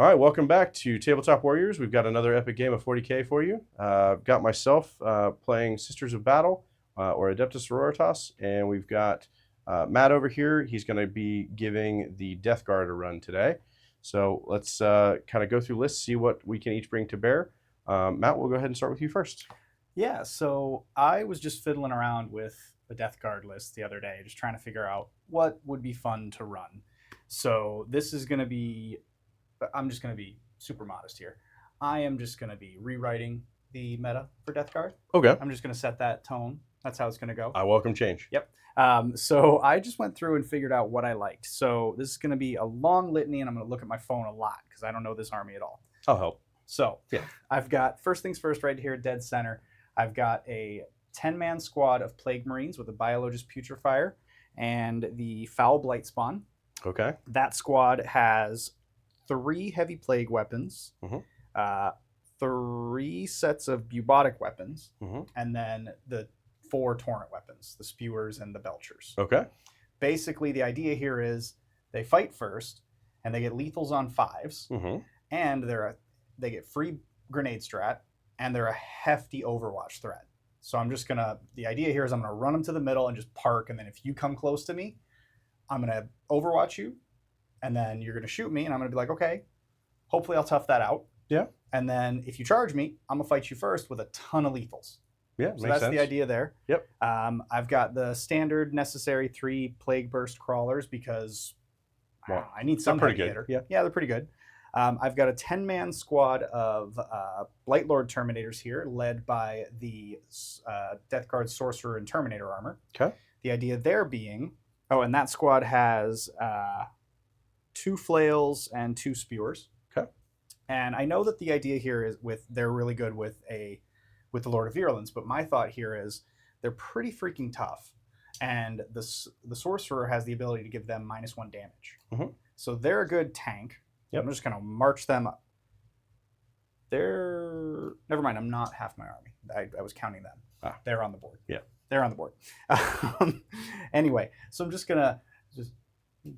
All right, welcome back to Tabletop Warriors. We've got another epic game of 40K for you. I've got myself playing Sisters of Battle, or Adepta Sororitas, and we've got Matt over here. He's going to be giving the Death Guard a run today. So let's kind of go through lists, see what we can each bring to bear. Matt, we'll go ahead and start with you first. Yeah, so I was just fiddling around with the Death Guard list the other day, just trying to figure out what would be fun to run. So this is going to be, I'm just going to be super modest here. I am just going to be rewriting the meta for Death Guard. Okay. I'm just going to set that tone. That's how it's going to go. I welcome change. Yep. So I just went through and figured out what I liked. So this is going to be a long litany, and I'm going to look at my phone a lot because I don't know this army at all. I'll help. So yeah, I've got, first things first, right here, dead center, I've got a 10-man squad of Plague Marines with a Biologist Putrefier and the Foul Blight Spawn. Okay. That squad has 3 heavy plague weapons, 3 sets of bubotic weapons, and then the 4 torrent weapons, the spewers and the belchers. Okay. Basically, the idea here is they fight first, and they get lethals on 5s, and they get free grenade strat, and they're a hefty Overwatch threat. So I'm just gonna, the idea here is I'm gonna run them to the middle and just park, and then if you come close to me, I'm gonna Overwatch you, and then you're gonna shoot me, and I'm gonna be like, okay, hopefully I'll tough that out. Yeah. And then if you charge me, I'm gonna fight you first with a ton of lethals. Yeah, so that's sense. The idea there. Yep. I've got the standard necessary 3 Plague Burst crawlers because I need some heavy hitter. Yeah, they're pretty good. I've got a 10-man squad of Blight Lord Terminators here, led by the Death Guard Sorcerer and Terminator armor. Okay. The idea there being, and that squad has 2 flails and 2 spewers. Okay. And I know that the idea here is they're really good with the Lord of Virulence, but my thought here is they're pretty freaking tough, and the Sorcerer has the ability to give them -1 damage. So they're a good tank. Yep. I'm just going to march them up. Never mind, I'm not half my army. I was counting them. They're on the board. Yeah. They're on the board. Anyway, so I'm just going to a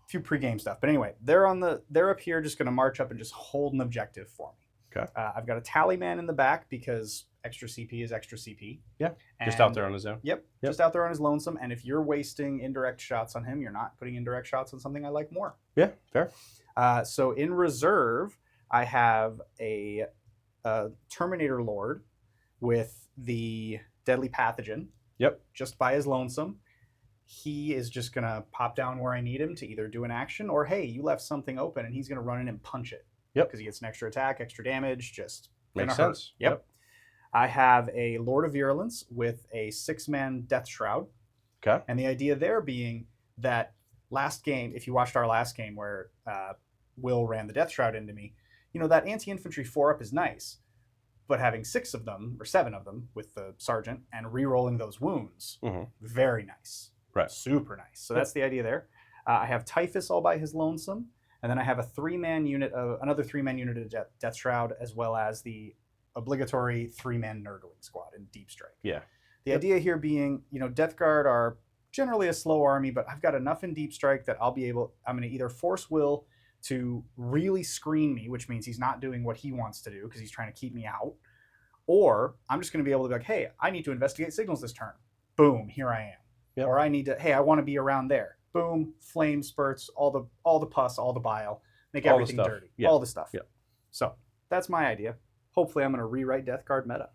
few pregame stuff. But anyway, they're up here just going to march up and just hold an objective for me. Okay. I've got a tally man in the back because extra CP is extra CP. Yeah. Just out there on his own. Yep. Just out there on his lonesome. And if you're wasting indirect shots on him, you're not putting indirect shots on something I like more. Yeah, fair. So in reserve, I have a Terminator Lord with the Deadly Pathogen. Yep. Just by his lonesome. He is just going to pop down where I need him to either do an action or, hey, you left something open, and he's going to run in and punch it. Yep. Because he gets an extra attack, extra damage, just makes sense. Yep. I have a Lord of Virulence with a 6-man Death Shroud. Okay. And the idea there being that last game, if you watched our last game where Will ran the Death Shroud into me, that anti-infantry 4-up is nice, but having 6 of them, or 7 of them with the Sergeant and re-rolling those wounds, very nice. Right. Super nice. So that's the idea there. I have Typhus all by his lonesome, and then I have another 3-man unit of Death Shroud, as well as the obligatory 3-man Nurgling squad in Deep Strike. Yeah. The idea here being, Death Guard are generally a slow army, but I've got enough in Deep Strike that I'm going to either force Will to really screen me, which means he's not doing what he wants to do because he's trying to keep me out, or I'm just going to be able to be like, hey, I need to investigate signals this turn. Boom, here I am. Yep. Or I want to be around there. Boom, flame spurts, all the pus, all the bile, make everything dirty. Yeah. All the stuff. Yeah. So that's my idea. Hopefully I'm going to rewrite Death Guard meta.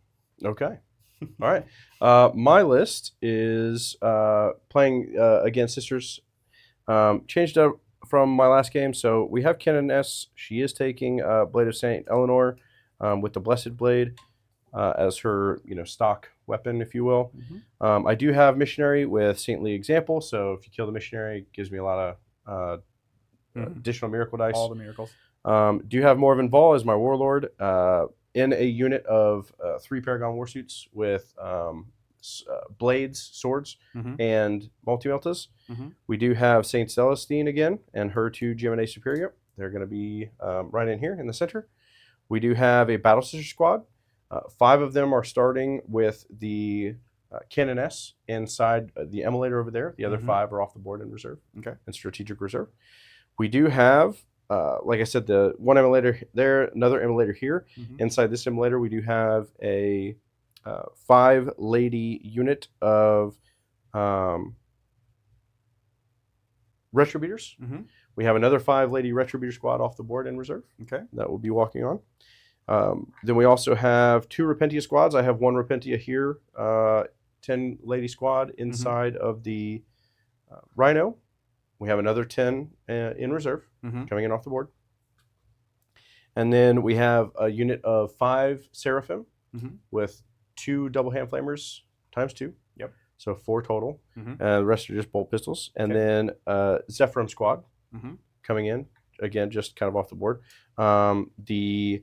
Okay. All right. My list is playing against Sisters. Changed up from my last game. So we have Kenan S. She is taking Blade of St. Eleanor with the Blessed Blade as her stock weapon, if you will. I do have Missionary with Saintly Example. So if you kill the Missionary, it gives me a lot of additional miracle dice. All the miracles. Do have Morven Vol as my Warlord in a unit of 3 Paragon Warsuits with blades, swords, and multi-meltas. We do have Saint Celestine again and her 2 Gemini Superior. They're going to be right in here in the center. We do have a Battle Sister squad. 5 of them are starting with the Cannon S inside the Emulator over there. The other 5 are off the board in reserve. Okay. In strategic reserve. We do have like I said, the one immolator there, another immolator here. Mhm. Inside this immolator, we do have a 5-lady unit of retributors. Mhm. We have another 5-lady retributor squad off the board in reserve Okay. that will be walking on. Then we also have 2 Repentia squads. I have 1 Repentia here, 10-lady squad inside of the Rhino. We have another 10 in reserve coming in off the board. And then we have a unit of 5 Seraphim with 2 double hand flamers times 2. Yep. So 4 total. The rest are just bolt pistols. And then Zephyrim squad coming in, again, just kind of off the board. The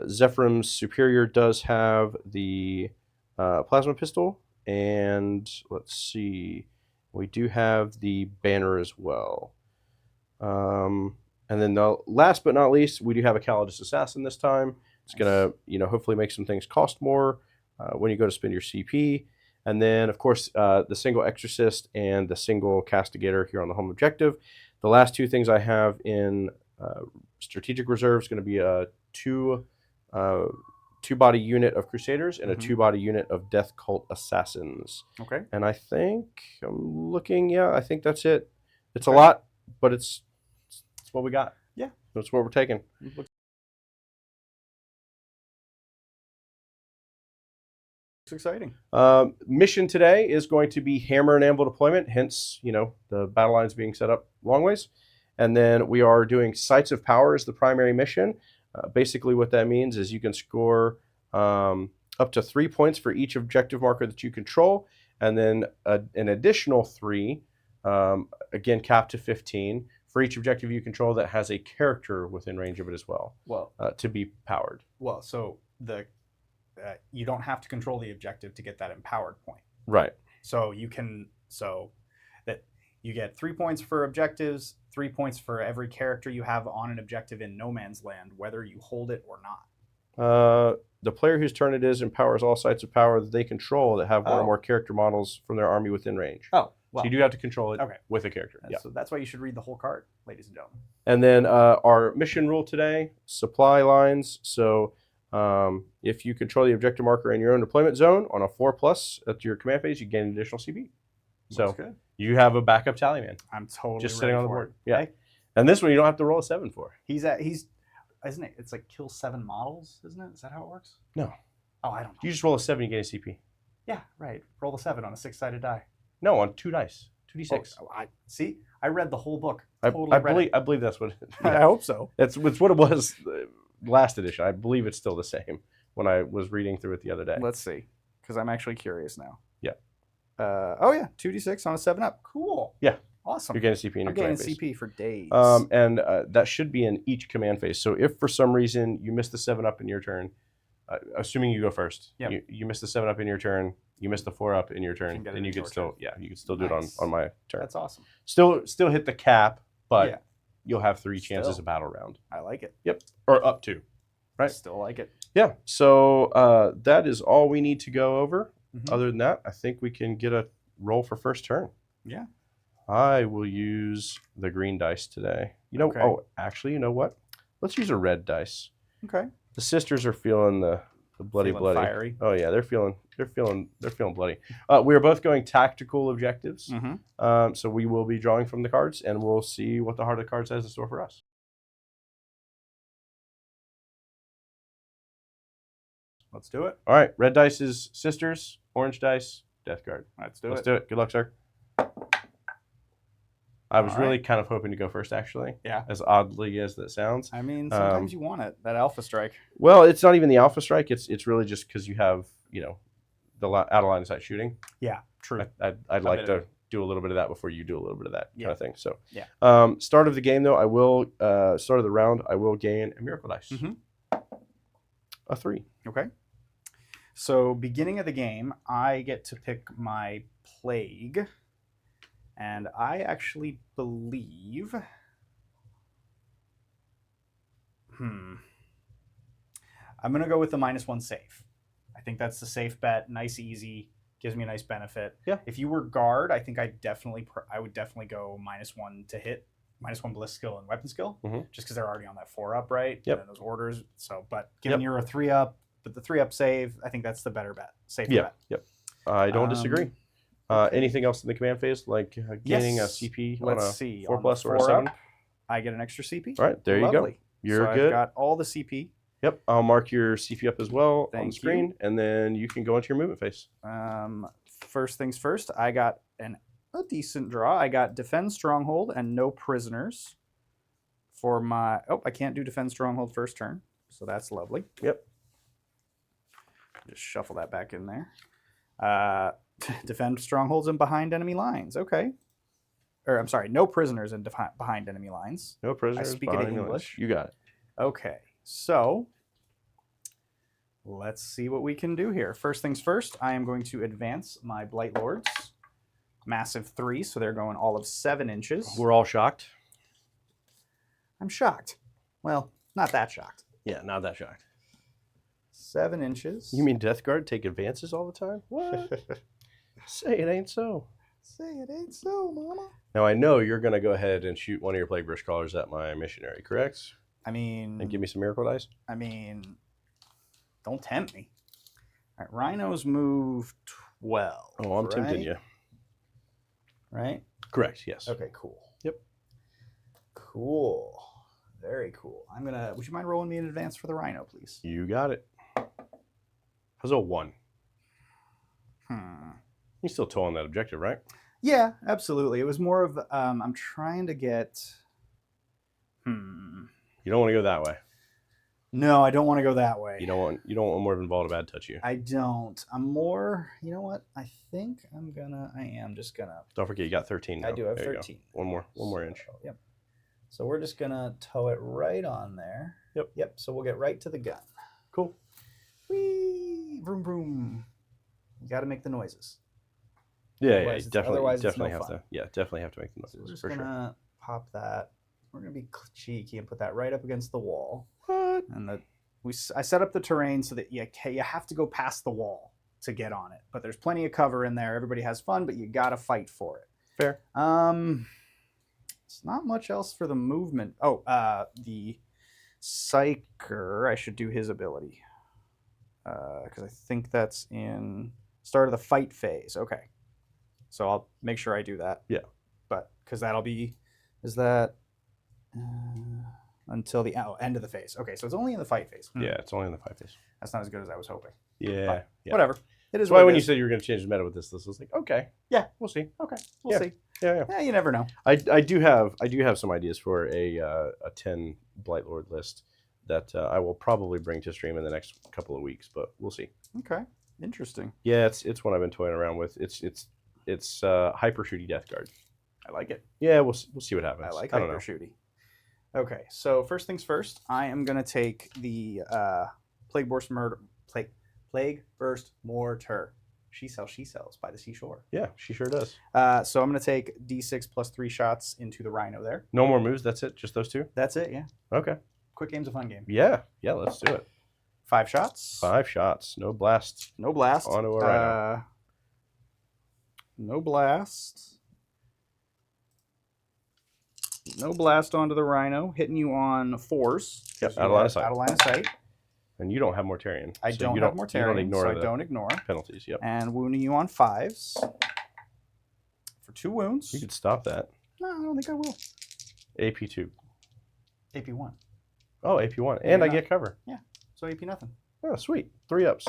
Zephyrum's superior does have the plasma pistol. And let's see, we do have the banner as well. And then the last but not least, we do have a Calidus Assassin this time. It's going to, hopefully make some things cost more when you go to spend your CP. And then, of course, the single Exorcist and the single Castigator here on the home objective. The last 2 things I have in strategic reserve is going to be a 2-body unit of Crusaders and a 2-body unit of Death Cult Assassins. Okay. And I think, I'm looking, I think that's it. It's a lot, but it's what we got. Yeah. That's what we're taking. Looks exciting. Mission today is going to be hammer and anvil deployment, hence, the battle lines being set up long ways. And then we are doing Sites of Power as the primary mission. Basically what that means is you can score up to 3 points for each objective marker that you control, and then an additional 3, again capped to 15, for each objective you control that has a character within range of it as well. Well, to be powered. Well, so you don't have to control the objective to get that empowered point. Right. So you get 3 points for objectives, 3 points for every character you have on an objective in no man's land, whether you hold it or not. The player whose turn it is empowers all sites of power that they control that have one or more character models from their army within range. Oh, well. So you do have to control it with a character. So that's why you should read the whole card, ladies and gentlemen. And then our mission rule today, supply lines. So if you control the objective marker in your own deployment zone on a 4+ at your command phase, you gain an additional CP. So good. You have a backup tally man. I'm totally just sitting on the for board. it. Yeah. Okay. And this one you don't have to roll a 7 for. Isn't it? It's like kill 7 models, isn't it? Is that how it works? No. Oh, I don't know. You just roll a 7, you gain a CP. Yeah, right. Roll a 7 on a 6-sided die. No, on 2 dice. 2d6. Oh, I read the whole book. I believe that's what. I hope so. It's what it was last edition. I believe it's still the same when I was reading through it the other day. Let's see, because I'm actually curious now. Yeah. 2d6 on a 7-up. Cool. Yeah. Awesome. You're getting CP in your command phase. I'm getting CP for days. And that should be in each command phase. So if for some reason you miss the 7-up in your turn, assuming you go first, you miss the 7-up in your turn, you miss the 4-up in your turn, then you could still do it on my turn. That's awesome. Still hit the cap, but you'll have 3 chances a battle round. I like it. Yep. Or up to. Right. Still like it. Yeah. So that is all we need to go over. Other than that, I think we can get a roll for first turn. Yeah. I will use the green dice today. Oh, actually, you know what? Let's use a red dice. Okay. The sisters are feeling the bloody. Fiery. Oh yeah, they're feeling bloody. We are both going tactical objectives. So we will be drawing from the cards, and we'll see what the heart of the cards has in store for us. Let's do it. All right, red dice is sisters, orange dice, death guard. Let's do it. Good luck, sir. I was really kind of hoping to go first, actually. Yeah. As oddly as that sounds. I mean, sometimes you want it, that alpha strike. Well, it's not even the alpha strike. It's really just because you have, the out of line of sight shooting. Yeah, true. I'd like to do a little bit of that before you do a little bit of that kind of thing. So, yeah. Start of the game, though, I will, start of the round, I will gain a miracle dice. A 3. Okay. So, beginning of the game, I get to pick my plague. And I actually believe, I'm going to go with the -1 save. I think that's the safe bet. Nice, easy, gives me a nice benefit. Yeah. If you were guard, I think I would definitely go -1 to hit. -1 ballist skill and weapon skill, Mhm. just because they're already on that 4-up, right? Yep. And then those orders. So, but given you're a 3-up, but the 3-up save, I think that's the better bet. Safer bet. Yep. I don't disagree. Okay. Anything else in the command phase, like gaining a Yes. CP Let's on a see. 4+ on or a 7? 4-up, I get an extra CP. All right, there you go. Lovely. You're so good. I've got all the CP. Yep, I'll mark your CP up as well on the Thank screen, and then you can go into your movement phase. First things first, I got a decent draw. I got Defend Stronghold and no prisoners for my... Oh, I can't do Defend Stronghold first turn, so that's lovely. Yep. Just shuffle that back in there. Defend strongholds and behind enemy lines. Okay. Or, I'm sorry, no prisoners and behind enemy lines. No prisoners. I speak it in behind English. You got it. Okay, so let's see what we can do here. First things first, I am going to advance my Blight Lords. Massive 3, so they're going all of 7 inches. We're all shocked. I'm shocked. Well, not that shocked. Yeah, not that shocked. 7 inches. You mean Death Guard take advances all the time? What? Say it ain't so. Say it ain't so, mama. Now, I know you're going to go ahead and shoot one of your Plague Brush Crawlers at my missionary, correct? I mean... And give me some Miracle Dice? I mean, don't tempt me. All right, Rhinos move 12. Oh, I'm tempting you. Right? Correct, yes. Okay, cool. Yep. Cool. Very cool. I'm going to... Would you mind rolling me in advance for the Rhino, please? You got it. How's a 1? You're still towing that objective, right? Yeah, absolutely. It was more of... I'm trying to get... You don't want to go that way. No, I don't want to go that way. You don't want more of involved bad touch you. I don't. I'm more... You know what? I think I am just going to... Don't forget, you got 13 now. I do have There 13. One more inch. Yep. So we're just going to tow it right on there. Yep. So we'll get right to the gun. Cool. Whee! Vroom, vroom. You got to make the noises. Yeah, Otherwise you definitely it's definitely no have fun. to. Yeah, definitely have to make the So we're noises just for going sure. to pop that. We're going to be cheeky and put that right up against the wall. What? And I set up the terrain so that you have to go past the wall to get on it. But there's plenty of cover in there. Everybody has fun, but you got to fight for it. Fair. It's not much else for the movement. Oh, the Psyker, I should do his ability. Because I think that's in start of the fight phase. Okay. So I'll make sure I do that. Yeah. But because that'll be, is that until the end of the phase. Okay, so it's only in the fight phase. Yeah, it's only in the 5 phase. That's not as good as I was hoping. Yeah. Yeah. Whatever. It is That's why what when it you is. said you were going to change the meta with this, I was like, okay. Yeah. We'll see. Okay, we'll see. Yeah. Yeah, you never know. I do have some ideas for a 10 Blight Lord list that I will probably bring to stream in the next couple of weeks, but we'll see. Okay, interesting. Yeah, it's one I've been toying around with. It's hyper shooty Death Guard. I like it. Yeah, we'll see what happens. I like I don't hyper know. shooty. Okay, so first things first, I am going to take the Plague Burst Mortar. She sells by the seashore. Yeah, she sure does. So I'm going to take D6 plus 3 shots into the Rhino there. No more moves. That's it. Just those 2. That's it, yeah. Okay. Quick game's a fun game. Yeah. Let's do it. 5 shots. 5 shots. No blast. No blast. Onto a Rhino. No blast. No blast onto the Rhino. Hitting you on 4s. Yep, out of line of sight. Out of line of sight. And you don't have Mortarion. I so don't you have Mortarion, You don't ignore so I the don't ignore. penalties. Yep. And wounding you on 5s. For 2 wounds. You could stop that. No, I don't think I will. AP2. AP1. Oh, AP1. And I get cover. So AP nothing. Oh, sweet. 3 ups.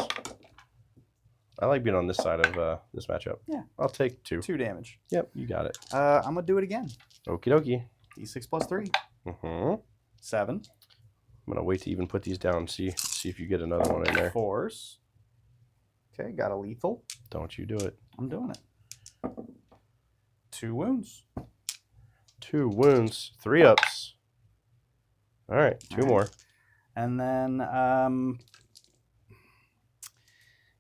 I like being on this side of this matchup. Yeah. I'll take 2. 2 damage. Yep, you got it. I'm going to do it again. Okie dokie. D6 plus 3. Mm-hmm. 7. I'm going to wait to even put these down, see if you get another one in there. 4s. Okay, got a lethal. Don't you do it. I'm doing it. 2 wounds. 2 wounds. 3 ups. All right, 2 more. And then,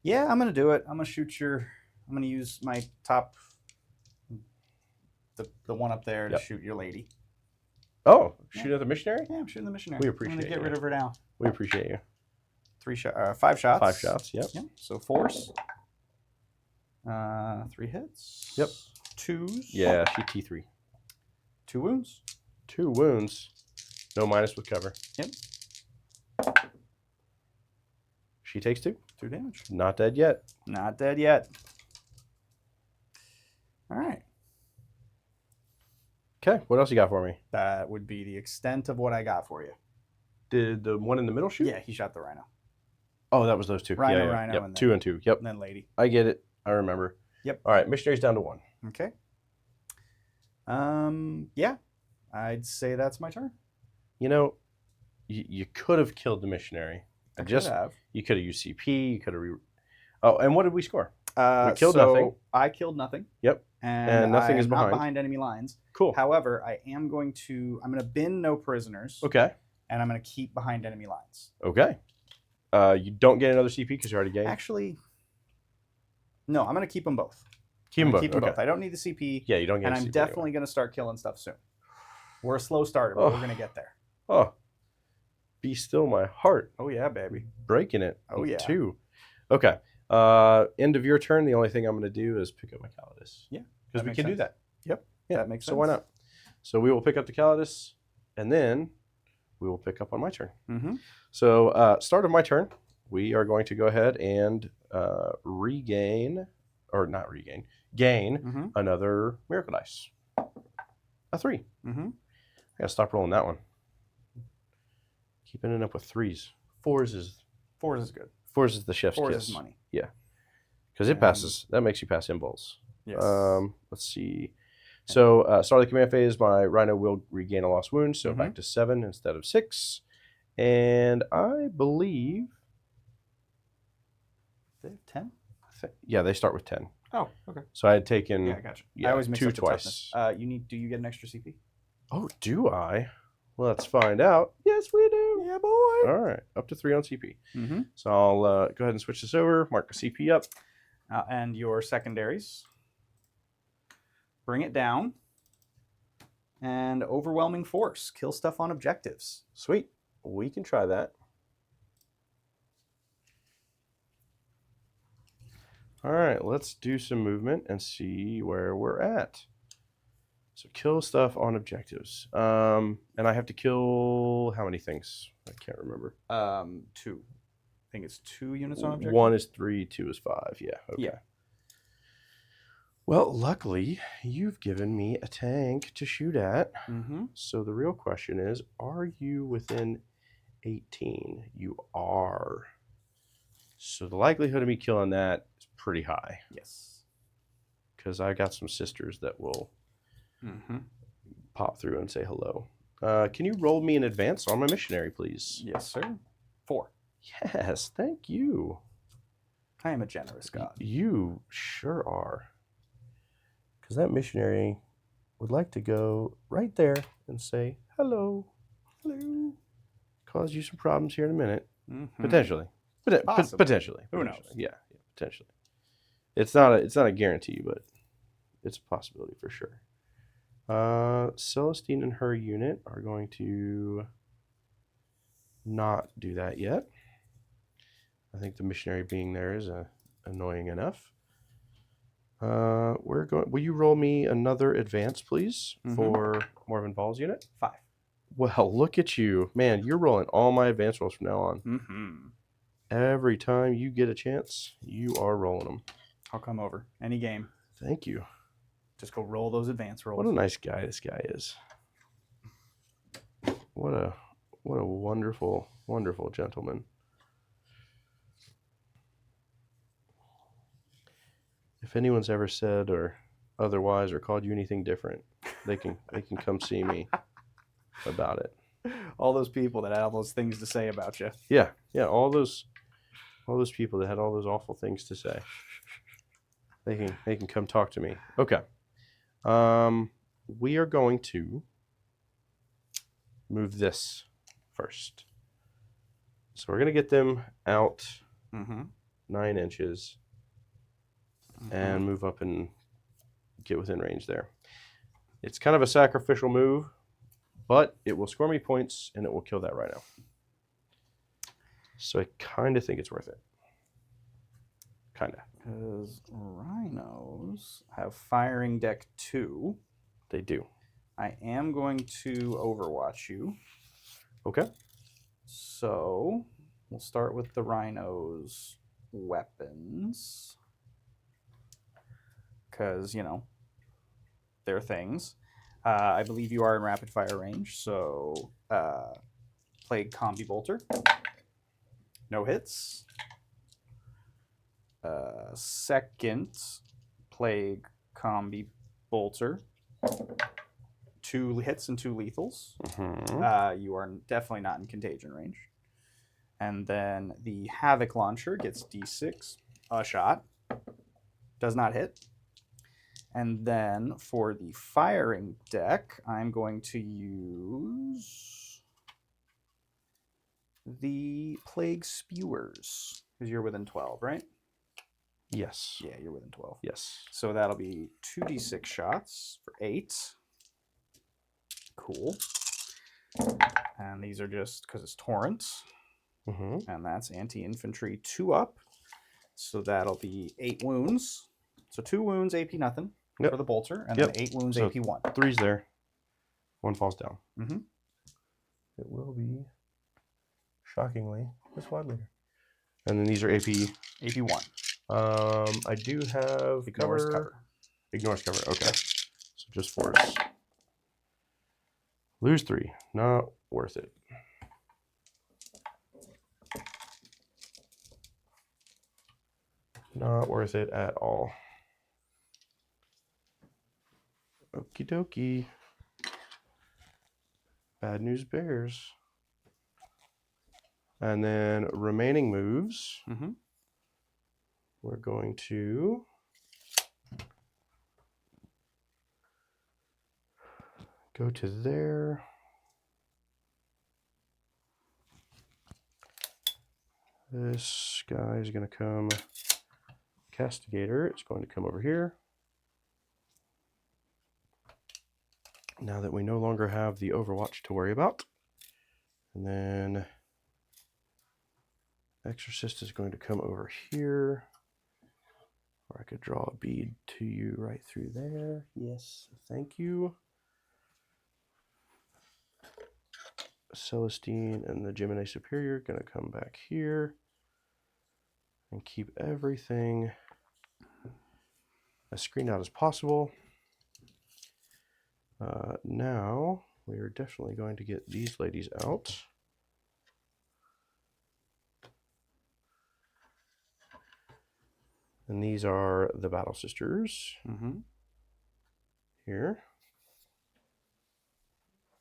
yeah, I'm going to do it. I'm going to use my top, the one up there to shoot your lady. Oh, shoot at the missionary? Yeah, I'm shooting the missionary. We I'm appreciate going to get you. rid of her now. We appreciate you. 5 shots. 5 shots, yep. Yep. So 4s. 3 hits. Yep. 2s. Yeah, she T3. 2 wounds. 2 wounds. No minus with cover. Yep. She takes 2. 2 damage. Not dead yet. Not dead yet. All right. Okay, what else you got for me? That would be the extent of what I got for you. Did the one in the middle shoot? Yeah, he shot the rhino. Oh, that was those 2. Rhino, yeah. rhino, Yep. and then, 2 and 2. Yep. And then lady. I get it. I remember. Yep. All right, missionary's down to 1. Okay. Yeah, I'd say that's my turn. You know, you could have killed the missionary. I could have. You could have used CP. You could have. Oh, and what did we score? We killed nothing. I killed nothing. Yep. And nothing is not behind. behind enemy lines. Cool. However, I'm going to bin no prisoners. Okay. And I'm going to keep behind enemy lines. Okay. You don't get another CP because you already gained. Actually, no, I'm going to keep them both. Keep them both. Keep them both. I don't need the CP. Yeah, you don't get. And a I'm CP definitely going to start killing stuff soon. We're a slow starter, but we're going to get there. Oh, be still my heart. Oh yeah, baby. Breaking it. Oh yeah. 2. Okay. End of your turn. The only thing I'm going to do is pick up my Calidus. Yeah. Because we can do that. Yep. Yeah. That makes sense. So why not? So we will pick up the Calidus, and then we will pick up on my turn. Mm-hmm. So start of my turn, we are going to go ahead and gain another miracle dice. A 3. Mm-hmm. I gotta stop rolling that one. Keep ending up with 3s. 4s is good. 4s is the chef's 4s kiss. is money. Yeah, because it passes. That makes you pass impulse. Yes. Let's see. So start of the command phase, my rhino will regain a lost wound, so back to 7 instead of 6. And I believe they have 10. Yeah, they start with 10. Oh, okay. So I had taken. Yeah, I got you. Yeah, I always mix 2 up the twice. toughness. Do you get an extra CP? Oh, do I? Well, let's find out. Yes, we do. Yeah, boy. All right, up to 3 on CP. Mm-hmm. So I'll go ahead and switch this over. Mark a CP up. And your secondaries. Bring it down. And overwhelming force. Kill stuff on objectives. Sweet. We can try that. All right, let's do some movement and see where we're at. So kill stuff on objectives. And I have to kill how many things? I can't remember. 2. I think it's 2 units on objective. 1 is 3, 2 is 5. Yeah. Okay. Yeah. Well, luckily, you've given me a tank to shoot at. Mm-hmm. So the real question is, are you within 18? You are. So the likelihood of me killing that is pretty high. Yes. Because I got some sisters that will pop through and say hello. Can you roll me in advance on my missionary, please? Yes, sir. 4. Yes, thank you. I am a generous god. You sure are. Because that missionary would like to go right there and say, hello, hello. Cause you some problems here in a minute. Mm-hmm. Potentially. Potentially. Who knows? Yeah, potentially. It's not a guarantee, but it's a possibility for sure. Celestine and her unit are going to not do that yet. I think the missionary being there is annoying enough. Will you roll me another advance, please, for Morven Ball's unit? 5. Well, look at you. Man, you're rolling all my advance rolls from now on. Mm-hmm. Every time you get a chance, you are rolling them. I'll come over. Any game. Thank you. Just go roll those advance rolls. What a nice guy this guy is. What a wonderful, wonderful gentleman. If anyone's ever said or otherwise or called you anything different, they can come see me about it. All those people that had all those things to say about you. Yeah, all those people that had all those awful things to say. They can come talk to me. Okay. We are going to move this first. So we're going to get them out 9 inches and move up and get within range there. It's kind of a sacrificial move, but it will score me points and it will kill that rhino. So I kind of think it's worth it. Kind of. Because rhinos have firing deck 2. They do. I am going to Overwatch you. Okay. So we'll start with the Rhinos' weapons. Because, you know, they're things. I believe you are in rapid fire range, so Plague Combi Bolter. No hits. Second Plague Combi Bolter. 2 hits and 2 lethals. Mm-hmm. You are definitely not in contagion range. And then the Havoc Launcher gets D6 a shot. Does not hit. And then for the firing deck, I'm going to use the Plague Spewers. Because you're within 12, right? Yes. Yeah, you're within 12. Yes. So that'll be 2d6 shots for 8. Cool. And these are just because it's Torrent. Mm-hmm. And that's anti-infantry 2 up. So that'll be 8 wounds. So 2 wounds, AP nothing for the bolter, and then 8 wounds, So AP 1. 3's there. 1 falls down. Mm-hmm. It will be, shockingly, a squad leader. And then these are AP. AP 1. I do have Ignores cover. Ignores cover. Okay. So just force. Lose 3. Not worth it. Not worth it at all. Okie dokie. Bad news bears. And then remaining moves. Mm-hmm. We're going to go to there. This guy is going to come. Castigator is going to come over here. Now that we no longer have the Overwatch to worry about. And then Exorcist is going to come over here. Or I could draw a bead to you right through there. Yes, thank you. Celestine and the Gemini Superior are going to come back here. And keep everything as screened out as possible. Now, we are definitely going to get these ladies out. And these are the Battle Sisters. Mm-hmm. Here.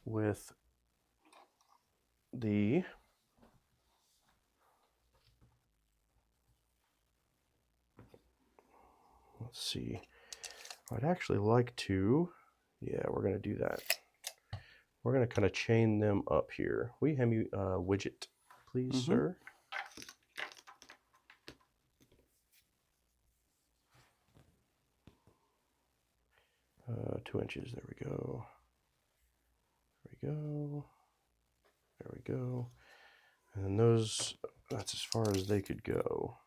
With the let's see. I'd actually like to, yeah, we're going to do that. We're going to kind of chain them up here. Will you hand me a widget, please, sir? 2 inches. There we go. There we go. There we go. And then those, that's as far as they could go.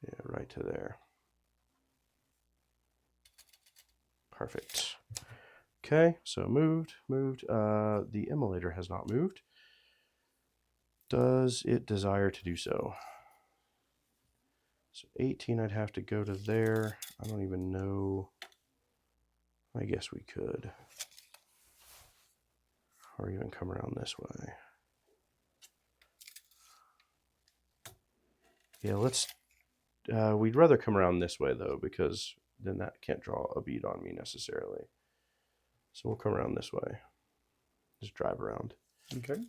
Yeah, right to there. Perfect. Okay, so moved. The immolator has not moved. Does it desire to do so? So 18, I'd have to go to there. I don't even know. I guess we could. Or even come around this way. Yeah, let's... we'd rather come around this way, though, because then that can't draw a bead on me, necessarily. So we'll come around this way. Just drive around. Okay.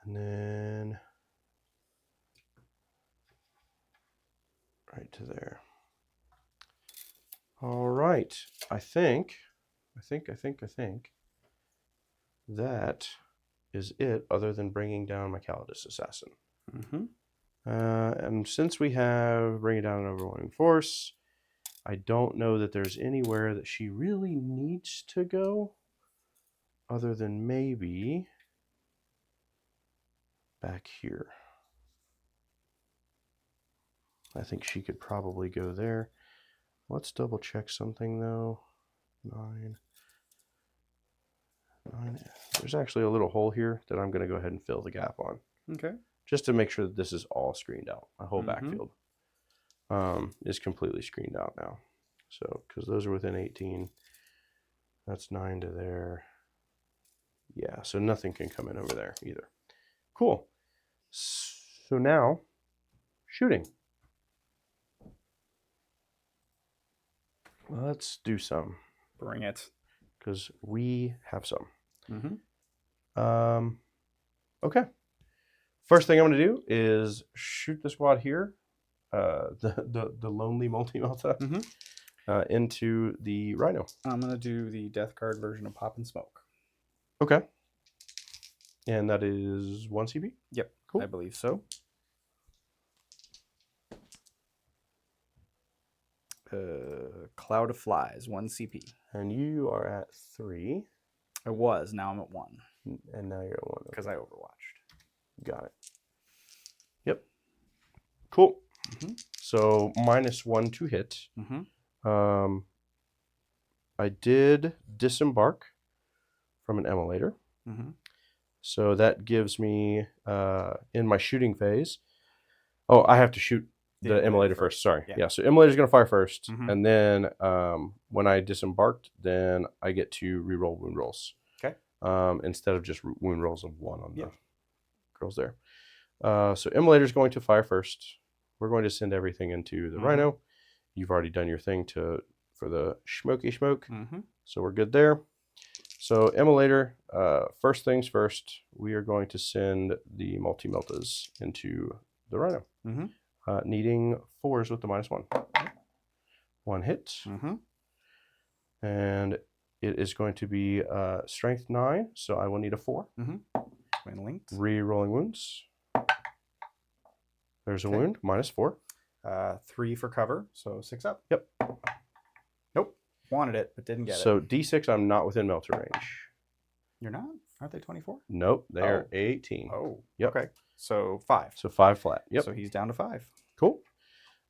And then... right to there. All right. I think that is it, other than bringing down my Calidus Assassin. Mm-hmm. And since we have bringing down an overwhelming force, I don't know that there's anywhere that she really needs to go, other than maybe back here. I think she could probably go there. Let's double check something though. 9. there's actually a little hole here that I'm going to go ahead and fill the gap on. Okay. Just to make sure that this is all screened out. My whole Mhm. backfield is completely screened out now. So, because those are within 18. That's 9 to there. Yeah, so nothing can come in over there either. Cool. So now, shooting. Let's do some. Bring it. Because we have some. Mm-hmm. Okay. First thing I'm going to do is shoot the squad here, the lonely multi-melta, into the Rhino. I'm going to do the Death Guard version of Pop and Smoke. Okay. And that is 1 CP? Yep. Cool. I believe so. Cloud of Flies, 1 CP. And you are at 3. I was. Now I'm at 1. And now you're at 1. Because I overwatched. Got it. Yep. Cool. Mm-hmm. So -1 to hit. Mm-hmm. I did disembark from an emulator. Mm-hmm. So that gives me, in my shooting phase, oh, I have to shoot the emulator first. Sorry. Yeah. So emulator's going to fire first. And then when I disembarked, then I get to reroll wound rolls. Okay. Instead of just wound rolls of 1 on the girls there. So emulator's going to fire first. We're going to send everything into the Rhino. You've already done your thing for the smoky smoke. So we're good there. So emulator, first things first, we are going to send the multi-meltas into the Rhino. Needing 4s with the -1. 1 hit. And it is going to be strength 9, so I will need a 4. Twin linked. Re-rolling wounds. There's a wound, -4. 3 for cover, so 6 up. Yep. Nope. Wanted it, but didn't get it. So D6, I'm not within melter range. You're not? Aren't they 24? Nope, they're 18. Oh, yep. Okay. So 5. So 5 flat. Yep. So he's down to 5. Cool.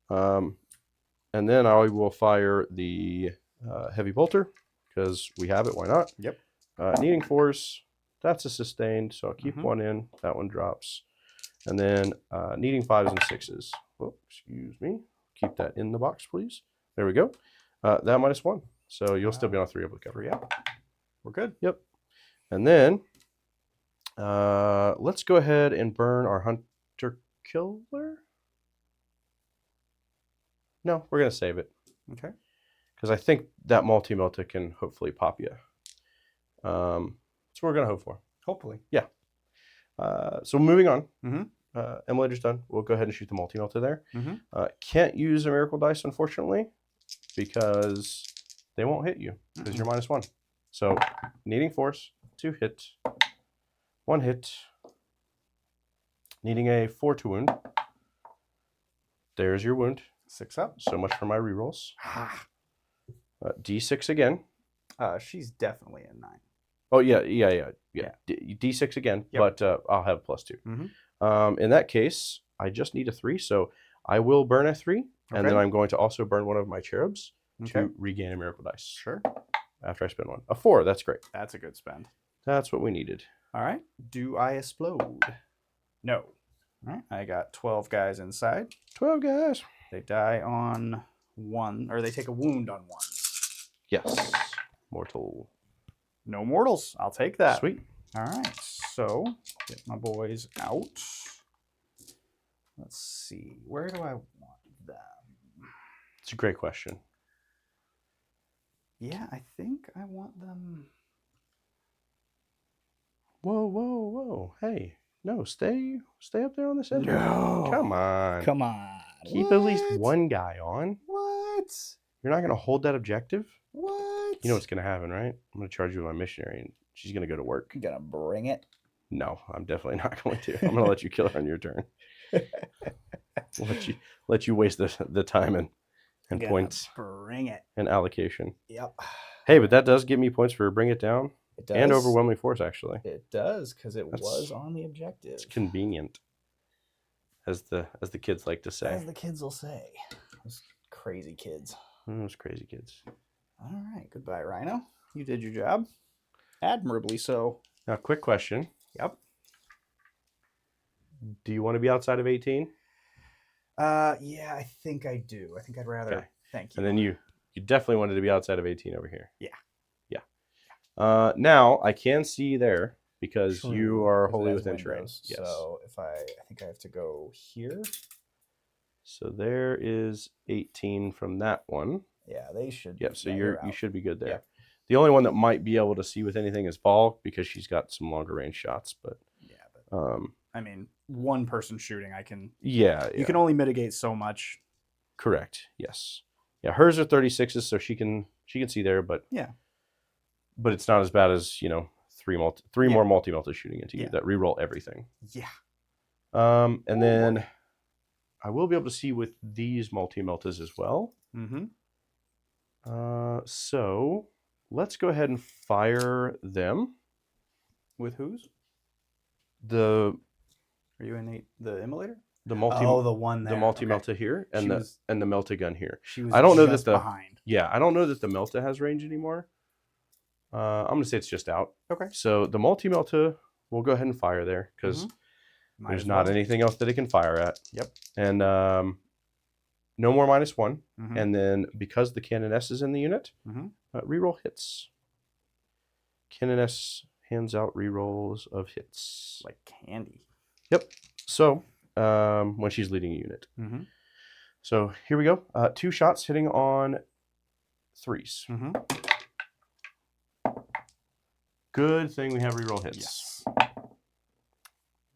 And then I will fire the heavy bolter because we have it. Why not? Yep. Needing 4s. That's a sustained, so I'll keep 1 in. That one drops. And then needing 5s and 6s. Oh, excuse me. Keep that in the box, please. There we go. That -1. So you'll still be on 3 up with cover. 3 up. We're good. Yep. And then let's go ahead and burn our hunter killer. No, we're going to save it. Okay. Because I think that multi-melta can hopefully pop you. So we're going to hope for. Hopefully. Yeah. So moving on. Mm-hmm. Emulator's done. We'll go ahead and shoot the multi-melta there. Mm-hmm. Can't use a miracle dice, unfortunately, because they won't hit you because you're -1. So needing force, 2 hit, 1 hit, needing a 4 to wound. There's your wound. 6 up. So much for my rerolls. D6 again. She's definitely a 9. Oh, yeah. D6 again, but I'll have +2. In that case, I just need a 3, so I will burn a 3, and then I'm going to also burn one of my cherubs to regain a miracle dice. Sure. After I spend 1. A 4, that's great. That's a good spend. That's what we needed. All right. Do I explode? No. All right. I got 12 guys inside. 12 guys. They die on 1, or they take a wound on 1. Yes. Mortal. No mortals. I'll take that. Sweet. All right. So get my boys out. Let's see. Where do I want them? It's a great question. Yeah, I think I want them. Whoa. Hey. No, stay up there on this edge. No. Come on. Come on. Keep at least 1 guy on. What? You're not going to hold that objective? What? You know what's going to happen, right? I'm going to charge you with my missionary, and she's going to go to work. You gonna bring it? No, I'm definitely not going to. I'm going to let you kill her on your turn. let you waste the time and points. Bring it. And allocation. Yep. Hey, but that does give me points for bring it down. It does. And overwhelming force, actually. It does, because it was on the objective. It's convenient, as the kids like to say. As the kids will say. Those crazy kids. Those crazy kids. All right. Goodbye, Rhino. You did your job. Admirably so. Now, quick question. Yep. Do you want to be outside of 18? Yeah, I think I do. I think I'd rather. Okay. Thank you. And then you definitely wanted to be outside of 18 over here. Yeah. Yeah. Now I can see there because you True, are 'cause it wholly has within terrain. windows. Yes. So if I think I have to go here. So there is 18 from that one. Yeah, they should. Yep. So yeah, you out. should be good there. Yep. The only one that might be able to see with anything is Vol because she's got some longer range shots. But Yeah, but I mean, one person shooting, I can. yeah, You can only mitigate so much. Correct. Yes. Yeah. Hers are 36s, so she can see there, but Yeah. But it's not as bad as three Yeah. more multi-meltas shooting into you Yeah. that reroll everything. Yeah. And then I will be able to see with these multi-meltas as well. Mm-hmm. So let's go ahead and fire them. With whose? The Are you in the immolator? the multi the one there. the multi-melta Okay. here and the melta gun here. She was I don't know just that the behind. Yeah, I don't know that the melta has range anymore. I'm gonna say it's just out. Okay. So the multi-melta, we'll go ahead and fire there because there's not anything else that it can fire at. Yep. And no more -1. Mm-hmm. And then because the Canoness is in the unit, Mm-hmm. reroll hits. Canoness hands out rerolls of hits. Like candy. Yep. So when she's leading a unit. Mm-hmm. So here we go. 2 shots hitting on 3s. Mm-hmm. Good thing we have reroll hits. Yes.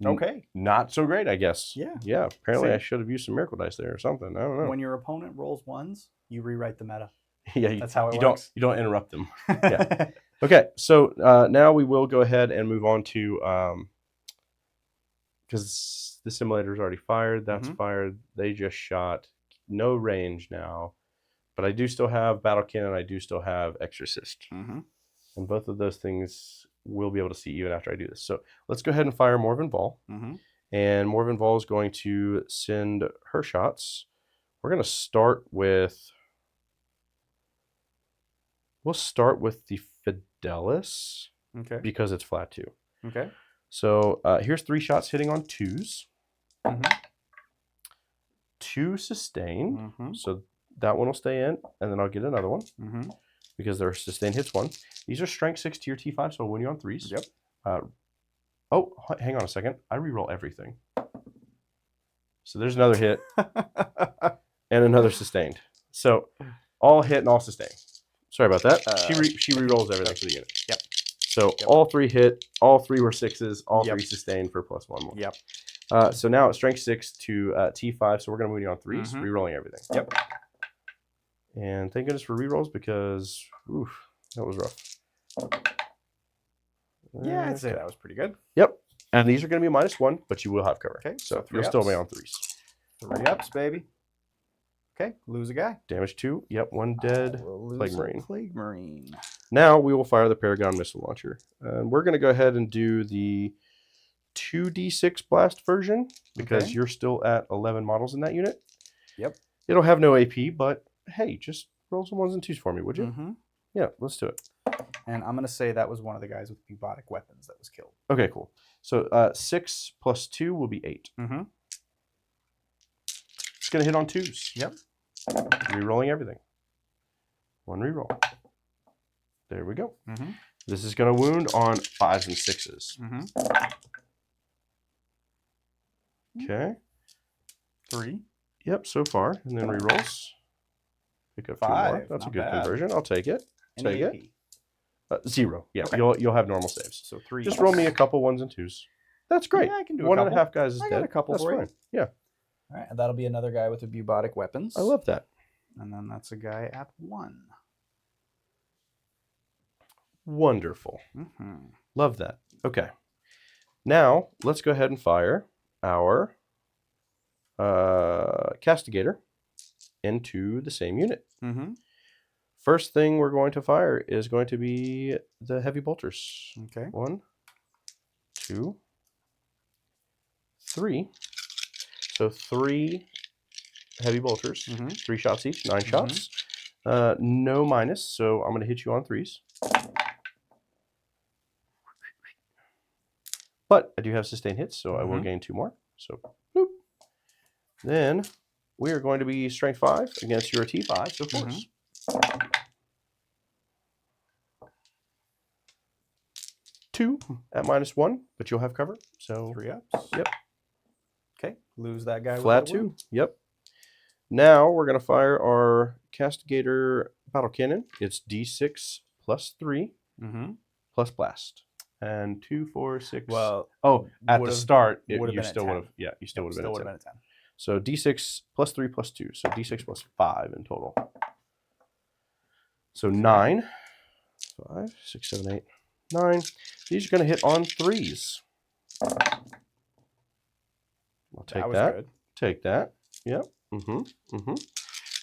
Okay. Not so great, I guess. Yeah. Yeah. Apparently, See? I should have used some miracle dice there or something. I don't know. When your opponent rolls ones, you rewrite the meta. Yeah. That's how it you works. You don't interrupt them. Yeah. Okay. So now we will go ahead and move on to because the simulator's already fired. That's fired. They just shot. No range now, but I do still have battle cannon. I do still have exorcist, Mm-hmm. and both of those things will be able to see even after I do this. So let's go ahead and fire Morven Vol. Mm-hmm. And Morven Vol is going to send her shots. We're going to start with... We'll start with the Fidelis. Okay. Because it's flat 2. Okay. So here's 3 shots hitting on 2s. Mm-hmm. 2 sustained. Mm-hmm. So that one will stay in. And then I'll get another one. Mm-hmm. Because their sustained hits 1. These are strength 6 tier T5, so I'll win you on 3s. Yep. Oh, hang on a second. I reroll everything. So there's another hit and another sustained. So all hit and all sustained. Sorry about that. She rerolls everything for the unit. Yep. So all 3 hit, all 3 were 6s, all 3 sustained for +1 more. Yep. So now it's strength 6 to T5, so we're going to move you on 3s, Mhm. rerolling everything. Yep. And thank goodness for rerolls because, oof, that was rough. Yeah, I'd say that was pretty good. Yep. And these are going to be -1, but you will have cover. Okay, So so 3 you'll still ups. be on 3s. 3 ups, baby. Okay, lose a guy. Damage 2. Yep, 1 dead. We'll lose Plague a Marine. Plague Marine. Now we will fire the Paragon Missile Launcher. We're going to go ahead and do the 2d6 blast version because Okay. you're still at 11 models in that unit. Yep. It'll have no AP, but hey, just roll some 1s and 2s for me, would you? Mm-hmm. Yeah, let's do it. And I'm going to say that was one of the guys with bubotic weapons that was killed. Okay, cool. So 6 + 2 will be 8. Mm-hmm. It's going to hit on 2s. Yep. Rerolling everything. 1 reroll. There we go. Mm-hmm. This is going to wound on 5s and 6s. Mm-hmm. Okay. 3. Yep, so far. And then rerolls. Pick up 2 more. 5, That's a not good bad. conversion. I'll take it. Any Take AP. 0. Yeah, Okay. you'll have normal saves. So 3. Just roll me a couple 1s and 2s. That's great. Yeah, I can do a 1 couple. and a half guys is I dead. got a couple That's for you. fine. Yeah, All right, and that'll be another guy with the bubotic weapons. I love that. And then that's a guy at 1. Wonderful. Mm-hmm. Love that. Okay. Now, let's go ahead and fire our Castigator into the same unit. Mm-hmm. First thing we're going to fire is going to be the heavy bolters. Okay. 1, 2, 3. So 3 heavy bolters, Mm-hmm. 3 shots each, 9 shots. No minus, so I'm going to hit you on 3s. But I do have sustained hits, so I will gain 2 more. So, boop. Then we are going to be strength 5 against your T5, so force. 2 at -1, but you'll have cover. So 3 ups. Yep. Okay. Lose that guy. Flat with 2. Yep. Now we're going to fire our Castigator Battle Cannon. It's D6 plus 3 plus blast. And 2, 4, 6. Well, at the start, would have you been still a would 10. have. Yeah, you still would have been, been a a 10. So D6 plus 3 plus 2. So D6 plus 5 in total. So 9. 5, 6, 7, 8, 9. These are going to hit on 3s. I'll take that. Good. Take that. Yep.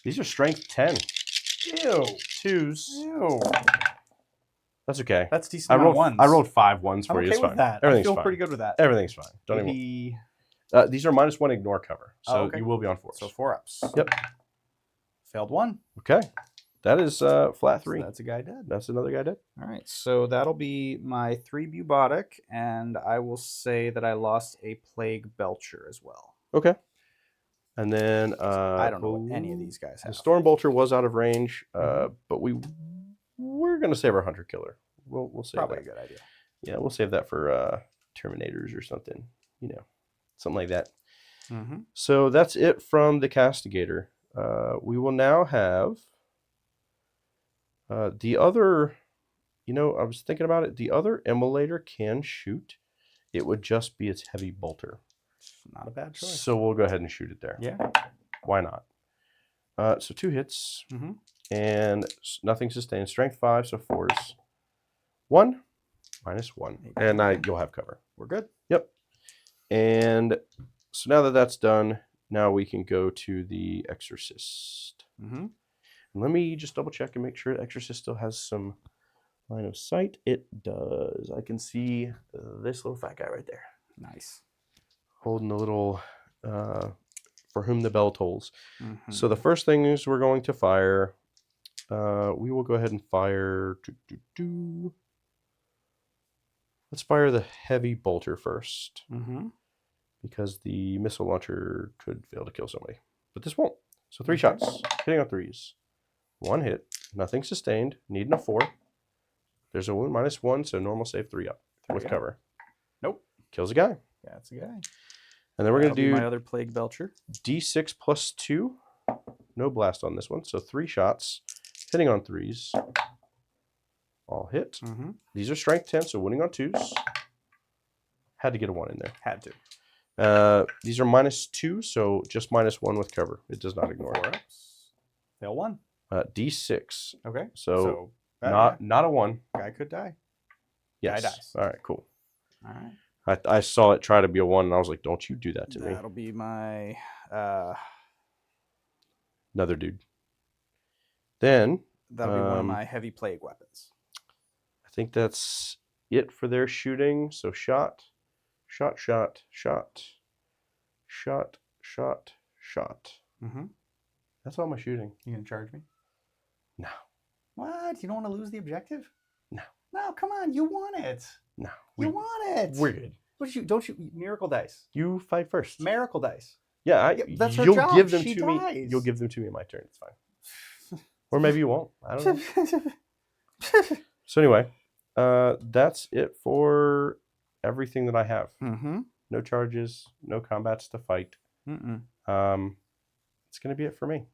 These are strength 10. Ew. 2s. Ew. That's okay. That's decent. I rolled 5 1s for I'm you. okay It's with fine. that. Everything's I feel fine. pretty good with that. Everything's fine. Don't even. These are -1 ignore cover, so okay. you will be on force. So 4 ups. Yep. Failed 1. Okay. That is flat 3. So that's a guy dead. That's another guy dead. All right. So that'll be my 3 bubotic, and I will say that I lost a plague belcher as well. Okay. And then I don't know what any of these guys have. The Storm Bolter was out of range, but we're gonna save our Hunter Killer. We'll save Probably that. a good idea. Yeah, we'll save that for Terminators or something. Something like that. So that's it from the Castigator. We will now have the other. I was thinking about it. The other Immolator can shoot. It would just be its heavy bolter. Not a bad choice. So we'll go ahead and shoot it there. Yeah. Why not? So 2 hits. And nothing sustained. Strength 5, so force 1, -1. And you'll have cover. We're good. Yep. And so now that that's done, now we can go to the Exorcist. And let me just double check and make sure Exorcist still has some line of sight. It does. I can see this little fat guy right there. Nice. Holding the little For Whom the Bell Tolls. So the first thing is we're going to fire. We will go ahead and fire. Let's fire the heavy bolter first. Because the missile launcher could fail to kill somebody. But this won't. So 3 shots. Hitting on 3s. 1 hit. Nothing sustained. Needing a 4. There's a wound -1, so normal save 3 up with cover. Nope. Kills a guy. That's a guy. And then we're going to do my other plague belcher. D6 plus 2. No blast on this one. So 3 shots. Hitting on 3s. All hit. These are strength 10, so winning on 2s. Had to get a 1 in there. Had to. These are -2, so just -1 with cover. It does not ignore 4 ups. Fail 1. D6. Okay. So not a 1. Guy could die. Yes. Guy dies. All right, cool. All right. I saw it try to be a 1, and I was like, don't you do that to me. That'll be my... Another dude. Then... That'll be one of my heavy plague weapons. I think that's it for their shooting. So shot. That's all my shooting. You gonna charge me? No. What? You don't want to lose the objective? No. No, come on. You want it. No. You want it. We're good. Don't you miracle dice? You fight first. Miracle dice. Yeah, that's her you'll job. give them She to dies. me. You'll give them to me in my turn. It's fine. Or maybe you won't. I don't know. So anyway, that's it for everything that I have. No charges, no combats to fight. It's going to be it for me.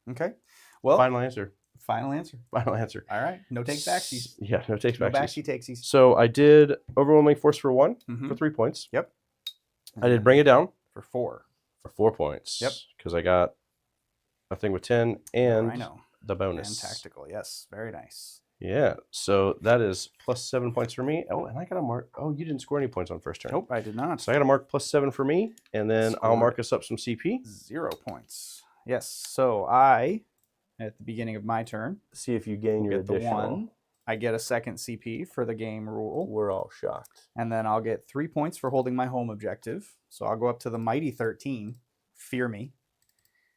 Okay. Well, Final answer. Final answer. Final answer. All right. No take backsies. Yeah, no takes No backsies. backseat takesies. So I did overwhelming force for 1 for 3 points. Yep. I did bring it down For 4. for 4 points. Yep. Because I got a thing with 10 and I know. the bonus. And tactical. Yes. Very nice. Yeah. So that is plus 7 points for me. Oh, and I got to mark. Oh, you didn't score any points on first turn. Nope, I did not. So I got to mark plus 7 for me, and then I'll Scored. mark us up some CP. 0 points. Yes. So I, at the beginning of my turn, See if you gain your get the additional. 1. I get a second CP for the game rule. We're all shocked. And then I'll get 3 points for holding my home objective. So I'll go up to the mighty 13. Fear me.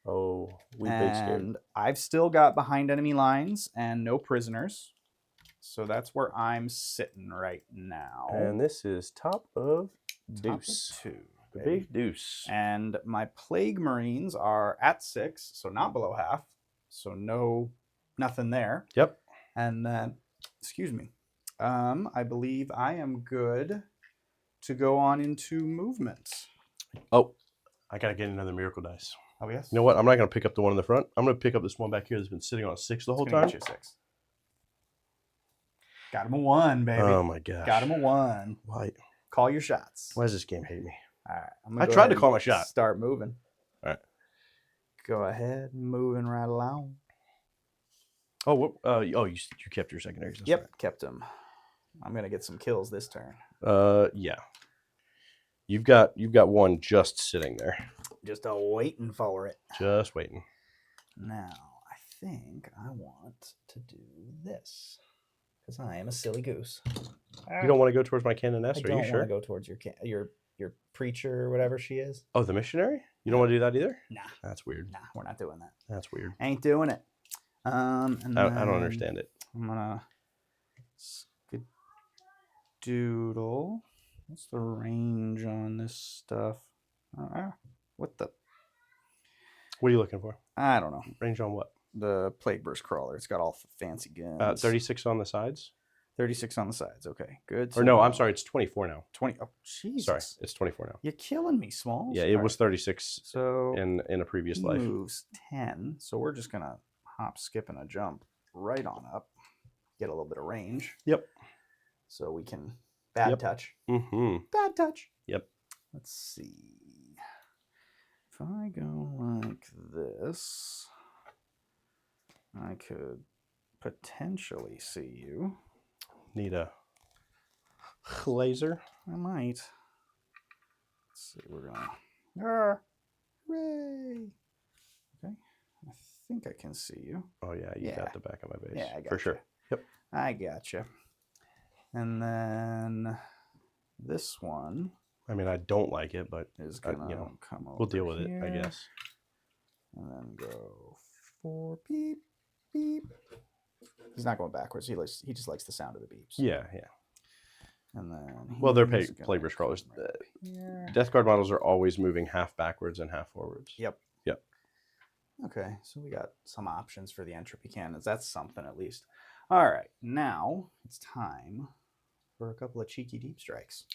Oh, we big scared. And I've still got behind enemy lines and no prisoners. So that's where I'm sitting right now. And this is top of Top of deuce. 2. The baby. big deuce. And my Plague Marines are at 6, so not below half. So nothing there. Yep. And then, excuse me, I believe I am good to go on into movement. Oh, I got to get another miracle dice. Oh, yes? You know what? I'm not going to pick up the one in the front. I'm going to pick up this one back here that's been sitting on a 6 the whole time. Get you a 6. Got him a 1, baby. Oh, my gosh. Got him a 1. Why? Call your shots. Why does this game hate me? All right. I tried to call my shot. Start moving. All right. Go ahead. Moving right along. Oh, you kept your secondaries. That's Yep, kept him. I'm going to get some kills this turn. Yeah. You've got one just sitting there. Just waiting for it. Just waiting. Now, I think I want to do this. Because I am a silly goose. You don't want to go towards my cannon S, I are don't you sure? want to go towards your preacher or whatever she is. Oh, the missionary? You don't want to do that either? Nah. That's weird. Nah, we're not doing that. That's weird. Ain't doing it. And I don't understand it. I'm gonna doodle. What's the range on this stuff? What the? What are you looking for? I don't know. Range on what? The Plague Burst Crawler. It's got all fancy guns. 36 on the sides? 36 on the sides. Okay, good. Or no, I'm sorry. It's 24 now. 20. Oh, Jesus. Sorry, it's 24 now. You're killing me, Smalls. Yeah, it was 36 so in a previous life. Moves 10. So we're just gonna hop, skip, and a jump right on up. Get a little bit of range. Yep. So we can bad touch. Mm-hmm. Bad touch. Yep. Let's see. If I go like this, I could potentially see you. Need a laser? I might. Let's see. We're gonna. Hooray! Okay. I think I can see you. Oh yeah, you got the back of my base. Yeah, I got for sure. Yep. I gotcha. And then this one. I mean, I don't like it, but is gonna come over. We'll deal with here, it, I guess. And then go 4 beep beep. He's not going backwards. He just likes the sound of the beeps. Yeah, yeah. And then well, they're Plague Burst Crawlers. Right Death Guard models are always moving half backwards and half forwards. Yep. Yep. Okay, so we got some options for the entropy cannons. That's something at least. All right, now it's time for a couple of cheeky deep strikes.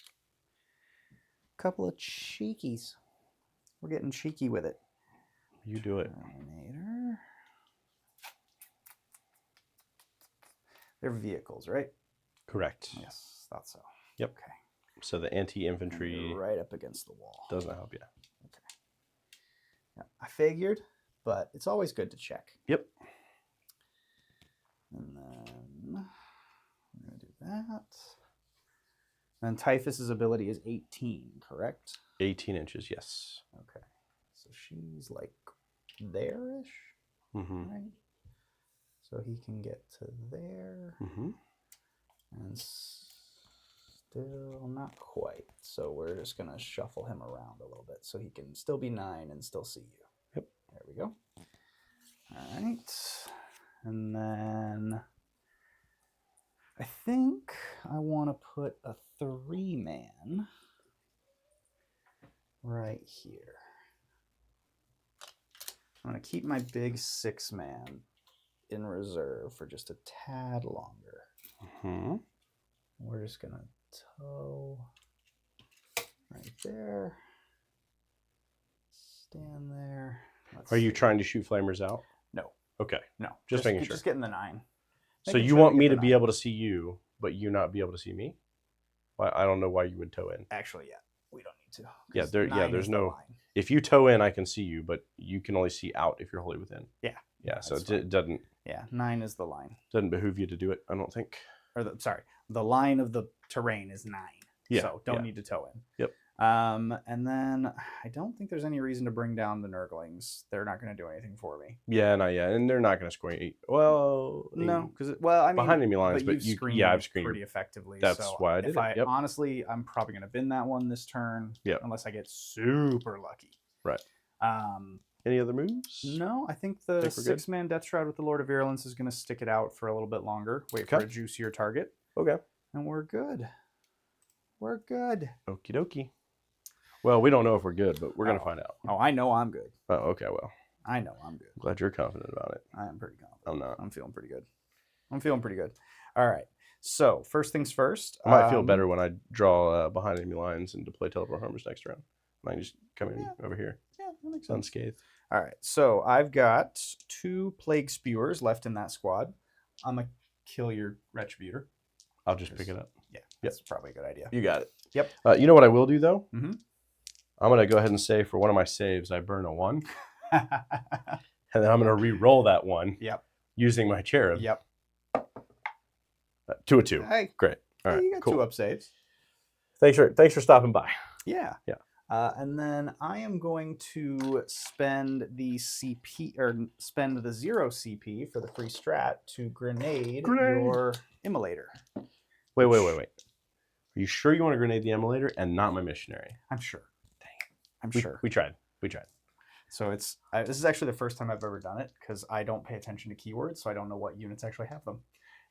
Couple of cheekies. We're getting cheeky with it. You do it. Terminator. They're vehicles, right? Correct. Yes, thought so. Yep. Okay. So the anti-infantry right up against the wall. doesn't help you. Okay. Yeah, I figured, but it's always good to check. Yep. And then we're going to do that. And Typhus's ability is 18, correct? 18 inches, yes. Okay. So she's like there-ish, right? So he can get to there. And still not quite. So we're just going to shuffle him around a little bit so he can still be 9 and still see you. Yep. There we go. All right. And then I think I want to put a 3-man right here. I'm going to keep my big 6-man in reserve for just a tad longer. We're just going to tow right there. Stand there. Are you trying to shoot flamers out? No. Okay. No. Just making sure. Just getting the 9. So you want me to be able to see you, but you not be able to see me? Well, I don't know why you would tow in. Actually, yeah. We don't need to. Yeah, there's no... If you tow in, I can see you, but you can only see out if you're wholly within. Yeah. Yeah, so it doesn't... Yeah, 9 is the line. Doesn't behoove you to do it, I don't think. Or the line of the terrain is 9. Yeah. So don't need to tow in. Yep. And then I don't think there's any reason to bring down the Nurglings. They're not going to do anything for me. Yeah, not yet. And they're not going to score 8. Well... No, because, I mean... Behind enemy lines, but I've screened pretty effectively. That's why I did it. Yep. Honestly, I'm probably going to bin that one this turn. Yep. Unless I get super lucky. Right. Any other moves? No, I think the Think we're good? 6-man Death Shroud with the Lord of Virulence is going to stick it out for a little bit longer. Wait for Okay. a juicier target. Okay. And we're good. We're good. Okie dokie. Well, we don't know if we're good, but we're going to find out. Oh, I know I'm good. Oh, okay. Well, I know I'm good. glad you're confident about it. I am pretty confident. I'm not. I'm feeling pretty good. I'm feeling pretty good. All right. So, first things first. I might feel better when I draw behind enemy lines and deploy teleport harmers next round. I can just come in over here. Yeah, that makes sense. Unscathed. All right. So, I've got 2 Plague Spewers left in that squad. I'm going to kill your Retributor. I'll just pick it up. Yeah, that's probably a good idea. You got it. Yep. You know what I will do, though? Mhm. I'm going to go ahead and say for one of my saves, I burn a 1. And then I'm going to re-roll that 1 Yep. using my Cherub. Yep. 2 of 2. Hey, Great. All right, you got cool. 2 up saves. Thanks for stopping by. Yeah. Yeah. And then I am going to spend the CP or spend the 0 CP for the free strat to grenade your immolator. Wait. Are you sure you want to grenade the immolator and not my missionary? I'm sure. Dang. I'm sure. We tried. So this is actually the first time I've ever done it because I don't pay attention to keywords, so I don't know what units actually have them.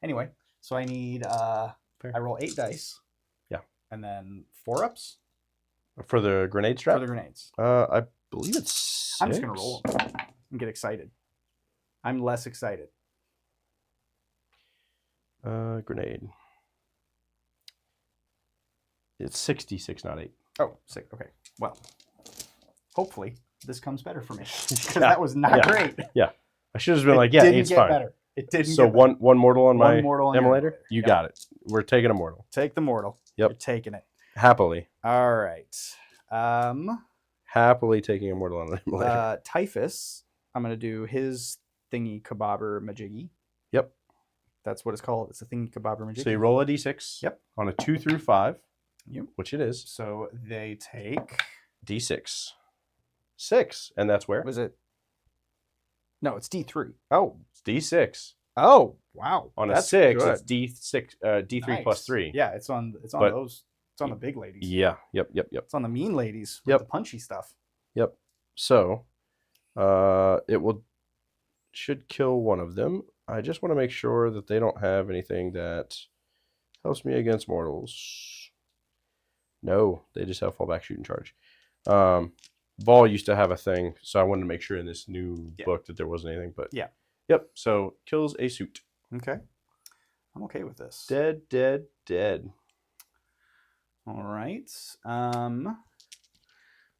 Anyway, so I need I roll 8 dice. Yeah. And then 4 ups For the grenade strat? for the grenades. I believe it's 6. I'm just gonna roll them and get excited. I'm less excited. Grenade. It's 66, not 8. Oh, 6. Okay. Well, hopefully this comes better for me because that was not great. Yeah. I should have been like, yeah, 8's fine. Better. It didn't so get better. one mortal on my mortal on immolator? You got it. We're taking a mortal. Take the mortal. Yep. You're taking it. Happily. All right. Happily taking a mortal on an immolator. Typhus, I'm going to do his thingy kabobber majiggy. Yep. That's what it's called. It's a thingy kabobber majiggy. So you roll a d6. Yep. On a 2 through 5. Yep. Which it is. So they take d6. 6. And that's where? Was it? No, it's D3. Oh. It's d6. Oh, wow. On That's a 6, good. it's d6, d3 Nice. plus 3. Yeah, it's on But- those. It's on the big ladies. Yeah. Yep. It's on the mean ladies with Yep. the punchy stuff. Yep. So, it should kill one of them. I just want to make sure that they don't have anything that helps me against mortals. No, they just have fallback, shoot, and charge. Vol used to have a thing, so I wanted to make sure in this new book that there wasn't anything. But yeah. Yep. So kills a suit. Okay. I'm okay with this. Dead. All right.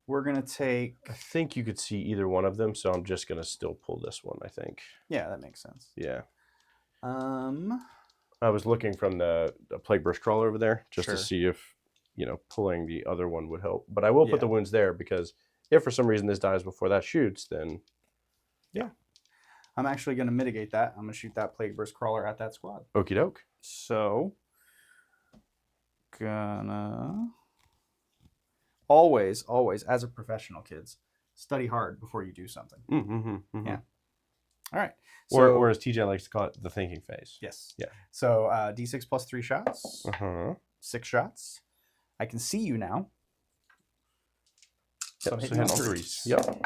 We're gonna take. I think you could see either one of them, so I'm just gonna still pull this one. I think. Yeah, that makes sense. Yeah. I was looking from the plague burst crawler over there just Sure. to see if pulling the other one would help. But I will put the wounds there because if for some reason this dies before that shoots, then I'm actually gonna mitigate that. I'm gonna shoot that plague burst crawler at that squad. okie doke. So, gonna always, as a professional, kids, study hard before you do something. Yeah. All right. So, or as TJ likes to call it, the thinking phase. yes. Yeah. So D6 plus 3 shots. 6 shots. I can see you now. So Yep, hit so me on hit on 3s. Yep.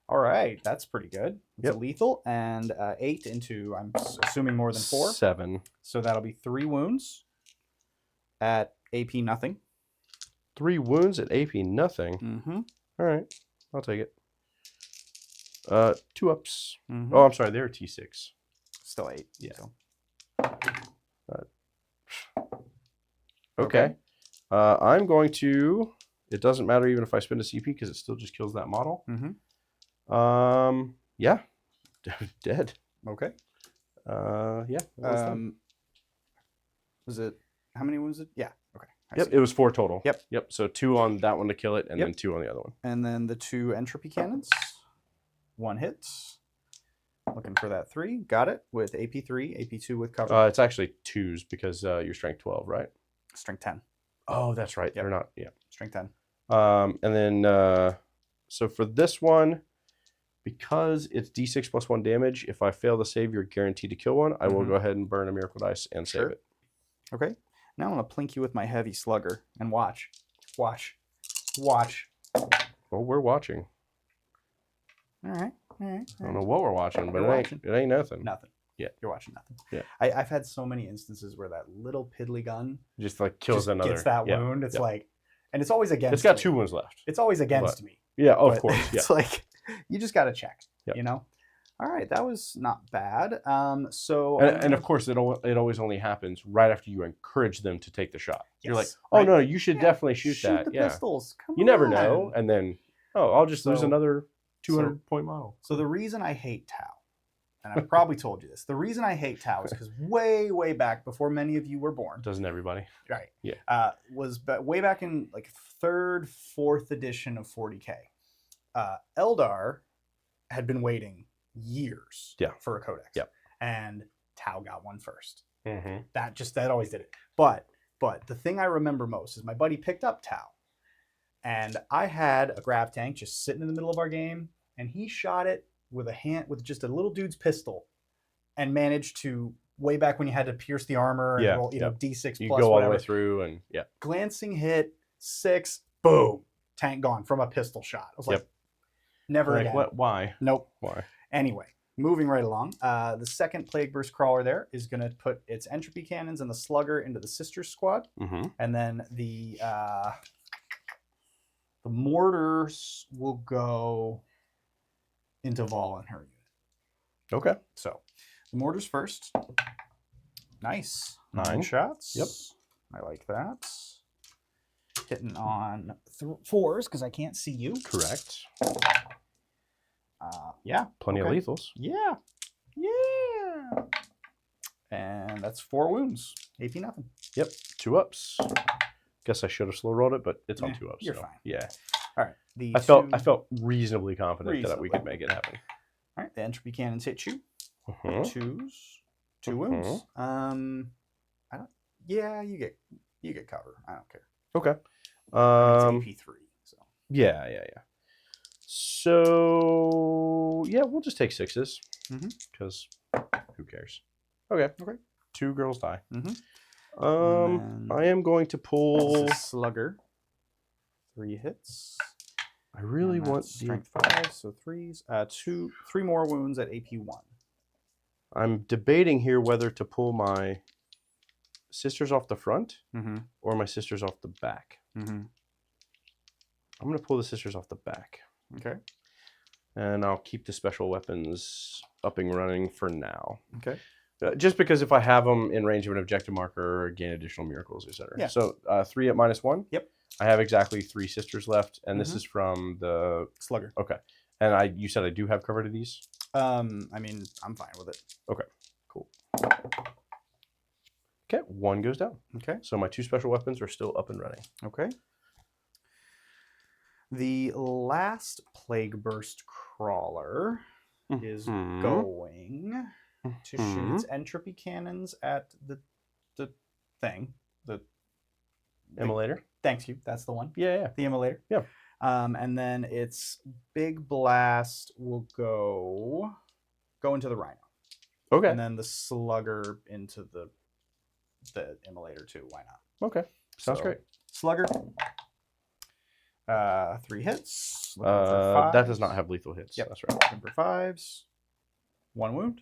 All right, that's pretty good. It's Yep. a lethal and 8 into, I'm assuming more than 4. 7. So that'll be 3 wounds at AP nothing. 3 wounds at AP nothing. Mm-hmm. All right, I'll take it. 2 ups. Mm-hmm. Oh, I'm sorry, they're T6. Still 8. Yeah. So. Okay. I'm going to. It doesn't matter even if I spend a CP because it still just kills that model. Mm-hmm. Yeah. Dead. Okay. Yeah. Was it, how many was it? Yeah. Okay. I Yep. see. It was 4 total. Yep. So 2 on that one to kill it, and Yep. then 2 on the other one. And then the 2 entropy cannons. 1 hit. Looking for that 3. Got it with AP3, AP2 with cover. It's actually 2s because you're strength 12, right? Strength 10. Oh, that's right. Yep. They're not. Yeah. Strength 10. And then so for this one, because it's D6 plus 1 damage, if I fail to save, you're guaranteed to kill one. I will go ahead and burn a miracle dice and save it. Okay. Now I'm going to plink you with my heavy slugger and watch. Well, we're watching. All right. I don't know what we're watching, but You're it ain't nothing. Nothing. Yeah. You're watching nothing. Yeah. I've had so many instances where that little piddly gun Just like kills another. gets that wound. It's like, and it's always against. It's got me. 2 wounds left. It's always against me. Yeah, of But course. Yeah. It's like you just got to check. Yep. You know. All right, that was not bad. So And of course, it always only happens right after you encourage them to take the shot. Yes, You're like, oh right. no, you should definitely shoot that. The Yeah. pistols. Come You never on. know, and then I'll just lose So- another 200-point model. So the reason I hate Tau, and I've probably told you this, the reason I hate Tau is because way back before many of you were born, Doesn't everybody? right? Yeah. Way back in like 3rd, 4th edition of 40K. Eldar had been waiting years for a codex. Yep. And Tau got one first. Mm-hmm. That always did it. But the thing I remember most is my buddy picked up Tau. And I had a grav tank just sitting in the middle of our game, and he shot it with just a little dude's pistol, and managed to, way back when you had to pierce the armor and roll, D6 You plus go all whatever. the way through, and Glancing hit, 6, boom, tank gone from a pistol shot. I was like, never again. What? Why? Nope. Why? Anyway, moving right along. The second Plague Burst crawler there is going to put its entropy cannons and the slugger into the Sisters squad, and then the mortars will go into Vol and her unit. Okay. So the mortars first. Nice. 9 shots. Yep. I like that. Hitting on 4s because I can't see you. Correct. Yeah. Plenty of lethals. Yeah. Yeah. And that's 4 wounds. AP nothing. Yep. 2 ups. Guess I should have slow rolled it, but it's on 2 ups. You're so, fine. Yeah. All right. I felt reasonably confident that we could make it happen. All right. The entropy cannons hit you. Mm-hmm. 2s. 2 wounds. I don't. Yeah, you get cover. I don't care. Okay. It's AP 3. So. Yeah. So we'll just take 6s because who cares? Okay. 2 girls die. I am going to pull slugger. 3 hits. I really want strength 5, so 3s. 3 more wounds at AP 1. I'm debating here whether to pull my sisters off the front or my sisters off the back. I'm going to pull the sisters off the back. Okay. And I'll keep the special weapons up and running for now. Okay. Just because if I have them in range of an objective marker, gain additional miracles, etc. Yeah. So 3 at -1. Yep. I have exactly 3 sisters left, and this is from the slugger. Okay. And you said I do have cover to these? I mean, I'm fine with it. Okay. Cool. Okay, 1 goes down. Okay. So my 2 special weapons are still up and running. Okay. The last Plague Burst crawler is going to shoot its entropy cannons at the thing. The Immolator? Thanks you. That's the one. Yeah. The immolator. Yeah. And then its big blast will go into the rhino. Okay. And then the slugger into the immolator too. Why not? Okay. Sounds great. Slugger. 3 hits. That does not have lethal hits. Yep. That's right. Looking for 5s. 1 wound.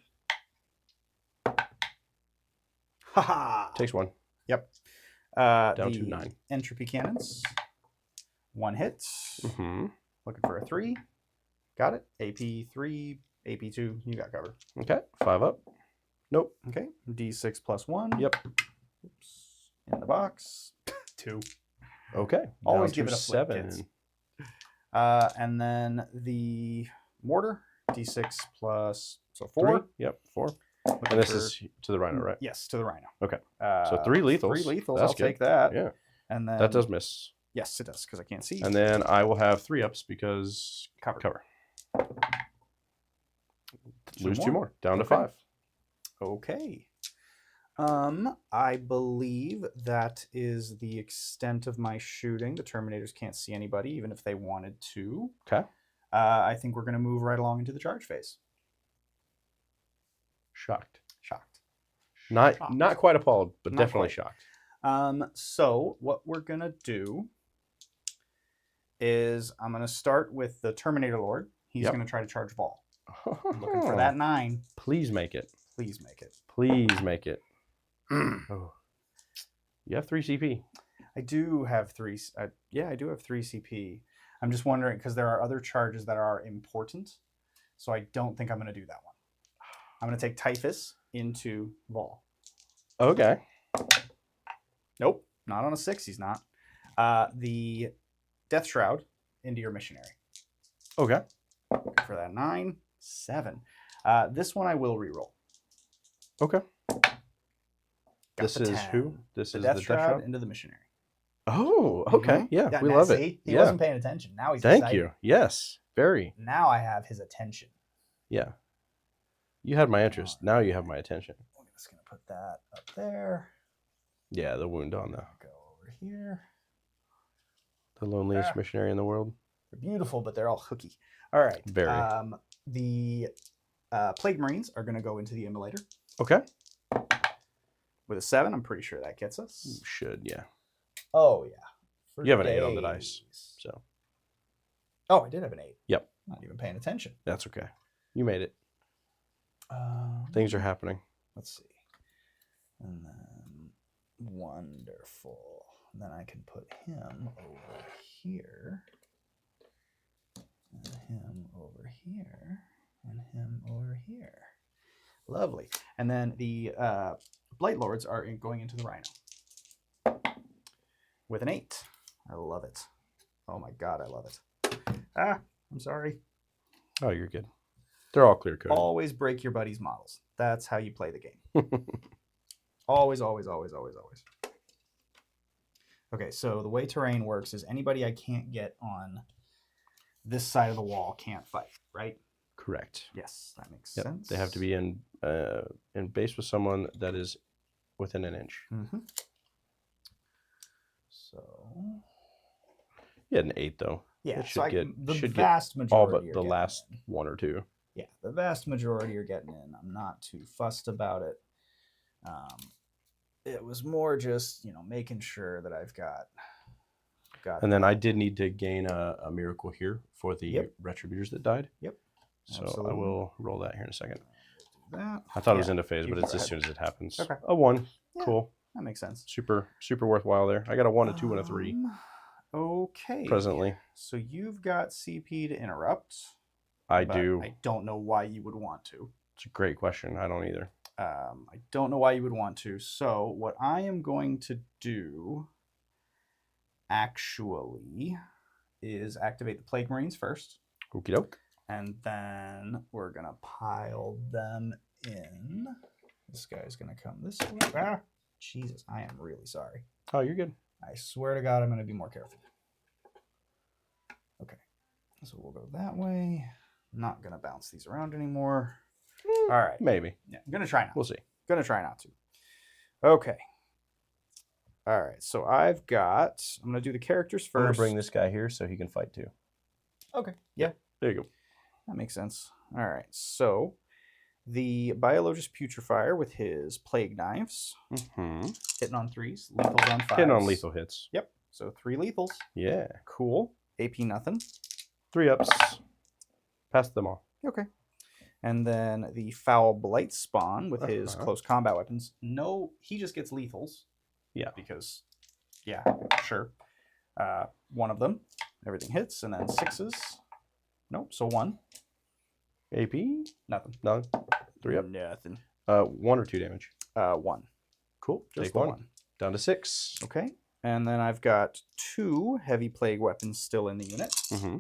Haha. Takes 1. Yep. Down to 9. Entropy cannons. 1 hit. Mm-hmm. Looking for a 3. Got it. AP 3, AP 2. You got cover. Okay. 5 up. Nope. Okay. D6 plus 1. Yep. Oops. In the box. 2. Okay. Always Down give to it a flip, 7. kids. And then the mortar. D6 plus 4. 3. Yep. 4. And this is to the rhino, right? Yes, to the rhino. Okay. So 3 lethals. 3 lethals. That's I'll good. take that. Yeah. And then That does miss. Yes, it does because I can't see. And then I will have 3 ups because cover. Lose 2 more. Down to 5. Okay. I believe that is the extent of my shooting. The Terminators can't see anybody, even if they wanted to. Okay. I think we're going to move right along into the charge phase. Shocked. Shocked. Not quite appalled, but Not definitely quite. shocked. So what we're going to do is I'm going to start with the Terminator Lord. He's Yep. going to try to charge Vol. I'm looking for that 9. Please make it. Please make it. Please make it. Oh. You have 3 CP. I do have 3. Yeah, I do have 3 CP. I'm just wondering because there are other charges that are important. So I don't think I'm going to do that one. I'm going to take Typhus into Vol. Okay. Nope. Not on a 6. He's not. The Death Shroud into your Missionary. Okay. For that 9. 7. This one I will reroll. Okay. Got This the is 10. who? This The is Death the Death Shroud Shroud? into the Missionary. Oh, okay. Yeah, we now love see, it. He Yeah. wasn't paying attention. Now he's Thank excited. you. Yes. Very. Now I have his attention. Yeah. You had my interest. Now you have my attention. I'm just going to put that up there. Yeah, the wound on the Go over here. loneliest missionary in the world. They're beautiful, but they're all hooky. All right. Very. The Plague Marines are going to go into the Immolator. Okay. With a 7, I'm pretty sure that gets us. You should, yeah. Oh, yeah. For You have an 8 on the dice. So. Oh, I did have an 8. Yep. Not even paying attention. That's okay. You made it. Things are happening. Let's see. And then, wonderful. And then I can put him over here. And him over here. And him over here. Lovely. And then the Blight Lords are going into the Rhino. With an 8. I love it. Oh my god, I love it. I'm sorry. Oh, you're good. They're all clear coded. Always break your buddy's models. That's how you play the game. Always, always, always, always, always. Okay, so the way terrain works is anybody I can't get on this side of the wall can't fight, right? Correct. Yes, that makes Yep. sense. They have to be in base with someone that is within an inch. Mm-hmm. So You had an 8 though. yeah, It so the should vast get majority all are but the getting last in. 1 or 2. Yeah, the vast majority are getting in. I'm not too fussed about it. It was more just making sure that I've got. And then I did need to gain a miracle here for the Yep. retributors that died. Yep. So Absolutely. I will roll that here in a second. Do that. I thought it was Yeah, into phase, you but can it's go as ahead. soon as it happens. Okay. A 1. Yeah. Cool. That makes sense. Super worthwhile there. I got a 1, a 2, and a 3 Okay. presently. So you've got CP to interrupt. I but do. I don't know why you would want to. It's a great question. I don't either. I don't know why you would want to. So what I am going to do actually is activate the Plague Marines first. Okie doke. And then we're going to pile them in. This guy's going to come this way. Jesus, I am really sorry. Oh, you're good. I swear to God, I'm going to be more careful. Okay. So we'll go that way. Not going to bounce these around anymore. All right. Maybe. Yeah, I'm going to try not. We'll see. Going to try not to. Okay. All right. So I'm going to do the characters I'm going first. to bring this guy here so he can fight too. Okay. Yeah. There you go. That makes sense. All right. So the Biologist Putrefier with his Plague Knives. Mm-hmm. Hitting on 3s. Lethals on 5s. Hitting on lethal hits. Yep. So 3 lethals. Yeah. Cool. AP nothing. 3 ups. Pass them all. Okay. And then the Foul Blight Spawn with his close combat weapons. No, he just gets lethals. Yeah. Because, yeah, sure. 1 of them. Everything hits. And then 6s. Nope. So 1. AP? Nothing. None. 3 up. Nothing. 1 or 2 damage. 1. Cool. Just Take the 1. 1. Down to 6. Okay. And then I've got 2 heavy plague weapons still in the unit. Mm-hmm.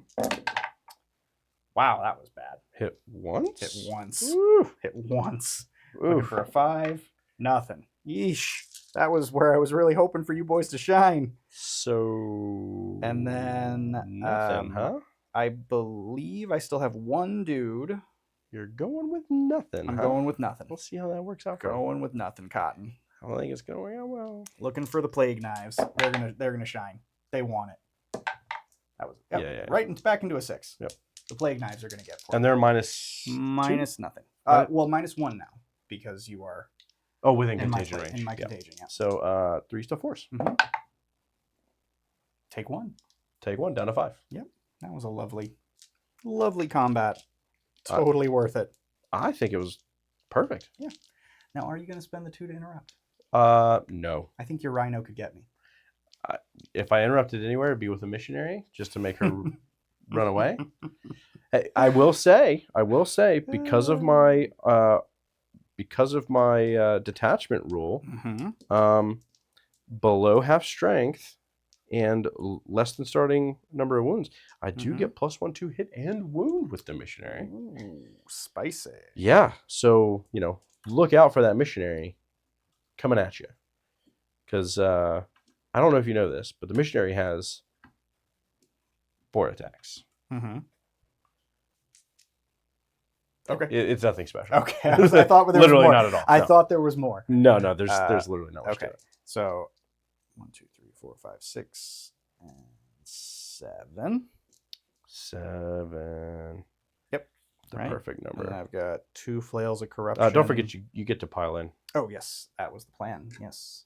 Wow, that was bad. Hit once? Hit once. Woo. Hit once. Oof. Looking for a 5. Nothing. Yeesh. That was where I was really hoping for you boys to shine. So... And then... Nothing, huh? I believe I still have 1 dude. You're going with nothing, I'm huh? going with nothing. We'll see how that works out for you. Going with nothing, Cotton. I don't think it's going to work out well. Looking for the Plague Knives. They're gonna shine. They want it. That was Yeah. right back into a 6. Yep. The Plague Knives are gonna get for And me. they're minus... Minus nothing. Right. Well, -1 now because you are Oh, within in my contagion range. in my Yeah. contagion. Yeah. So 3 still force. Take 1. Take 1 down to 5. That was a lovely Lovely combat. Uh, Totally worth it. I think it was perfect. Yeah. Now, are you going to spend the 2 to interrupt? No. I think your Rhino could get me. If I interrupted anywhere, it'd be with a missionary just to make her run away. Hey, I will say, because of my detachment rule, below half strength and less than starting number of wounds, I do get +1 to hit and wound with the missionary. Ooh, spicy. Yeah, so look out for that missionary coming at you, because I don't know if you know this, but the missionary has 4 attacks. Okay. It's nothing special. Okay. I thought there literally was more. not at all. I thought there was more. No, there's literally not much to Okay. it. So 1, 2, 3, 4, 5, 6, and 7. 7. Yep. The Right. perfect number. And I've got 2 flails of corruption. Don't forget you get to pile in. Oh, yes. That was the plan. Yes.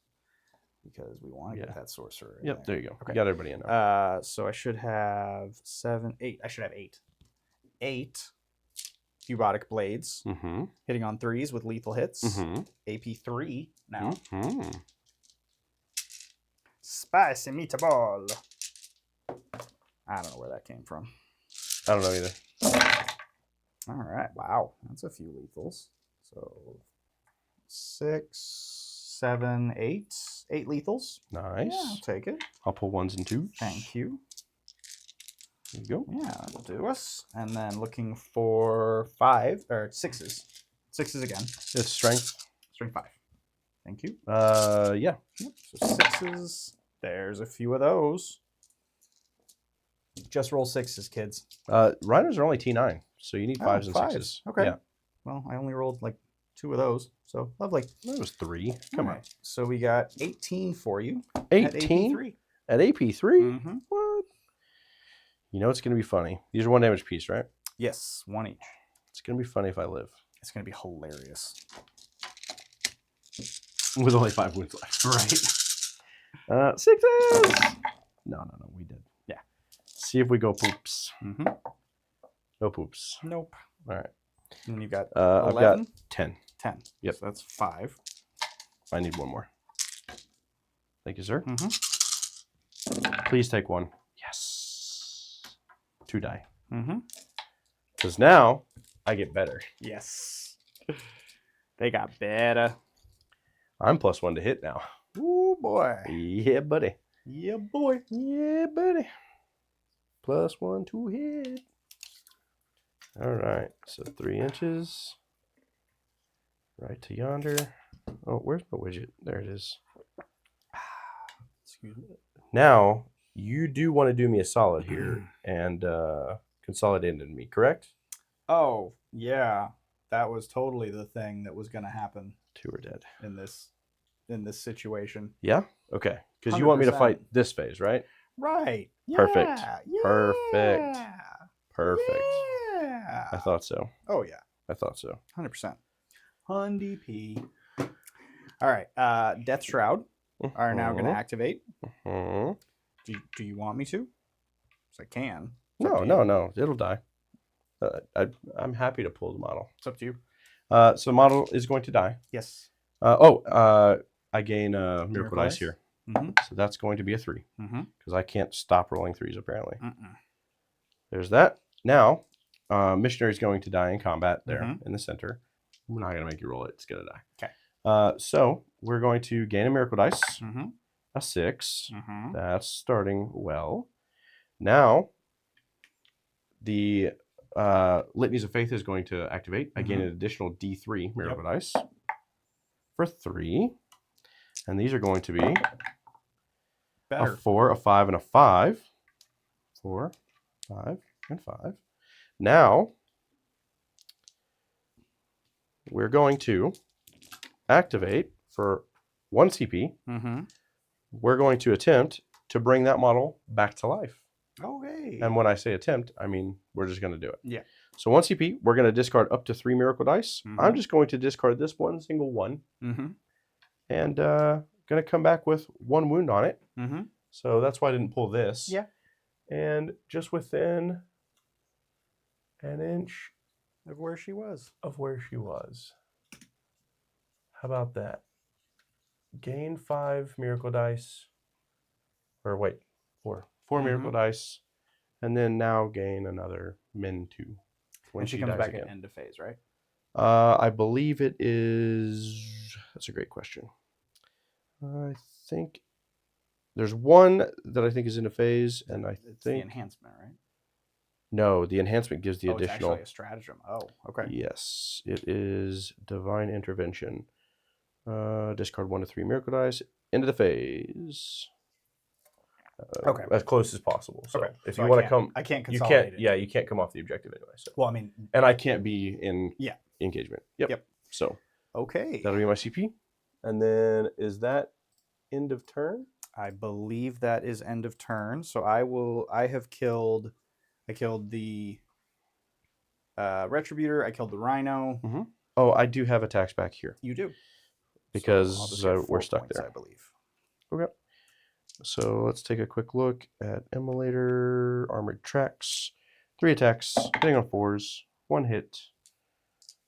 Because we want to get that sorcerer. Yep, there you go. Okay. You got everybody in there. So I should have 7, 8. I should have 8. 8 Bubotic Blades, hitting on 3s with lethal hits. AP 3 now. Spicy meatball. I don't know where that came from. I don't know either. All right. Wow. That's a few lethals. So 6, 7, 8. 8 lethals. Nice. Yeah, I'll take it. I'll pull 1s and 2s. Thank you. There you go. Yeah, that'll do us. And then looking for 5 or 6s. 6s again. It's strength. Strength 5. Thank you. Yeah. Yep. So 6s. There's a few of those. Just roll 6s, kids. Rhinos are only T9, so you need 5s and 5s. 6s. Okay. Yeah. Well, I only rolled like 2 of those, so lovely. That was 3. Come on. So we got 18 for you. 18 at AP3. What? You know it's gonna be funny. These are 1 damage piece, right? Yes, 1 each. It's gonna be funny if I live. It's gonna be hilarious. With only 5 wounds left. Right. 6s. No, we did. Yeah. See if we go poops. No poops. Nope. All right. And then you got I've 11? got 10. 10. Yep. So that's 5. I need 1 more. Thank you, sir. Please take 1. Yes. 2 die. Because now I get better. Yes. They got better. I'm +1 to hit now. Ooh, boy. Yeah, buddy. Yeah, boy. Yeah, buddy. +1 to hit. All right. So 3 inches. Right to yonder. Oh, where's my widget? There it is. Excuse me. Now, you do want to do me a solid here and consolidate into me, correct? Oh, yeah. That was totally the thing that was going to happen 2 are dead. in this situation. Yeah? Okay. Because you want me to 100%. fight this phase, right? Right. Perfect. Yeah. Perfect. Perfect. Yeah. I thought so. Oh, yeah. I thought so. 100%. Hundy P. All right. Death Shroud are now going to activate. Do you want me to? 'Cause I can. No. It'll die. I'm happy to pull the model. It's up to you. So the model is going to die. Yes. I gain Miracle Dice here. So that's going to be a 3. Because I can't stop rolling 3s, apparently. There's that. Now, Missionary is going to die in combat there in the center. I'm not going to make you roll it. It's going to die. Okay. So we're going to gain a Miracle Dice. A 6. That's starting well. Now, the Litanies of Faith is going to activate. I gain an additional D3 Miracle Dice for 3. And these are going to be Better. a 4, a 5, and a 5. 4, 5, and 5. Now, we're going to activate for 1 CP. We're going to attempt to bring that model back to life. Okay. And when I say attempt, I mean we're just going to do it. Yeah. So 1 CP, we're going to discard up to 3 Miracle Dice. I'm just going to discard this one single one. And going to come back with 1 wound on it. So that's why I didn't pull this. Yeah. And just within an inch of where she was. of where she was. How about that? Gain 5 miracle dice. Or wait, 4. 4 miracle dice. And then now gain another min 2. When And she comes dies back again. at end of phase, right? I believe it is... That's a great question. I think there's one that I think is in a phase, and I It's think... the enhancement, right? No, the enhancement gives the It's additional... actually a stratagem. Oh, okay. Yes, it is Divine Intervention. Discard 1 to 3 miracle dice. End of the phase. Okay. As close as possible. So Okay. if So you want to come... I can't You consolidate can't, it. yeah, you can't come off the objective anyway. So. Well, I mean... And I can't be in Yeah. engagement. Yep. So Okay. that'll be my CP. And then is that end of turn? I believe that is end of turn. So I killed the Retributor. I killed the Rhino. Mm-hmm. Oh, I do have attacks back here. You do. Because so I'll just get we're 4 stuck points, there. I believe. Okay. So let's take a quick look at Immolator, Armored Tracks. 3 attacks, hitting on 4s, 1 hit.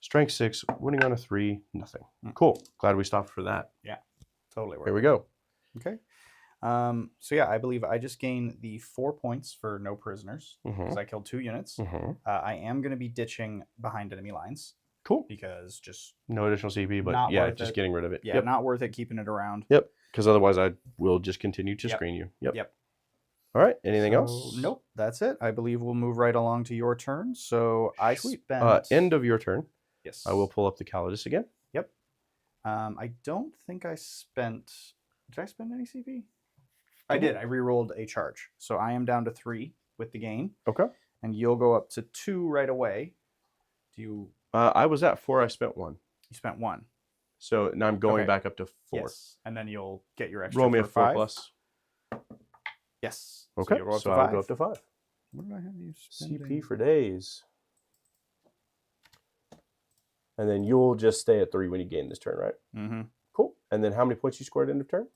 Strength 6, winning on a 3, nothing. Cool. Glad we stopped for that. Yeah, totally. Here we go. Okay. So yeah, I believe I just gained the 4 points for no prisoners because I killed 2 units. I am going to be ditching behind enemy lines. Cool. Because just no additional CP, but not yeah, worth just it. getting rid of it. Yeah, not worth it keeping it around. Yep. Because otherwise I will just continue to screen you. Yep. All right. Anything else? Nope. That's it. I believe we'll move right along to your turn. So I spent... end of your turn. Yes. I will pull up the Calidus again. Yep. I don't think I spent... Did I spend any CP? I did. I re-rolled a charge. So I am down to 3 with the gain. Okay. And you'll go up to 2 right away. Do you... I was at 4. I spent 1. You spent 1. So now I'm going back up to 4. Yes. And then you'll get your extra Roll me a 4 5. plus. Yes. Okay. So I'll go up to 5. What did I have you spending? CP for days. And then you'll just stay at 3 when you gain this turn, right? Mm-hmm. Cool. And then how many points you scored at end of turn?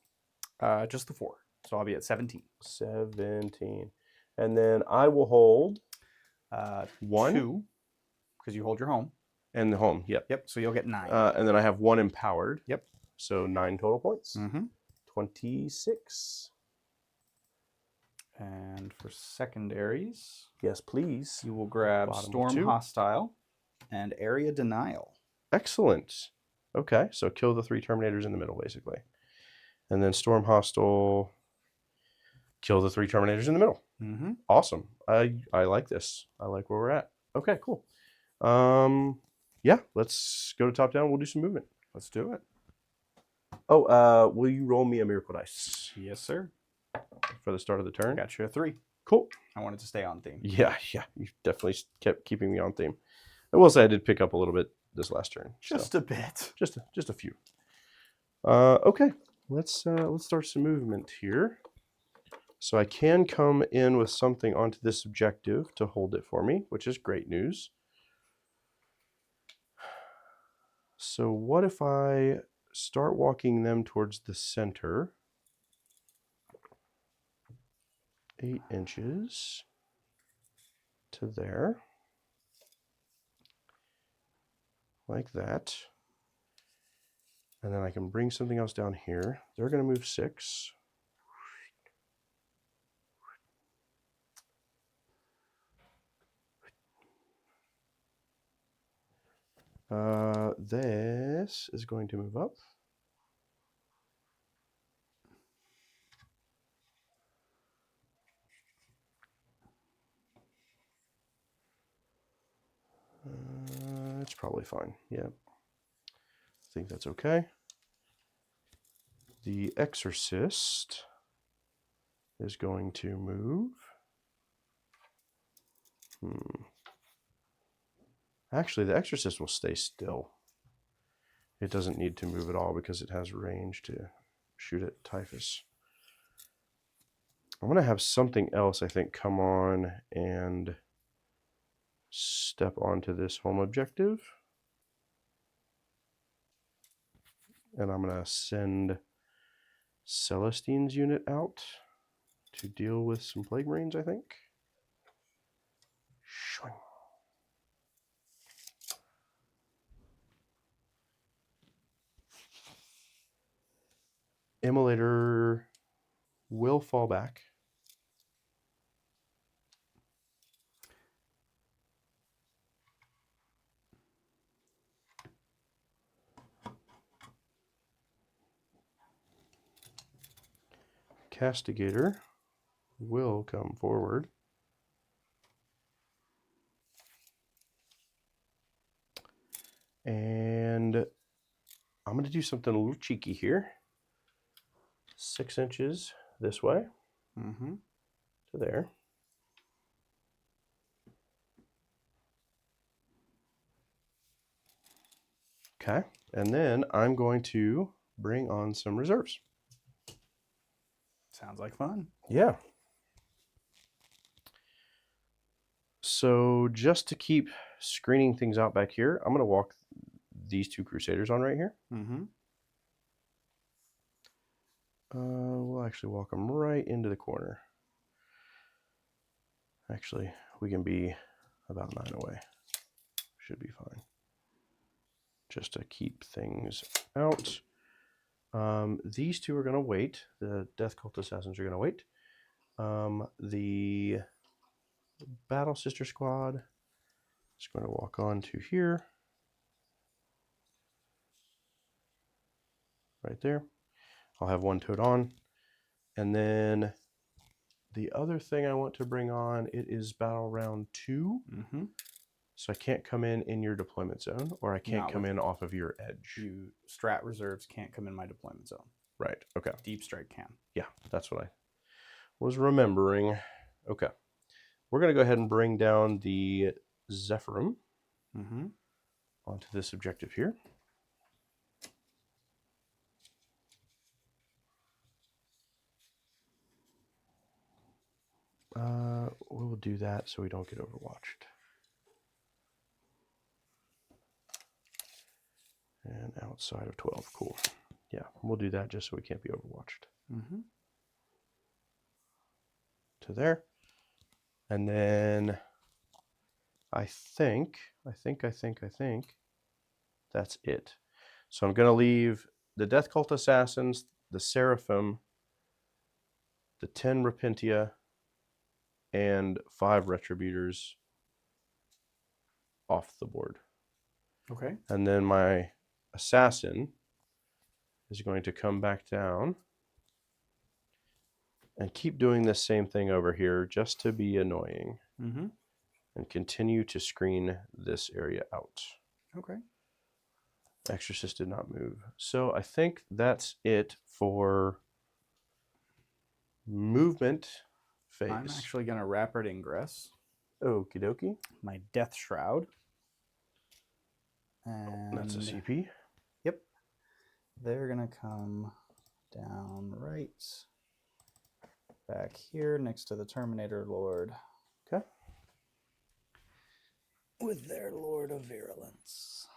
Just the 4. So I'll be at 17. 17. And then I will hold 1. 2. Because you hold your home. And the home, yep. Yep, so you'll get 9. And then I have 1 empowered. Yep. So 9 total points. Mm-hmm. 26. And for secondaries, yes, please. You will grab Bottom Storm Hostile and Area Denial. Excellent. Okay, so kill the 3 Terminators in the middle, basically. And then Storm Hostile, kill the 3 Terminators in the middle. Mm-hmm. Awesome. I like this. I like where we're at. Okay, cool. Yeah, let's go to top down. We'll do some movement. Let's do it. Oh, will you roll me a miracle dice? Yes, sir. For the start of the turn? Got you a 3. Cool. I wanted to stay on theme. Yeah. You definitely kept keeping me on theme. I will say I did pick up a little bit this last turn. Just a bit. Just a few. Okay. Let's start some movement here. So I can come in with something onto this objective to hold it for me, which is great news. So what if I start walking them towards the center? 8 inches to there. Like that. And then I can bring something else down here. They're going to move 6. This is going to move up. It's probably fine. Yeah. I think that's okay. The Exorcist is going to move. Actually, the Exorcist will stay still. It doesn't need to move at all because it has range to shoot at Typhus. I'm going to have something else, I think, come on and step onto this home objective. And I'm going to send Celestine's unit out to deal with some Plague Marines, I think. Immolator will fall back. Castigator will come forward. And I'm going to do something a little cheeky here. 6 inches this way to there. Okay, and then I'm going to bring on some reserves. Sounds like fun. Yeah. So just to keep screening things out back here, I'm going to walk these 2 Crusaders on right here. We'll actually walk them right into the corner. Actually, we can be about 9 away. Should be fine. Just to keep things out. These 2 are going to wait. The Death Cult Assassins are going to wait. The Battle Sister Squad is going to walk on to here. Right there. I'll have 1 toad on. And then the other thing I want to bring on, it is battle round 2. So I can't come in your deployment zone, or I can't come in off of your edge. You strat reserves can't come in my deployment zone. Right, okay. Deep strike can. Yeah, that's what I was remembering. Okay. We're going to go ahead and bring down the Zephyrum onto this objective here. We'll do that so we don't get overwatched. And outside of 12, cool. Yeah, we'll do that just so we can't be overwatched. To there. And then I think that's it. So I'm going to leave the Death Cult Assassins, the Seraphim, the 10 Repentia, and 5 Retributors off the board. Okay. And then my Assassin is going to come back down and keep doing the same thing over here just to be annoying. And continue to screen this area out. Okay. Exorcist did not move. So I think that's it for movement phase. I'm actually going to Rapid Ingress. Okie dokie. My Death Shroud. And that's a CP. Yep. They're going to come down right back here next to the Terminator Lord. Okay. With their Lord of Virulence.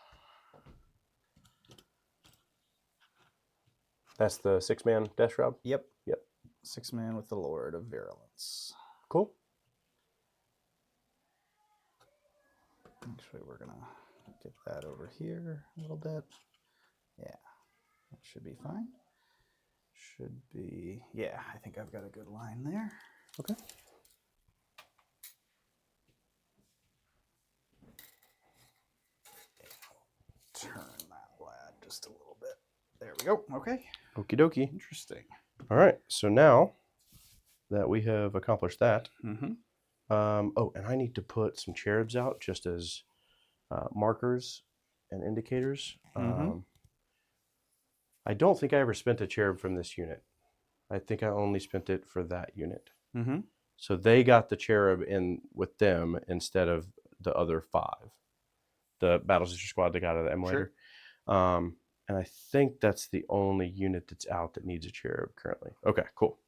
That's the 6-man Death Shroud? Yep. Yep. 6-man with the Lord of Virulence. Cool. Actually, we're going to get that over here a little bit. Yeah. That should be fine. Should be... Yeah, I think I've got a good line there. Okay. Turn that lad just a little bit. There we go. Okay. Okie dokie. Interesting. All right. So now that we have accomplished that, oh, and I need to put some cherubs out just as markers and indicators. I don't think I ever spent a cherub from this unit. I think I only spent it for that unit. So they got the cherub in with them instead of the other 5. The Battle Sister Squad that got out of the emulator. Sure. And I think that's the only unit that's out that needs a cherub currently. Okay, cool.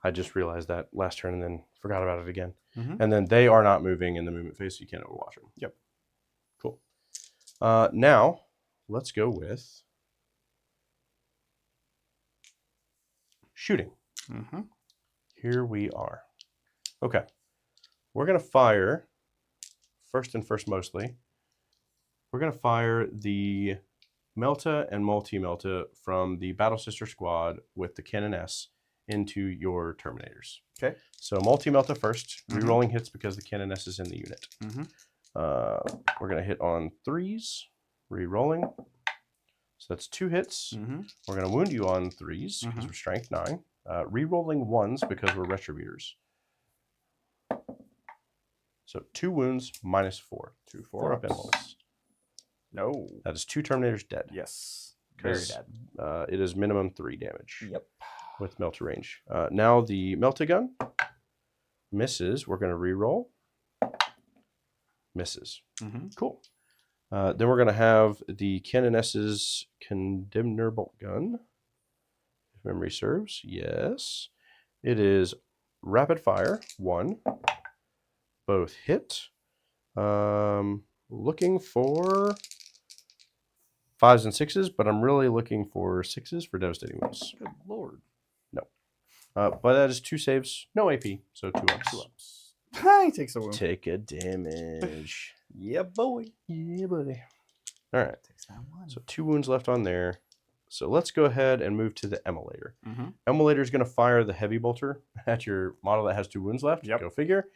I just realized that last turn and then forgot about it again. And then they are not moving in the movement phase, so you can't overwatch them. Yep. Cool. Now, let's go with shooting. Here we are. Okay. We're going to fire, first mostly, we're going to fire the Melta and Multi-Melta from the Battle Sister squad with the Canoness into your Terminators. Okay. So Multi-Melta first, Mhm. rerolling hits because the Canoness is in the unit. Mm-hmm. We're going to hit on 3s, rerolling. So that's 2 hits. Mm-hmm. We're going to wound you on 3s because we're strength 9. Rerolling 1s because we're Retributors. So 2 wounds minus 4. 2 4 up4-ups. impulse. No. That is 2 Terminators dead. Yes. Very dead. It is minimum 3 damage. Yep. With Melta range. Now the Melta gun misses. We're going to reroll. Misses. Mm-hmm. Cool. Then we're going to have the Canoness's Condemner Bolt Gun. If memory serves. Yes. It is rapid fire. 1. Both hit. Looking for 5s and 6s, but I'm really looking for 6s for devastating wounds. Good lord. No. But that is 2 saves. No AP. So 2 ups. 2 ups. He takes a wound. Take a damage. Yeah, boy. Yeah, buddy. All right. Takes that one. So 2 wounds left on there. So let's go ahead and move to the Emulator. Mm-hmm. Emulator is going to fire the Heavy Bolter at your model that has 2 wounds left. Yep. Go figure.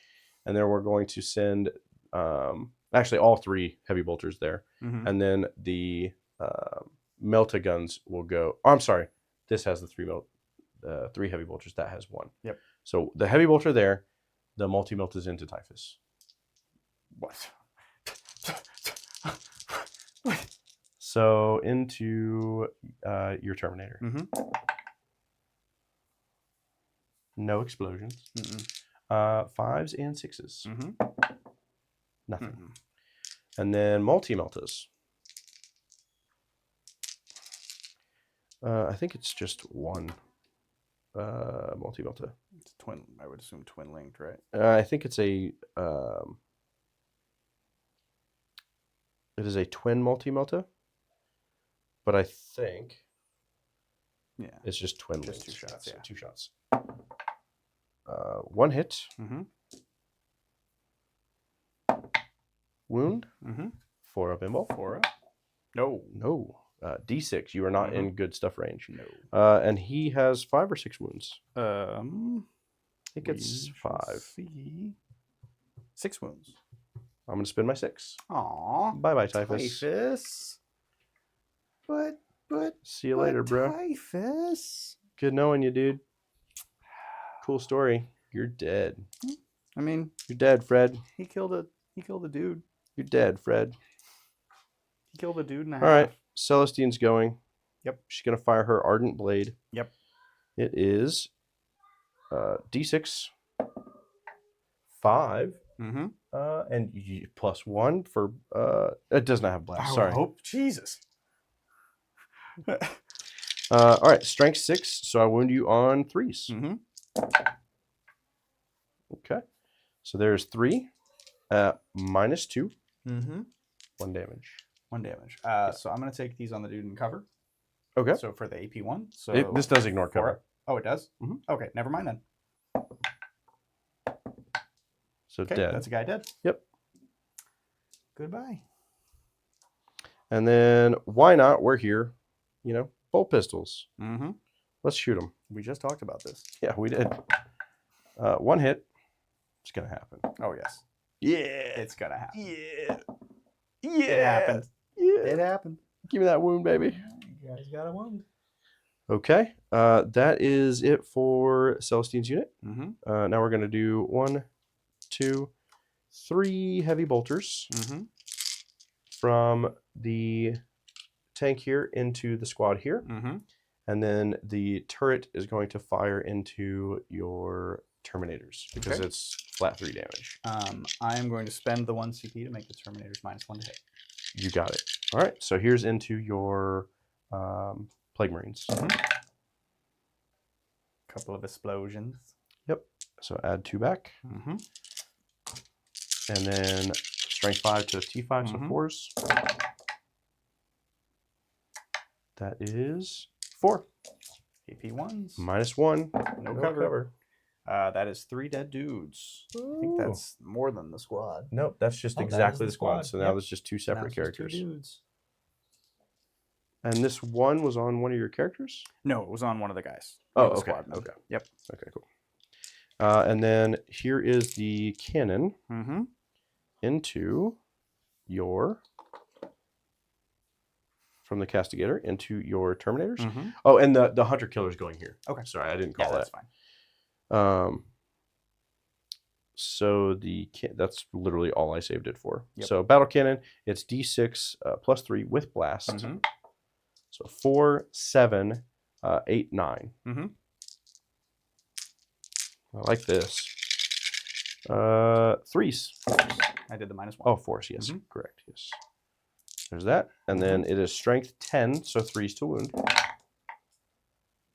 And then we're going to send actually all 3 Heavy Bolters there. Mm-hmm. And then the Melta guns will go. Oh, I'm sorry. This has the 3 Heavy Bolters. That has 1. Yep. So the Heavy Bolter there, the Multi-Melt is into Typhus. What? So into your Terminator. Mm-hmm. No explosions. Mm-mm. 5s and 6s. Mm-hmm. Nothing. Mm-mm. And then Multi-Meltas. I think it's just 1 Multi-Melta. It's twin. I would assume twin linked, right? I think it's a it is a twin Multi-Melta, but I think it's just twin Just linked. 2 shots. So Yeah. 2 shots. 1 hit. Mm-hmm. Wound. Mm-hmm. 4 up invul. 4 up. No. No. D6. You are not in good stuff range. No. And he has 5 or 6 wounds. I think it's 5. See. 6 wounds. I'm going to spend my 6. Aw. Bye-bye, Typhus. Typhus. But. See you later, bro. Typhus. Good knowing you, dude. Cool story. You're dead. I mean, You're dead, Fred. he killed a dude. You're dead, Fred. He killed a dude and a half. All right. Celestine's going. Yep. She's going to fire her Ardent Blade. Yep. It is D6, 5, Mm-hmm. and plus 1 for... it does not have blast. Sorry. Oh, Jesus. All right. Strength 6, so I wound you on 3s. Mm-hmm. Okay. So there's 3, minus 2, Mm-hmm. 1 damage. 1 damage. So I'm going to take these on the dude in cover. Okay. So for the AP one. So This does ignore cover. Oh, it does? Mhm. Okay, never mind then. So Okay, dead. that's a guy dead. Yep. Goodbye. And then why not? We're here. Bolt pistols. Mm-hmm. Let's shoot them. We just talked about this. Yeah, we did. 1 hit. It's going to happen. Oh, yes. Yeah. It's going to happen. Yeah. It happened. Yeah. It happened. Give me that wound, baby. You guys got a wound. Okay. That is it for Celestine's unit. Mm-hmm. Now we're going to do 1, 2, 3 heavy bolters Mm-hmm. from the tank here into the squad here. Mm-hmm. And then the turret is going to fire into your Terminators because Okay. it's flat 3 damage. I am going to spend the 1 CP to make the Terminators -1 to hit. You got it. All right. So here's into your Plague Marines. Couple of explosions. So add 2 back. Mm-hmm. And then strength 5 to T5, so Mhm. 4s. That is 4. AP ones. -1. No cover. That is 3 dead dudes. I think that's more than the squad. Nope, that's just Oh, that is exactly the the squad. squad. So now Yep. there's just 2 Now separate it's just 2 characters. dudes. And this one was on one of your characters? No, it was on one of the guys. Oh, One of the okay. squadmen. Okay. Yep. Okay, cool. And then here is the cannon into your... From the Castigator into your Terminators. Oh, and the Hunter Killer is going here. Okay. Sorry, I didn't call that's that. fine. So that's literally all I saved it for. Yep. So Battle Cannon, it's D6 plus 3 with Blast. So 4, 7, 8, 9. I like this. 3s. I did the -1. Oh, 4s, yes. Correct, yes. There's that. And then it is Strength 10, so 3s to wound.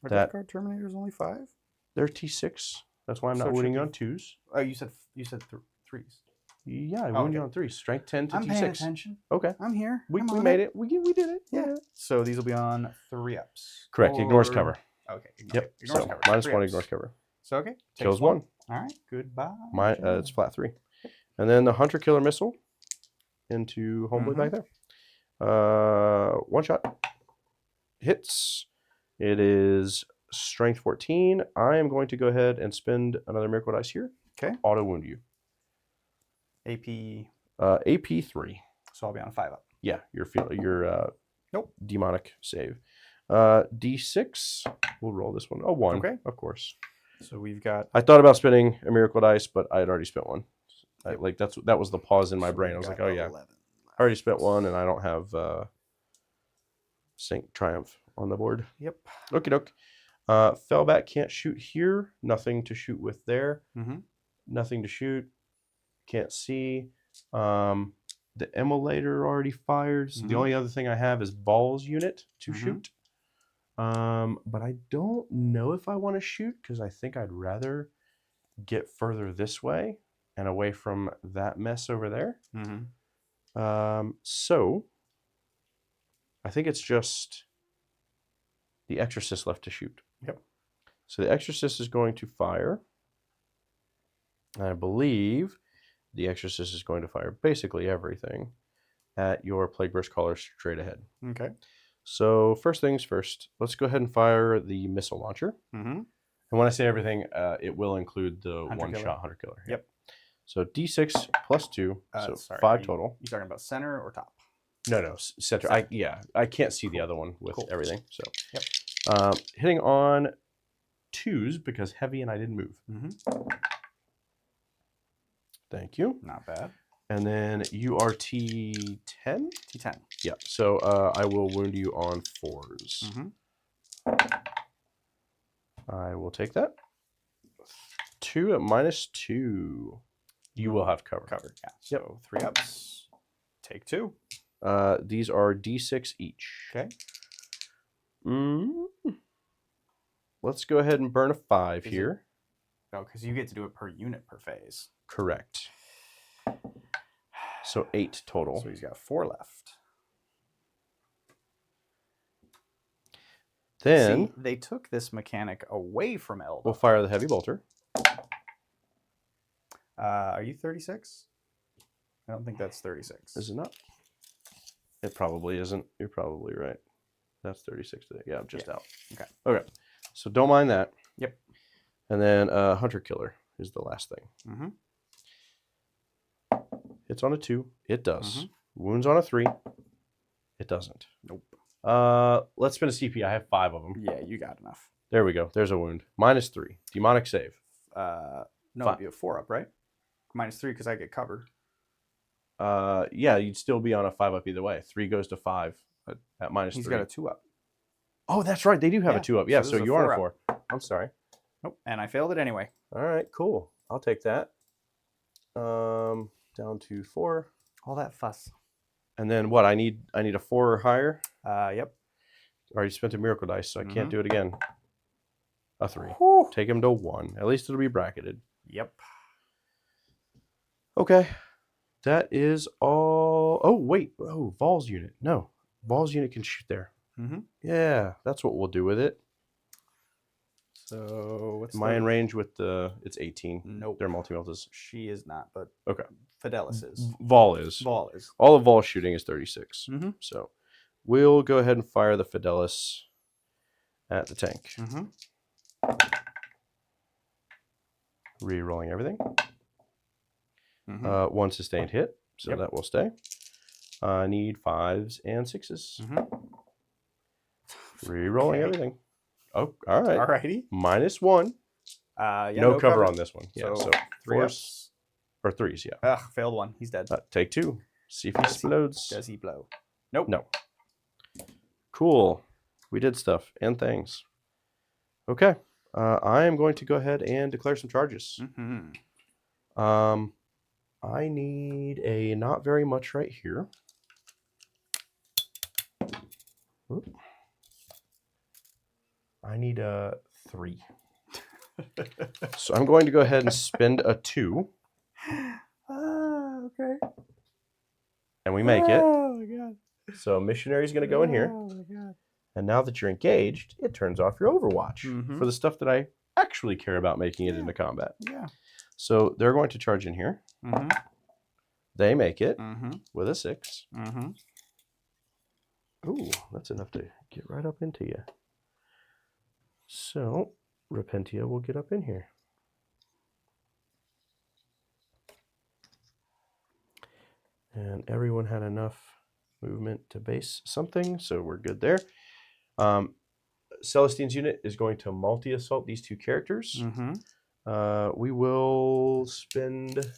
Our Death Guard Terminator is only 5? They're T6. That's why I'm not wounding on 2s. Oh, you said 3s. Yeah, I wound you on 3s. Strength 10 to I'm T6. paying attention. Okay. I'm here. We made it. We did it. Yeah. So these will be on 3-ups. Correct. Ignores cover. Okay. Yep. Ignores so cover. -1 ignores cover. So okay. Kills 1. All right. Goodbye. It's flat 3. And then the Hunter Killer Missile into Homeboy back there. 1 shot. Hits. It is Strength 14. I am going to go ahead and spend another Miracle Dice here. Okay. Auto wound you. AP. AP 3. So I'll be on a 5-up. Yeah, your Nope. demonic save. D6. We'll roll this one. Oh, 1. Okay. Of course. So we've got. I thought about spending a Miracle Dice, but I had already spent one. That was the pause in my brain. I was like, oh yeah, 11. I already spent one, and I don't have Saint Triumph on the board. Yep. Okie doke. Fellback can't shoot here. Nothing to shoot with there. Nothing to shoot. Can't see. The Immolator already fired. So the only other thing I have is Balls unit to shoot. But I don't know if I want to shoot because I think I'd rather get further this way and away from that mess over there. So I think it's just the Exorcist left to shoot. Yep. So the Exorcist is going to fire. I believe the Exorcist is going to fire basically everything at your Plague Burst Caller straight ahead. Okay. So first things first, let's go ahead and fire the missile launcher. And when I say everything, it will include the one-shot Hunter Killer. Yep. So D6 plus 2, so sorry, 5 total. You talking about center or top? No, center. I can't see the other one with everything. So yep. Hitting on 2s because heavy and I didn't move. Thank you. Not bad. And then you are T10? T10. Yeah. So I will wound you on 4s. I will take that. 2 at -2. You will have cover. Yeah. So 3-ups. Take 2. These are D6 each. Okay. Let's go ahead and burn a 5 here. Oh, because you get to do it per unit per phase. Correct. So 8 total. So he's got 4 left. Then see, they took this mechanic away from Eldar. We'll fire the heavy bolter. Are you 36? I don't think that's 36. Is it not? It probably isn't. You're probably right. That's 36 today. Yeah, I'm just out. Okay. So don't mind that. Yep. And then Hunter Killer is the last thing. Hits on a 2. It does. Wounds on a 3. It doesn't. Nope. Let's spin a CP. I have 5 of them. Yeah, you got enough. There we go. There's a wound. -3. Demonic save. No, you have 4-up, right? -3 because I get cover. Yeah, you'd still be on a 5-up either way. 3 goes to 5 at -3. He's got a 2-up. Oh, that's right. They do have a 2-up. Yeah, so you are on a 4. I'm sorry. Nope. And I failed it anyway. All right, cool. I'll take that. Down to 4. All that fuss. And then what? I need a 4 or higher. Yep. Already spent a Miracle Dice, so I can't do it again. A 3. Whew. Take him to 1. At least it'll be bracketed. Yep. Okay. That is all. Oh, wait. Oh, Vol's unit. No. Vol's unit can shoot there. Yeah, that's what we'll do with it. So what's Am I in range with the... It's 18. Nope. They're multi-meltas. She is not, but Okay. Fidelis is. Vol is. Vol is. All of Vol's shooting is 36. So we'll go ahead and fire the Fidelis at the tank. Re-rolling everything. One sustained hit, so that will stay. I need 5s and 6s. Re-rolling everything. Oh, all right. Alrighty. -1. No cover on this one. Yeah, so 4s or 3s. Yeah. Ugh, failed one. He's dead. Take 2. See if he explodes. Does he blow? Nope. No. Cool. We did stuff and things. Okay. I am going to go ahead and declare some charges. I need a not very much right here. Oop. I need a 3. So I'm going to go ahead and spend a 2. Okay. And we make it. Oh my god. So missionary is going to go in here. Oh my god. And now that you're engaged, it turns off your Overwatch for the stuff that I actually care about making it into combat. Yeah. So they're going to charge in here. They make it with a 6. Ooh, that's enough to get right up into you. So Repentia will get up in here. And everyone had enough movement to base something, so we're good there. Celestine's unit is going to multi-assault these 2 characters. We will spend...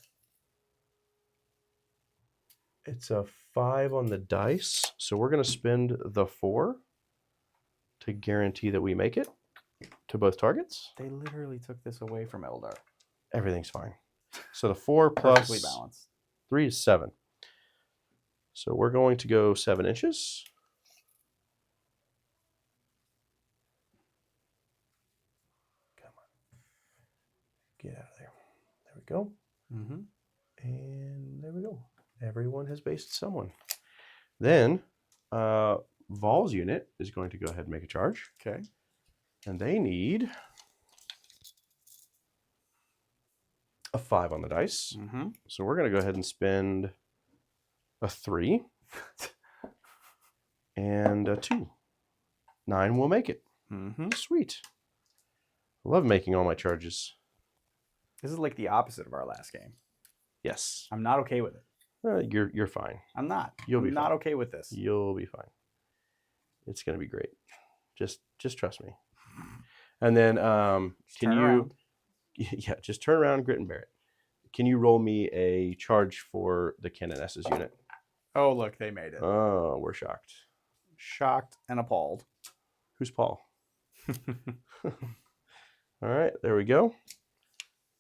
It's a 5 on the dice, so we're going to spend the 4 to guarantee that we make it to both targets. They literally took this away from Eldar. Everything's fine. So the 4 plus Perfectly balanced. 3 is 7. So we're going to go 7 inches. Come on. Get out of there. There we go. And there we go. Everyone has based someone. Then Vol's unit is going to go ahead and make a charge. Okay. And they need a 5 on the dice. So we're going to go ahead and spend a 3 and a 2. 9 will make it. Sweet. I love making all my charges. This is like the opposite of our last game. Yes. I'm not okay with it. You're fine. I'm not. You'll be not fine. okay with this. You'll be fine. It's going to be great. Just trust me. And then can you around. Yeah, just turn around, grit and bear it. Can you roll me a charge for the Canonesses unit? Oh, look, they made it. Oh, we're shocked. Shocked and appalled. Who's Paul? All right, there we go.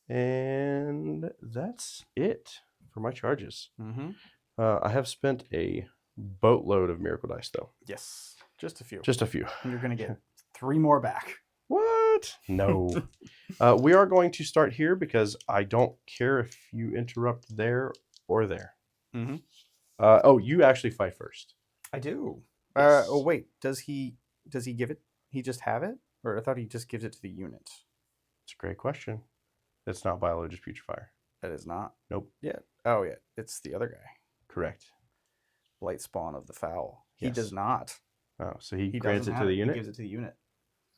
And that's it for my charges. I have spent a boatload of miracle dice, though. Yes, just a few. Just a few. And you're going to get 3 more back. What? No. We are going to start here because I don't care if you interrupt there or there. Oh, you actually fight first. I do. Yes. Oh, wait. Does he give it? He just have it? Or I thought he just gives it to the unit. It's a great question. It's not Biologist Putrefier. That is not. Nope. Yeah. Oh, yeah. It's the other guy. Correct. Blight Spawn of the Foul. He Yes. does not. Oh, so he grants it to the unit? He gives it to the unit.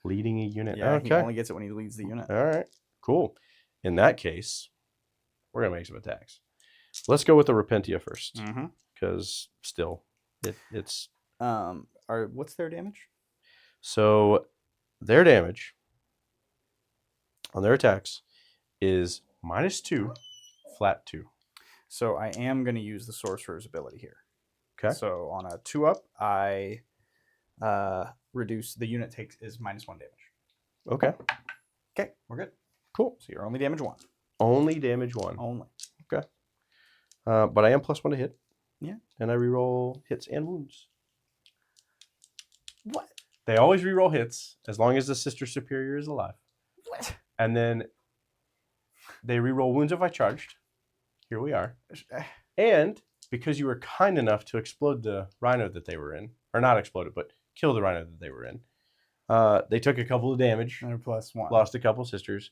Leading a unit. Yeah, okay. he only gets it when he leads the unit. All right. Cool. In that case, we're going to make some attacks. Let's go with the Repentia first. Because still, it's... What's their damage? So their damage on their attacks is -2, flat 2. So I am going to use the Sorcerer's ability here. Okay. So on a 2-up, I reduce the unit is -1 damage. Okay. Okay, we're good. Cool. So you're only damage 1. Only damage 1. Only. Okay. But I am +1 to hit. Yeah. And I reroll hits and wounds. What? They always reroll hits as long as the Sister Superior is alive. What? And then they reroll wounds if I charged. Here we are. And because you were kind enough to explode the rhino that they were in, or not explode it, but kill the rhino that they were in, they took a couple of damage. They're +1. Lost a couple sisters.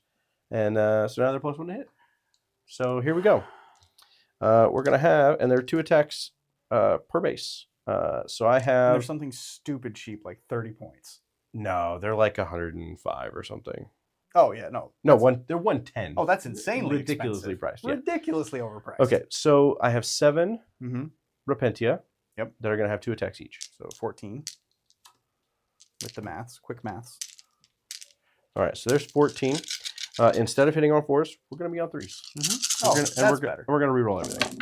And so now they're +1 to hit. So here we go. We're going to have, and there are 2 attacks per base. So I And have there's something stupid cheap, like 30 points. no. They're like 105 or something. Oh yeah, no. No, they're 110. Oh, that's insanely ridiculously expensive. priced. Yeah. Ridiculously overpriced. Okay, so I have 7 Mm-hmm. Repentia. Yep. That are going to have 2 attacks each. So 14 with the maths, quick maths. All right, so there's 14. Instead of hitting on 4s, we're going to be on 3s. Mm-hmm. Oh, that's better. We're going to reroll everything.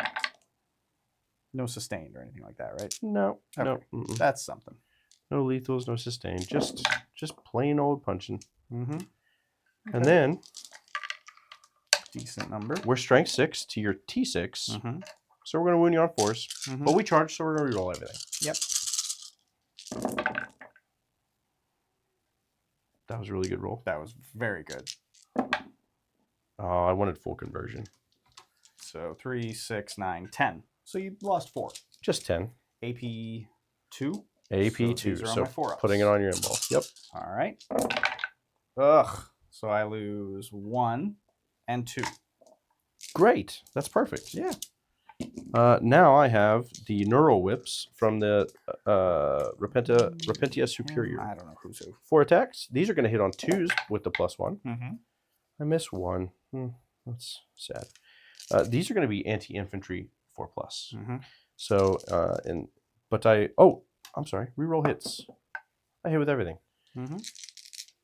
No sustained or anything like that, right? No, Okay. no. That's something. No lethals, no sustain. Just plain old punching. Mm-hmm. Okay. And then decent number. we're strength 6 to your T6. Mm-hmm. So we're going to wound you on 4s. Mm-hmm. But we charge, so we're going to reroll everything. Yep. That was a really good roll. That was very good. Oh, I wanted full conversion. So 3, 6, 9, 10. So you lost 4. Just 10. AP 2. AP 2. So putting it on your inball. Yep. All right. Ugh. So I lose 1 and 2. Great. That's perfect. Yeah. Now I have the neural whips from the Repentia Superior. I don't know who's who. 4 attacks. These are going to hit on 2s with the +1. Mm-hmm. I missed 1. That's sad. These are going to be anti-infantry 4+. Mm-hmm. So, I'm sorry. Reroll hits. I hit with everything. Mm-hmm.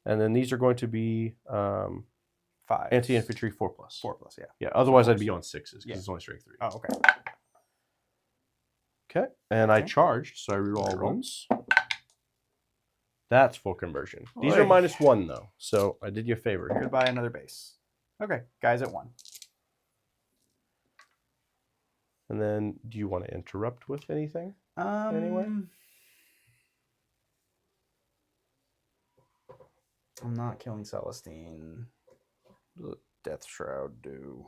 And then these are going to be 5. anti-infantry 4+. 4+, yeah. Yeah, otherwise I'd be on 6s because it's only strength 3. Oh, okay. Okay, and I charged, so I reroll all ones. That's full conversion. These are -1 though, so I did you a favor here. Goodbye, another base. Okay, guys at 1. And then, do you want to interrupt with anything? Anyway? I'm not killing Celestine. The Death Shroud do.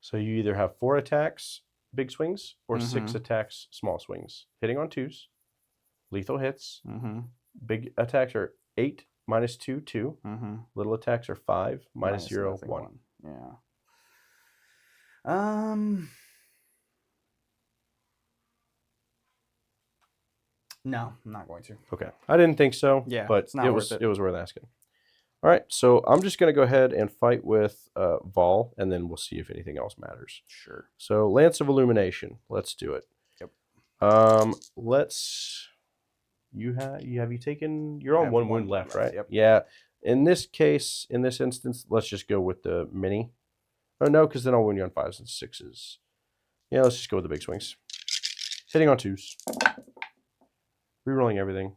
So you either have 4 attacks, big swings, or 6 attacks, small swings. Hitting on 2s, lethal hits. Big attacks are 8, -2, 2. Little attacks are 5, -0, 1. Yeah. No, I'm not going to. Okay, I didn't think so. Yeah, but it's not worth it. It was worth asking. All right, so I'm just going to go ahead and fight with Vol, and then we'll see if anything else matters. Sure. So Lance of Illumination, let's do it. Yep. Have you taken? You're on 1 wound left, right? Yep. Yeah. In this case, in this instance, let's just go with the mini. Oh no, because then I'll wound you on 5s and 6s. Yeah, let's just go with the big swings. Hitting on 2s. Rerolling everything.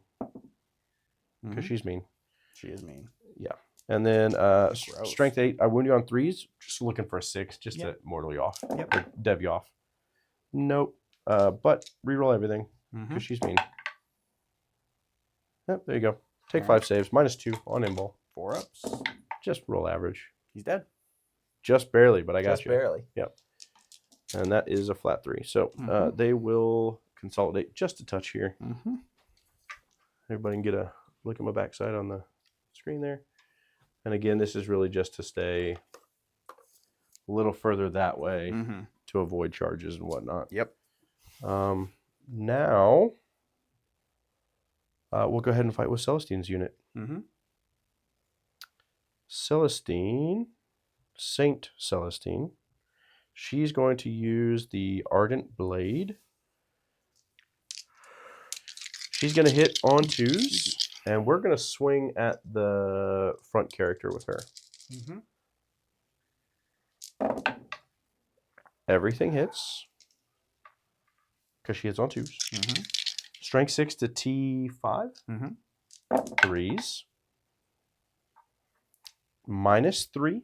Because she's mean. She is mean. Yeah. And then strength 8. I wound you on 3s. Just looking for a 6 just to mortal you off. Yep. Or dev you off. Nope. But reroll everything. Because she's mean. Yep, there you go. Take 5 saves. -2 on inball. 4 ups. Just roll average. He's dead. Just barely, but I got Just you. barely. Yep. And that is a flat 3. So they will consolidate just a touch here. Everybody can get a look at my backside on the screen there. And again, this is really just to stay a little further that way to avoid charges and whatnot. Yep. Now, we'll go ahead and fight with Celestine's unit. Celestine, Saint Celestine. She's going to use the Ardent Blade. She's going to hit on 2s, and we're going to swing at the front character with her. Everything hits, because she hits on 2s. Strength 6 to T5. 3s. -3.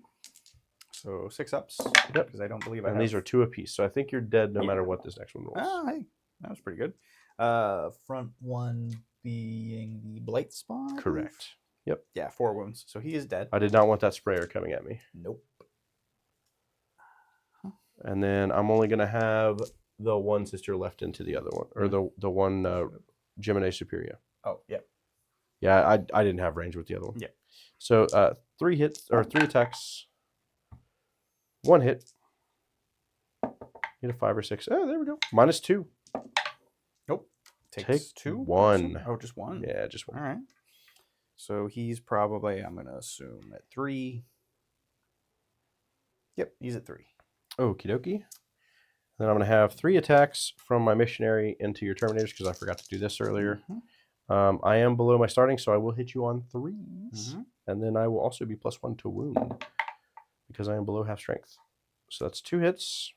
So 6 ups. Yep. Because I don't believe and these are 2 apiece, so I think you're dead no matter what this next one rolls. Oh, hey. That was pretty good. Front one being the Blight Spawn? Correct. Yep. Yeah, 4 wounds. So he is dead. I did not want that sprayer coming at me. Nope. And then I'm only going to have the one sister left into the other one, or the one Gemini Superior. Oh, yep. Yeah, I didn't have range with the other one. Yeah. So 3 hits, or 3 attacks, 1 hit, Get a 5 or 6. Oh, there we go. -2. Nope. Take Takes 2. 1. Oh, just 1. Yeah, just 1. All right. So he's probably, I'm going to assume, at 3. Yep, he's at 3. Okie dokie. Then I'm going to have 3 attacks from my missionary into your terminators because I forgot to do this earlier. I am below my starting, so I will hit you on 3s. And then I will also be +1 to wound because I am below half strength. So that's 2 hits.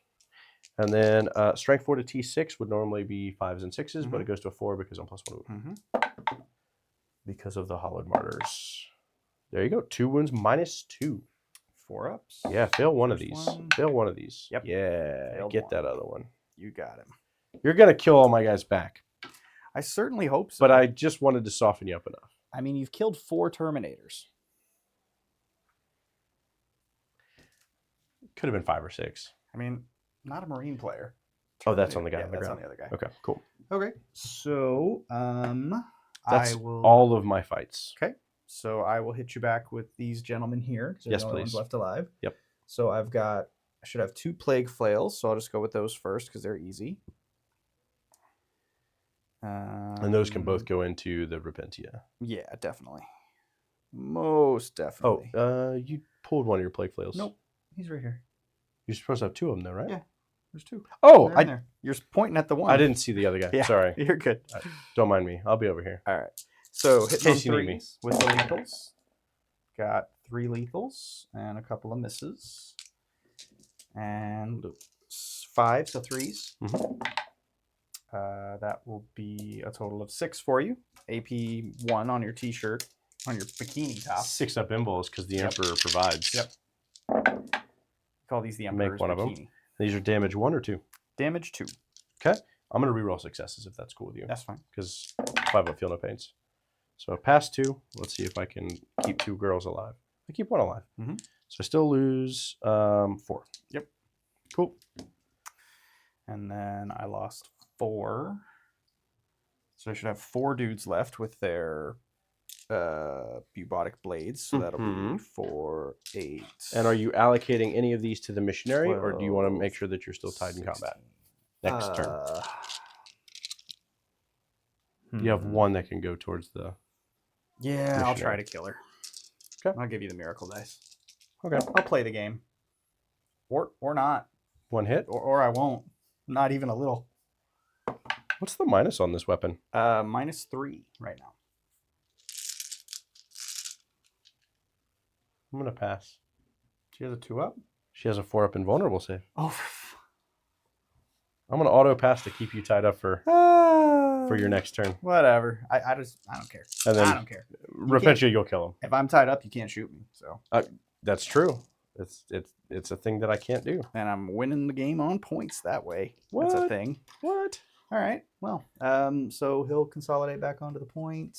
And then strength 4 to T6 would normally be 5s and 6s, but it goes to a 4 because I'm +1 to wound. Because of the Hollowed Martyrs. There you go. 2 wounds -2. 4 ups. Yeah, fail one of First these. one. Fail one of these. Yep. Yeah, Failed get one. that other one. You got him. You're going to kill all my guys back. I certainly hope so. But I just wanted to soften you up enough. I mean, you've killed 4 Terminators. Could have been 5 or 6. I mean, not a Marine player. Oh, that's on the guy Yeah, on the that's ground. on the other guy. Okay, cool. Okay. So, That's I will... all of my fights. Okay. So I will hit you back with these gentlemen here. Yes, the only please. ones left alive. Yep. So I should have 2 Plague Flails. So I'll just go with those first because they're easy. And those can both go into the Repentia. Yeah, definitely. Most definitely. Oh, you pulled one of your Plague Flails. Nope. He's right here. You're supposed to have 2 of them, though, right? Yeah. There's 2. Oh, They're in there. You're pointing at the one. I didn't see the other guy. Yeah, Sorry. You're good. Don't mind me. I'll be over here. All right. So hit In case you need me. with the lethals. Got 3 lethals and a couple of misses. And 5, so 3s. That will be a total of 6 for you. AP 1 on your t-shirt, on your bikini top. 6 up invols because the Emperor provides. Yep. Call these the Emperor's Make one of them. bikini. These are damage 1 or 2. Damage 2. Okay. I'm going to reroll successes if that's cool with you. That's fine. Because 5 will feel no pains. So pass 2. Let's see if I can keep 2 girls alive. I keep 1 alive. So I still lose 4. Yep. Cool. And then I lost 4. So I should have 4 dudes left with their bubotic blades. So that'll be 4, 8. And are you allocating any of these to the missionary, or do you want to 12, make sure that you're still tied in combat? Next turn. You have 1 that can go towards the... Yeah, I'll try to kill her. Okay. I'll give you the miracle dice. Okay. I'll play the game. Or not. 1 hit? Or I won't. Not even a little. What's the minus on this weapon? -3 right now. I'm going to pass. She has a 2-up? She has a 4-up invulnerable save. Oh. I'm going to auto pass to keep you tied up for your next turn. Whatever. I don't care. And then I don't care. Repentia, you'll kill him. If I'm tied up, you can't shoot me. So That's true. It's a thing that I can't do. and I'm winning the game on points that way. What? That's a thing. What? All right. Well, so he'll consolidate back onto the point.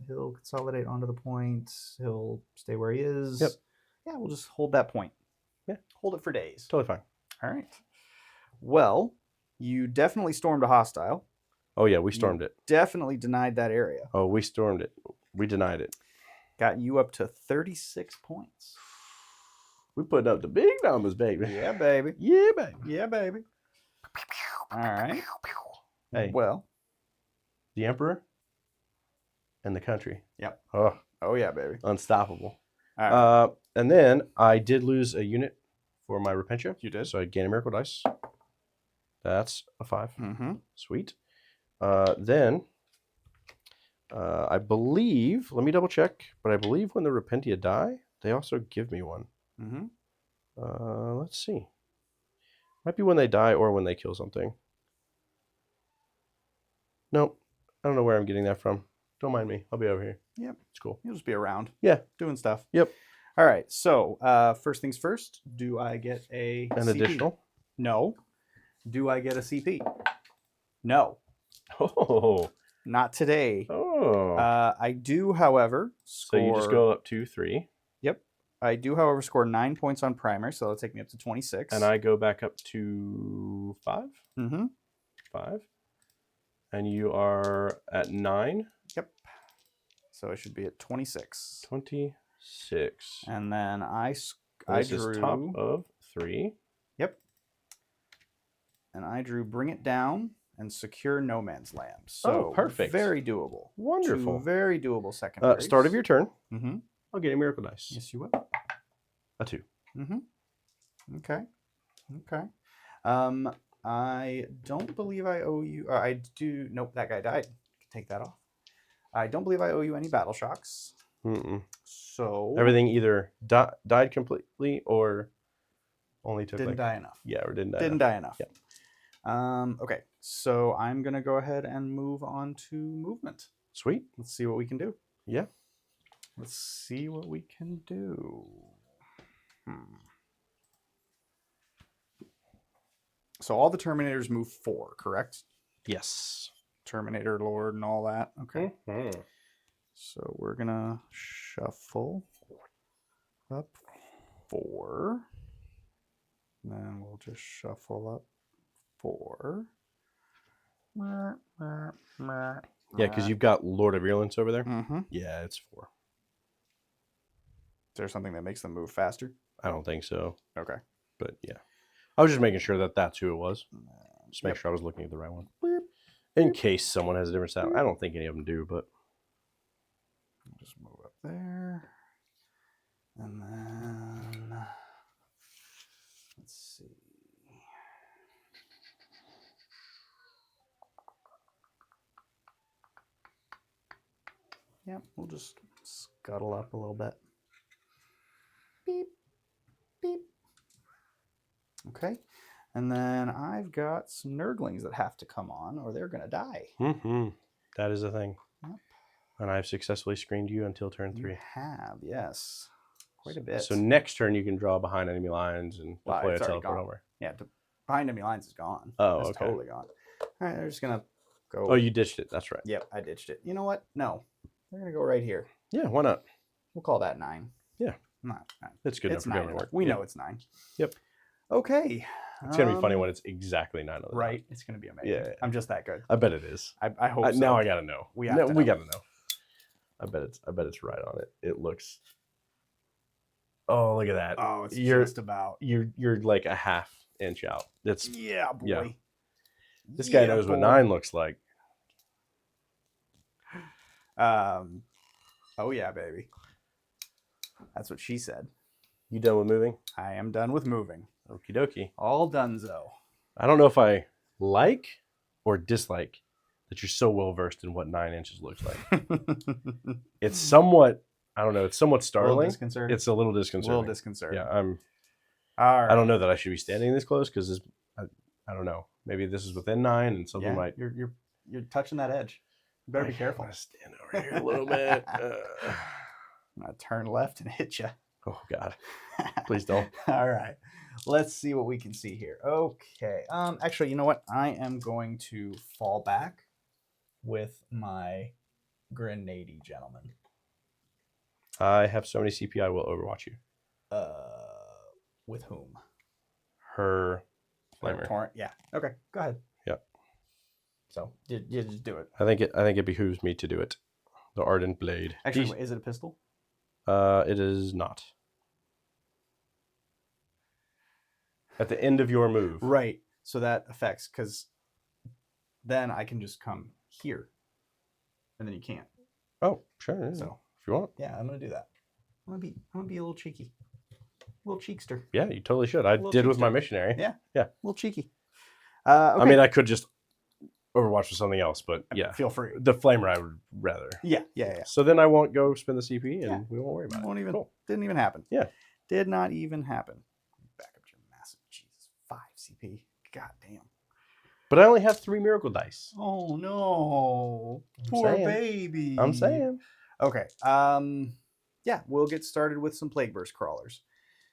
He'll consolidate onto the point. He'll stay where he is. Yep. Yeah, we'll just hold that point. Yeah. Hold it for days. Totally fine. All right. Well, you definitely stormed a hostile. Oh, yeah, we stormed it. Definitely denied that area. Oh, we stormed it. We denied it. Got you up to 36 points. We put up the big numbers, baby. Yeah, baby. Yeah, baby. Yeah, baby. All right. Hey, Well. the Emperor and the country. Yep. Oh, yeah, baby. unstoppable. All right. And then I did lose a unit for my Repentia. You did? So I gained a miracle dice. That's a 5. Mm-hmm. Sweet. Then I believe, let me double check, but I believe when the Repentia die, they also give me one. Mm-hmm. Let's see. Might be when they die or when they kill something. Nope. I don't know where I'm getting that from. Don't mind me. I'll be over here. Yep. It's cool. You'll just be around. Yeah. Doing stuff. Yep. All right. So, first things first, do I get an CP? Additional? No. Do I get a CP? No. Oh. Not today. Oh. I do, however, score... So you just go up 2, 3. Yep. I do, however, score 9 points on primer, so that'll take me up to 26. And I go back up to 5. Mm-hmm. 5. And you are at 9. Yep. So I should be at 26. 26. And then I This drew... is top of 3. Yep. and I drew Bring It Down and Secure No Man's Land. So perfect. Very doable. Wonderful. 2 very doable secondaries. Start of your turn. Mm-hmm. I'll get a miracle dice. Yes, you will. A 2. Mm-hmm. Okay. Okay. I don't believe I owe you. I do. Nope, that guy died. Take that off. I don't believe I owe you any battle shocks. Mm-mm. So Everything either died completely or only took didn't die enough. Yeah, or didn't die. Didn't die enough. Yeah. Okay, so I'm gonna go ahead and move on to movement. Sweet. Let's see what we can do. Yeah. Let's see what we can do. So all the Terminators move 4, correct? Yes. Terminator Lord and all that. Okay. Mm-hmm. So we're gonna shuffle up 4. Then we'll just shuffle up 4. Yeah, because you've got Lord of Virulence over there. Mm-hmm. Yeah, it's 4. Is there something that makes them move faster? I don't think so. Okay. But yeah. I was just making sure that that's who it was. Just make Yep. sure I was looking at the right one. In case someone has a different style. I don't think any of them do, but. Just move up there. And then. Let's see. Yep, we'll just scuttle up a little bit. Beep, beep. Okay, and then I've got some Nurglings that have to come on or they're going to die. Mm-hmm. That is a thing. Yep. And I've successfully screened you until turn 3. You have, yes. Quite a bit. So next turn you can draw behind enemy lines and deploy a it's already teleport gone. over. Yeah, behind enemy lines is gone. Oh, it's okay. totally gone. All right, they're just going to go. Oh, you ditched it. That's right. Yep, I ditched it. You know what? No. They're going to go right here. Yeah, why not? We'll call that 9. Yeah. 9. It's good It's enough for 9 government work. work. We Yeah. know it's 9. Yep. Okay. It's going to be funny when it's exactly 9 on the Right. It's going to be amazing. Yeah. I'm just that good. I bet it is. I hope so. Now I got to know. We have to know. got to know. I bet it's right on it. It looks. Oh, look at that. Oh, it's you're, just about. You're like a half inch out. That's Yeah, boy. Yeah. This guy knows what 9 looks like. Oh yeah, baby. That's what she said. You done with moving? I am done with moving. Okie dokie. All donezo. I don't know if I like or dislike that you're so well versed in what 9 inches looks like. It's somewhat, I don't know, it's somewhat startling. Disconcerting. It's a little a disconcerting. little disconcerting. Yeah, All right. I don't know that I should be standing this close because I don't know. Maybe this is within 9 and something might. You're touching that edge. You better be careful. I'm gonna stand over here a little bit. I'm gonna turn left and hit you. Oh God! Please don't. All right. Let's see what we can see here. Okay. Actually, you know what? I am going to fall back with my grenade gentleman. I have so many CP. I will overwatch you. With whom? Her flamer. Torrent. Yeah. Okay. Go ahead. Yep. So you just do it. I think it behooves me to do it. The ardent blade. Actually, is it a pistol? It is not. At the end of your move. Right. So that affects because then I can just come here, and then you can't. Oh, sure. Yeah. So if you want. yeah, I'm gonna do that. I'm gonna be a little cheeky, a little cheekster. Yeah, you totally should. I did with my missionary. Yeah. Yeah. A little cheeky. Okay. I mean, I could just overwatch with something else, but yeah. Feel free. The flamer I would rather. Yeah. So then I won't go spend the CP and we won't worry about it. Cool. Didn't even happen. Yeah. Did not even happen. Back up to your massive Jesus. 5 CP. God damn. But I only have 3 miracle dice. Oh no. Poor baby. I'm saying. Okay. Yeah, we'll get started with some Plague Burst crawlers.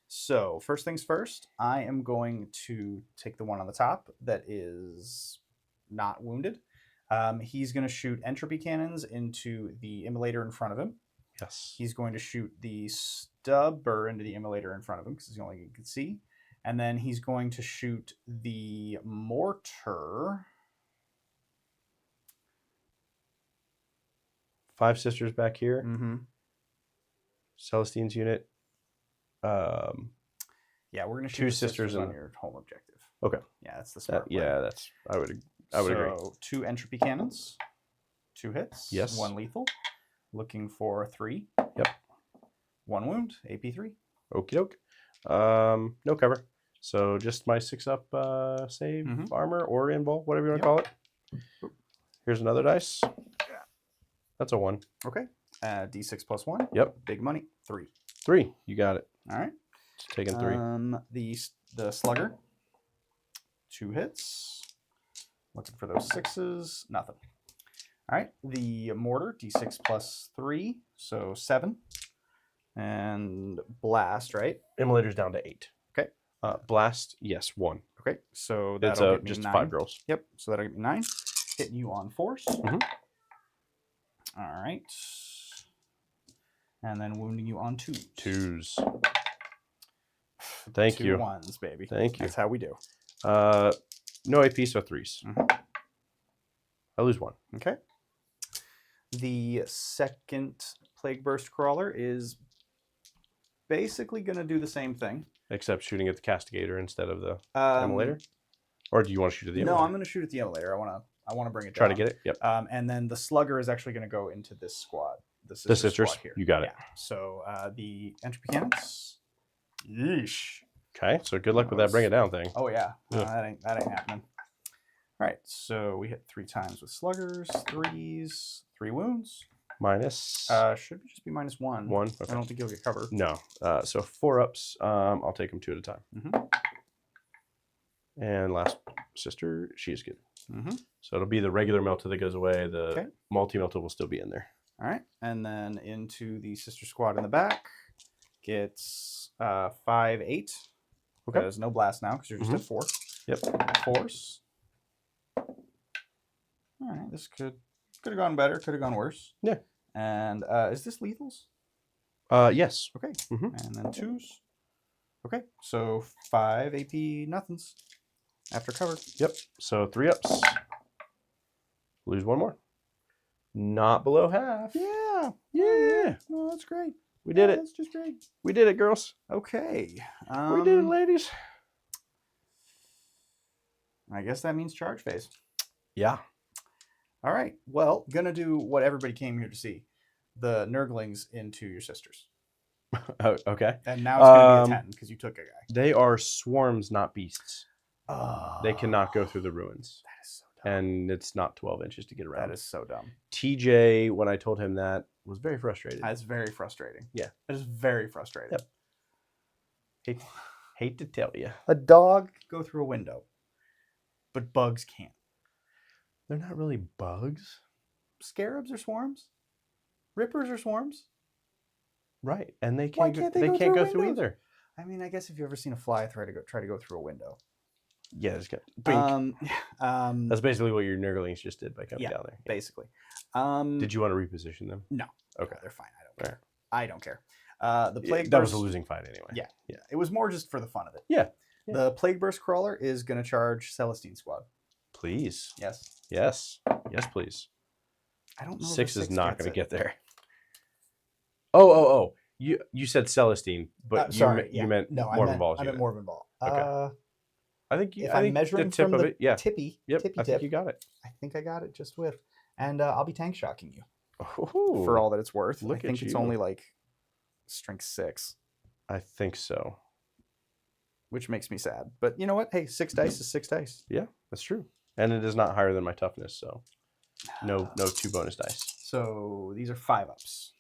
So first things first, I am going to take the one on the top that is not wounded. He's going to shoot entropy cannons into the immolator in front of him. Yes. He's going to shoot the stubber into the immolator in front of him because he's the only thing he can see. And then he's going to shoot the mortar. 5 sisters back here. Mm-hmm. Celestine's unit. Yeah, we're gonna shoot Two the sisters sisters and on your home objective. Okay. Yeah, that's the smart play. Yeah, that's I would agree. So 2 entropy cannons, 2 hits, Yes. 1 lethal. Looking for 3. Yep. 1 wound, AP3. Okie doke. No cover. So just my 6-up save armor or invul, whatever you want to call it. Here's another dice. That's a 1. Okay. D6 plus 1. Yep. Big money. 3. 3. You got it. All right. Just taking 3. The slugger. 2 hits. Looking for those 6s. Nothing. All right. The mortar. D6 plus 3. So 7. And blast, right? Immolator's down to 8. Okay. Blast, yes, 1. Okay. So It's that'll get me just 9. 5 girls. Yep. So that'll get me 9. Hitting you on force. Mhm. All right. And then wounding you on 2s. 2s. Thank you. 2 1s, baby. Thank you. That's how we do. No AP, so 3s. I lose 1. Okay. The second Plague Burst Crawler is basically going to do the same thing. Except shooting at the Castigator instead of the Immolator? Or do you want to shoot at the Immolator? No, I'm going to shoot at the Immolator. I want to bring it down. Try to get it? Yep. And then the Slugger is actually going to go into this squad. The Sisters? squad here. You got it. Yeah. So the Entropy Cannons. Yeesh. Okay, so good luck with that bring it down thing. Oh, yeah. No, that ain't happening. All right, so we hit 3 times with Sluggers, 3s, 3 wounds. Minus? Should just be -1. 1. Okay. I don't think you'll get cover. No. So 4 ups. I'll take them 2 at a time. And last sister, she is good. So it'll be the regular melta that goes away. The multi-melta will still be in there. All right, and then into the sister squad in the back. Gets 5, 8. Okay. There's no blast now because you're just at 4. Yep. Force. All right, this could have gone better, could have gone worse. Yeah. And is this lethals? Yes. Okay. And then 2s. Okay, so 5 AP nothings after cover. Yep. So 3 ups. Lose 1 more. Not below half. Yeah. Yeah. Oh, that's great. We did it. That's just great. We did it, girls. Okay. We did it, ladies. I guess that means charge phase. Yeah. All right. Well, gonna do what everybody came here to see. The Nurglings into your sisters. Oh, okay. And now it's going to be a 10 because you took a guy. They are swarms, not beasts. Oh, They cannot go through the ruins. that is so dumb. And it's not 12 inches to get around. That is so dumb. TJ, when I told him that, was very frustrated. That's very frustrating. Yeah. That is very frustrating. Yep. Hate to tell you. A dog can go through a window, but bugs can't. They're not really bugs. Scarabs are swarms. Rippers are swarms. Right. And they Why can't, can't they can't go go through through windows? either. I mean, I guess if you've ever seen a fly try to go through a window. Yeah, it's got That's That's basically what your Nurglings just did by coming Yeah. down there. basically. Did you want to reposition them? No. Okay. They're fine. I don't Fair. care. I don't care. The Plague That was Burst, a losing fight anyway. Yeah. It was more just for the fun of it. Yeah. The Plague Burst Crawler is going to charge Celestine Squad. Please. Yes. Yes. Yes, please. I don't know. if 6 a is not gets going to it. get there. Oh. You said Celestine, but sorry, you meant no, Morven Ball. I meant Morven Ball. Okay. I think If I I'm think measuring the tip from of the it, yeah. tippy Yep, tip, I think you got it. I think I got it just with. And I'll be tank shocking you Ooh, for all that it's worth. look I think at it's you. only like strength 6, I think so. which makes me sad. But you know what? Hey, 6 dice is 6 dice. Yeah, that's true. And it is not higher than my toughness, so no 2 bonus dice. So these are 5 ups.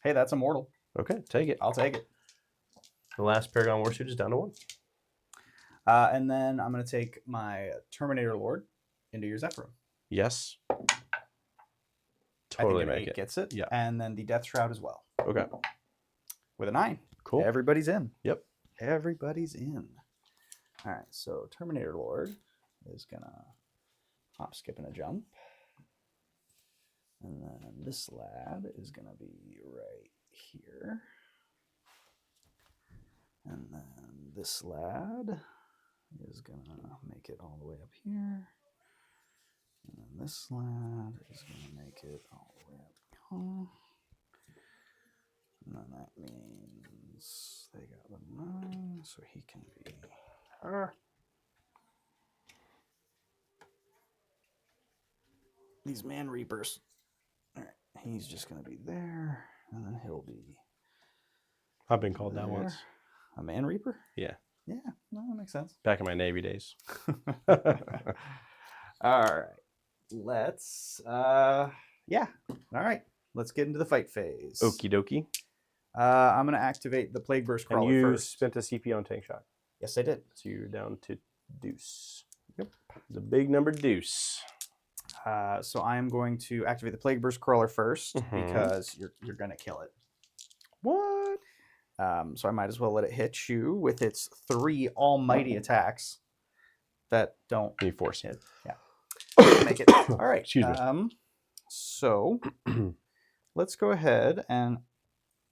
Hey, that's immortal. Okay, take it. I'll take it. The last Paragon Warsuit is down to 1. And then I'm going to take my Terminator Lord into your Zephyr. Yes. I Totally think an make 8 it. gets it. Yeah. And then the Death Shroud as well. Okay. With a 9. Cool. Everybody's in. Yep. Everybody's in. All right, so Terminator Lord is going to hop, skip, and a jump. And then this lad is going to be right here. And then this lad is going to make it all the way up here. And then this lad is going to make it all the way up here. And then that means they got the 9, so he can be her. These Man Reapers. All right, he's just going to be there, and then he'll be. I've been called there. that once. A Man Reaper? Yeah. Yeah, no, that makes sense. Back in my Navy days. All right. Let's yeah. All right. Let's get into the fight phase. Okie dokie. I'm gonna activate the Plague Burst And Crawler you first. spent a CP on tank shot. Yes, I did. So you're down to deuce. Yep. The big number deuce. So I am going to activate the Plague Burst Crawler first Mhm. because you're gonna kill it. What? So I might as well let it hit you with its 3 almighty attacks that don't You force hit. Yeah. Make it. All right. Excuse me. So let's go ahead and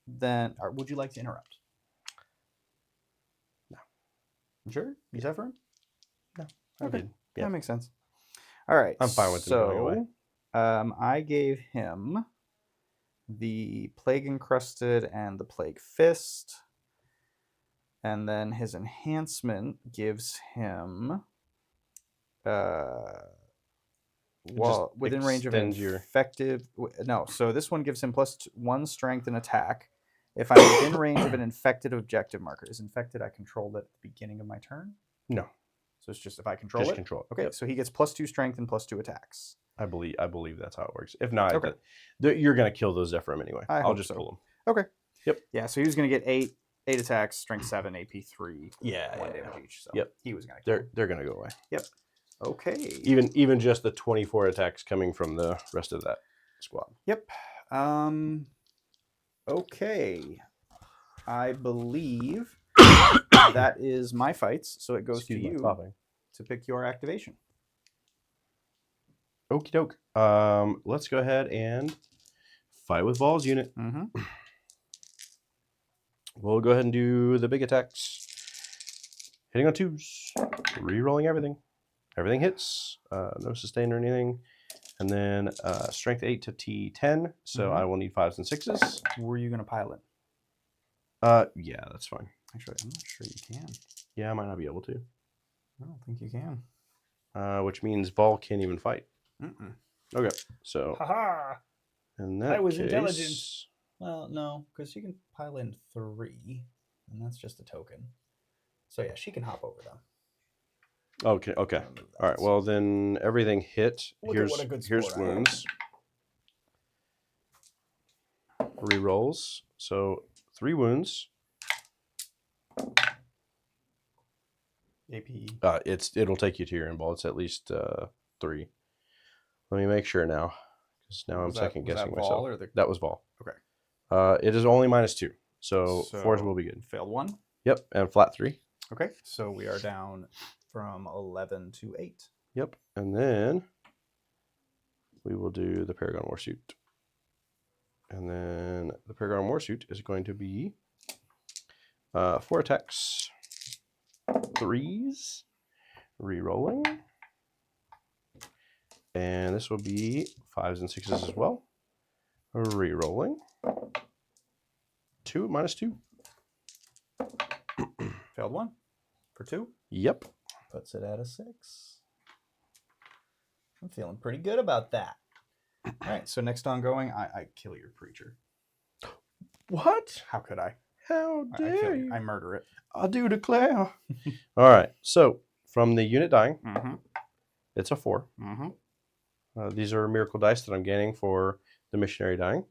then. Or would you like to interrupt? No. You sure? You set for him? No. Okay. Did. Yeah. That makes sense. All right. I'm fine with him going away. I gave him the Plague Encrusted and the Plague Fist. And then his enhancement gives him well, within range of an effective. No, so this one gives him +1 strength and attack. If I'm within range of an infected objective marker. Is infected, I control it at the beginning of my turn? No. So it's just if I control Just it? control it. Okay, Yep. so he gets +2 strength and +2 attacks. I believe that's how it works. If not, Okay. you're going to kill those Zephyrim anyway. I'll just pull them. Okay. Yep. Yeah, so he was going to get 8 attacks, strength 7, AP 3. Yeah. 1 damage each. So Yep. he was going to kill They're going to go away. Yep. Okay. Even just the 24 attacks coming from the rest of that squad. Yep. Okay. I believe that is my fights, so it goes Excuse to my you coughing. to pick your activation. Okie doke. Let's go ahead and fight with Vol's unit. Mm-hmm. We'll go ahead and do the big attacks. Hitting on 2s. Rerolling everything. Everything hits. No sustain or anything. And then strength 8 to T10. So I will need 5s and 6s. Were you going to pilot? Yeah, that's fine. Actually, I'm not sure you can. Yeah, I might not be able to. I don't think you can. Which means Vol can't even fight. Mm-mm. Okay, so Haha! in that I was case, intelligent. Well, no, because you can pile in 3, and that's just a token. So yeah, she can hop over them. Okay. All right. Well, then everything hit. Look at what a good here's sport I am. wounds. Rerolls. So 3 wounds. AP. It'll take you to your end ball. It's at least 3. Let me make sure now, because now I'm second guessing myself. That was Vol. Okay. It is only -2, so 4s will be good. Failed 1. Yep, and flat 3. Okay, so we are down from 11 to 8. Yep, and then we will do the Paragon Warsuit. And then the Paragon Warsuit is going to be 4 attacks, 3s, re-rolling, and this will be 5s and 6s as well. Re-rolling. 2 -2. Failed 1 for 2. Yep. Puts it at a 6. I'm feeling pretty good about that. All right, so next ongoing, I kill your preacher. What? How could I? How I dare kill you? I murder it. I do declare. All right. So from the unit dying, Mm-hmm. it's a 4. Mm-hmm. These are miracle dice that I'm gaining for the missionary dying.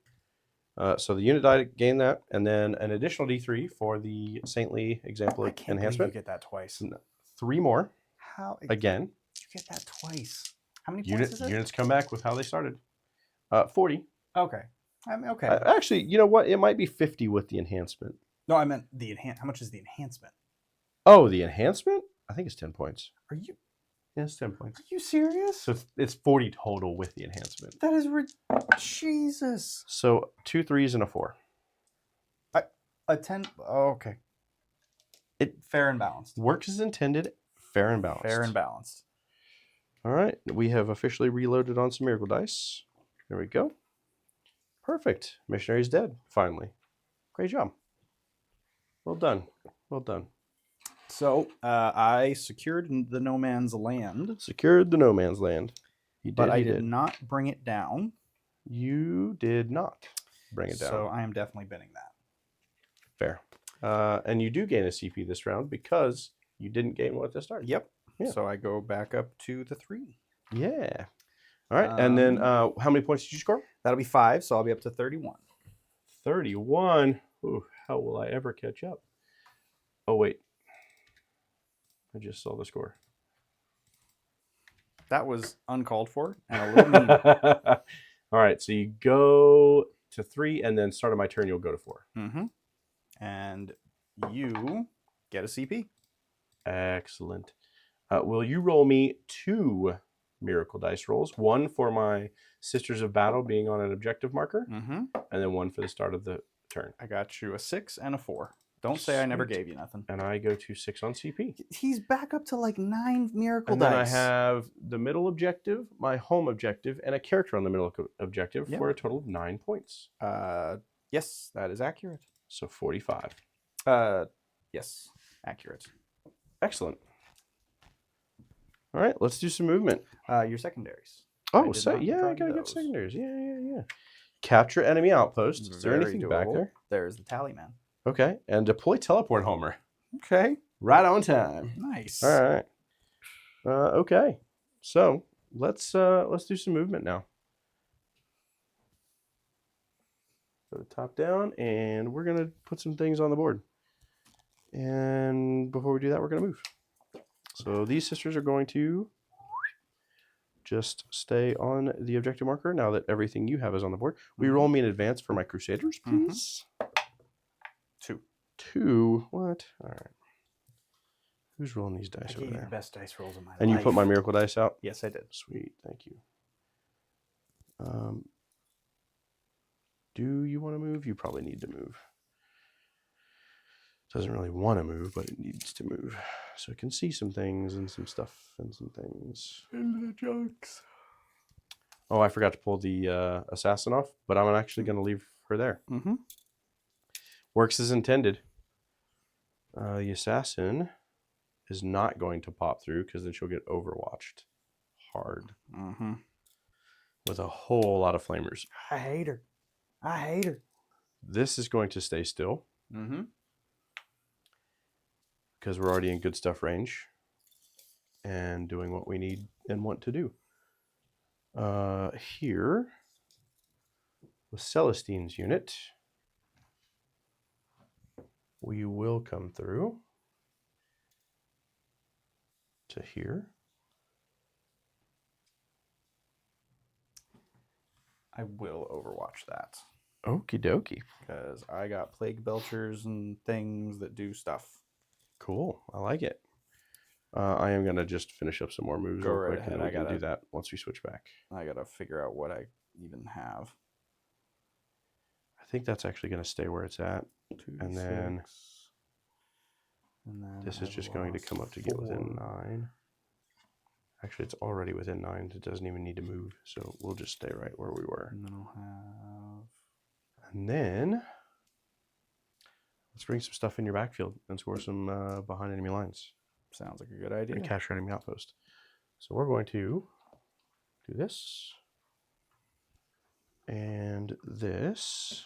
So the unit die gain that, and then an additional D3 for the saintly example I can't believe enhancement. you get that twice. 3 more. How Again. you get that twice? How many points is it? Units come back with how they started. 40. Okay. I mean, okay. Actually, you know what? It might be 50 with the enhancement. No, I meant the How much is the enhancement? Oh, the enhancement? I think it's 10 points. Are you? Yeah, it's 10 points. Are you serious? So it's 40 total with the enhancement. That is Jesus. So 2 3s and a 4. A 10. Oh, okay. It fair and balanced. Works as intended. Fair and balanced. Fair and balanced. All right. We have officially reloaded on some miracle dice. There we go. Perfect. Missionary's dead. Finally. Great job. Well done. Well done. So I secured the no man's land, Secured the no man's land. You did. but I you did not bring it down. You did not bring it down. So I am definitely binning that. Fair. And you do gain a CP this round because you didn't gain one at the start. Yep. Yeah. So I go back up to the 3. Yeah. All right. And then how many points did you score? That'll be 5, so I'll be up to 31. 31. Ooh, how will I ever catch up? Oh, wait. I just saw the score. That was uncalled for and a little mean. All right. So you go to 3, and then start of my turn, you'll go to 4. Mm-hmm. And you get a CP. Excellent. Will you roll me 2 miracle dice rolls? 1 for my Sisters of Battle being on an objective marker, and then 1 for the start of the turn. I got you a 6 and a 4. Don't say I never Sweet. gave you nothing. And I go to 6 on CP. He's back up to like 9 miracle And dice. then I have the middle objective, my home objective, and a character on the middle objective for a total of 9 points. Yes, that is accurate. So 45. Yes, accurate. Excellent. All right, let's do some movement. Your secondaries. Oh, so yeah, I gotta get secondaries. Yeah. Capture enemy outpost. Is there anything back there? There's the tally man. Okay, and deploy teleport homer. Okay. Right on time. Nice. All right. Okay, so let's do some movement now. Go to top down, and we're gonna put some things on the board. And before we do that, we're gonna move. So these sisters are going to just stay on the objective marker now that everything you have is on the board. Will you roll me in advance for my Crusaders, please? 2. 2. What? All right. Who's rolling these dice I over gave you there? the best dice rolls of my life. And you put my miracle dice out? Yes, I did. Sweet. Thank you. Do you want to move? You probably need to move. Doesn't really want to move, but it needs to move. So it can see some things and some stuff and some things. In the junks. Oh, I forgot to pull the assassin off, but I'm actually going to leave her there. Works as intended. The assassin is not going to pop through because then she'll get overwatched hard. With a whole lot of flamers. I hate her. I hate her. This is going to stay still. Because we're already in good stuff range and doing what we need and want to do. Here, with Celestine's unit, we will come through to here. I will overwatch that. Okie dokie. Because I got plague belchers and things that do stuff. Cool. I like it. I am going to just finish up some more moves Go real right quick, ahead. and then we I can do that once we switch back. I got to figure out what I even have. I think that's actually going to stay where it's at. 2, And then, 6, and then this is just going to come up to get within 9. Actually, it's already within 9. It doesn't even need to move. So we'll just stay right where we were. And then I'll have... And then let's bring some stuff in your backfield and score some behind enemy lines. Sounds like a good idea. And capture enemy outpost. So we're going to do this. And this.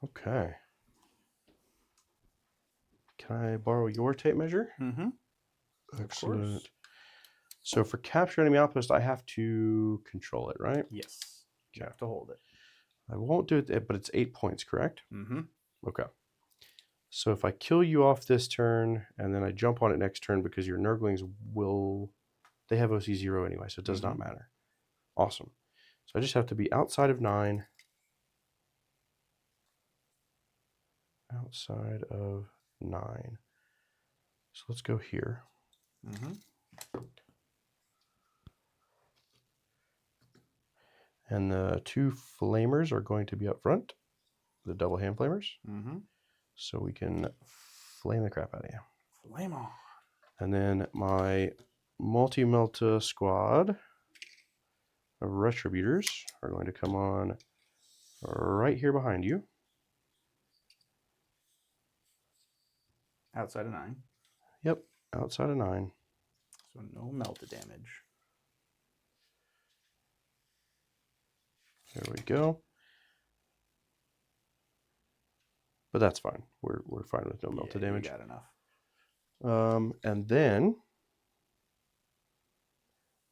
Okay. Can I borrow your tape measure? Excellent. So for capture enemy outpost, I have to control it, right? Yes. You have to hold it. I won't do it, but it's 8 points, correct? Mm-hmm. Okay. So if I kill you off this turn, and then I jump on it next turn because your Nurglings will... They have OC 0 anyway, so it does not matter. Awesome. So I just have to be outside of 9. Outside of 9. So let's go here. Mm-hmm. And the 2 flamers are going to be up front. The double hand flamers. Mm-hmm. So we can flame the crap out of you. Flame on. And then my multi-melta squad Retributors are going to come on right here behind you. Outside of 9. Yep, outside of 9. So no melted damage. There we go. But that's fine. We're fine with no melted damage. You got enough. And then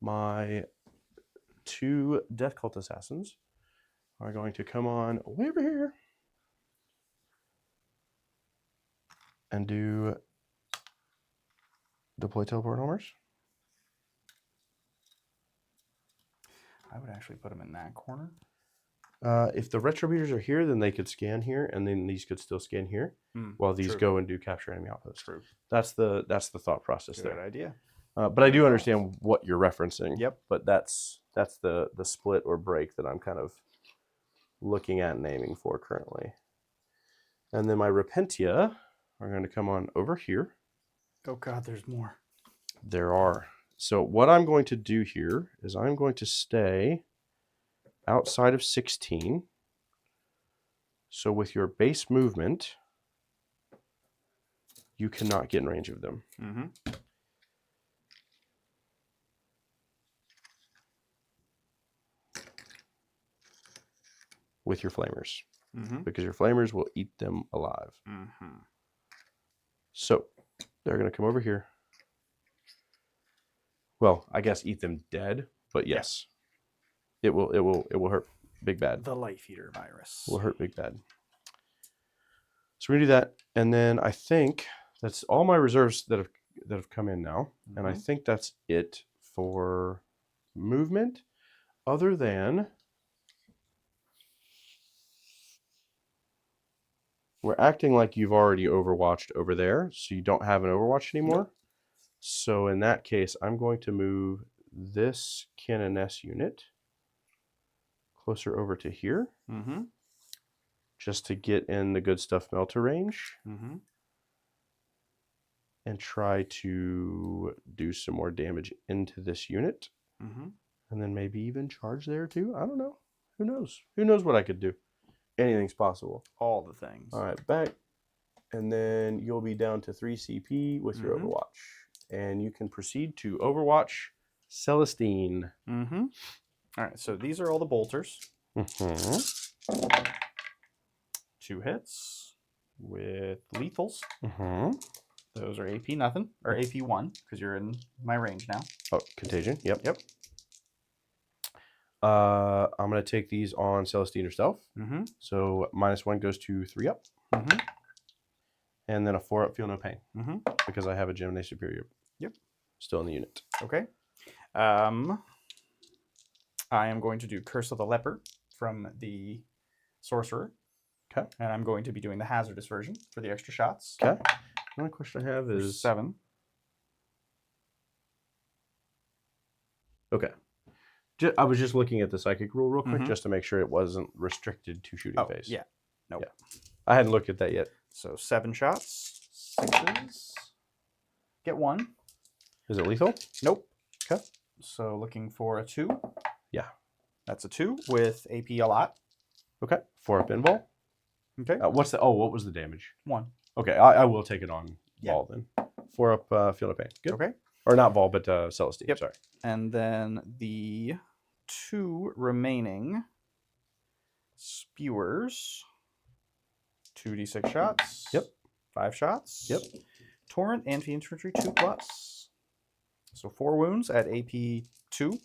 my 2 Death Cult Assassins are going to come on way over here and do deploy teleport homers. I would actually put them in that corner. If the Retributors are here, then they could scan here, and then these could still scan here, while these go and do capture enemy outposts. True. That's the thought process Good there. idea. But I do understand what you're referencing. Yep. But that's the split or break that I'm kind of looking at and aiming for currently. And then my Repentia are going to come on over here. Oh God, there's more. There are. So what I'm going to do here is I'm going to stay outside of 16. So with your base movement, you cannot get in range of them. Mm-hmm. With your flamers. Mm-hmm. Because your flamers will eat them alive. Mm-hmm. So they're going to come over here. Well, I guess eat them dead, but yes. It will hurt big bad. The Life Eater virus. Will hurt big bad. So we're going to do that, and then I think that's all my reserves that have come in now. Mm-hmm. And I think that's it for movement, other than we're acting like you've already overwatched over there, so you don't have an overwatch anymore. Nope. So in that case, I'm going to move this Canoness unit closer over to here, just to get in the good stuff melter range, and try to do some more damage into this unit, and then maybe even charge there too. I don't know. Who knows? Who knows what I could do? Anything's possible. All the things. All right, back. And then you'll be down to 3 CP with your Overwatch. And you can proceed to Overwatch Celestine. All right, so these are all the bolters. 2 hits with lethals. Those are AP nothing, or AP 1, because you're in my range now. Oh, contagion. Yep. I'm going to take these on Celestine herself. So -1 goes to 3 up. And then a 4 up, feel no pain. Because I have a Gemini Superior. Still in the unit. Okay. I am going to do Curse of the Leper from the Sorcerer. Okay. And I'm going to be doing the hazardous version for the extra shots. Okay. The only question I have is 7. Okay. I was just looking at the psychic rule real quick just to make sure it wasn't restricted to shooting phase. Yeah. Nope. Yeah. I hadn't looked at that yet. So 7 shots. 6s. Get 1. Is it lethal? Nope. Okay. So looking for a 2. Yeah. That's a 2 with AP a lot. Okay. 4 up invul. Okay. what was the damage? 1. Okay. I will take it on Vol then. 4 up feel no pain. Good. Okay. Or not Vol, but Celestine. Yep. Sorry. And then the 2 remaining spewers. 2d6 shots. Yep. 5 shots. Yep. Torrent anti-infantry 2+. So 4 wounds at AP 2.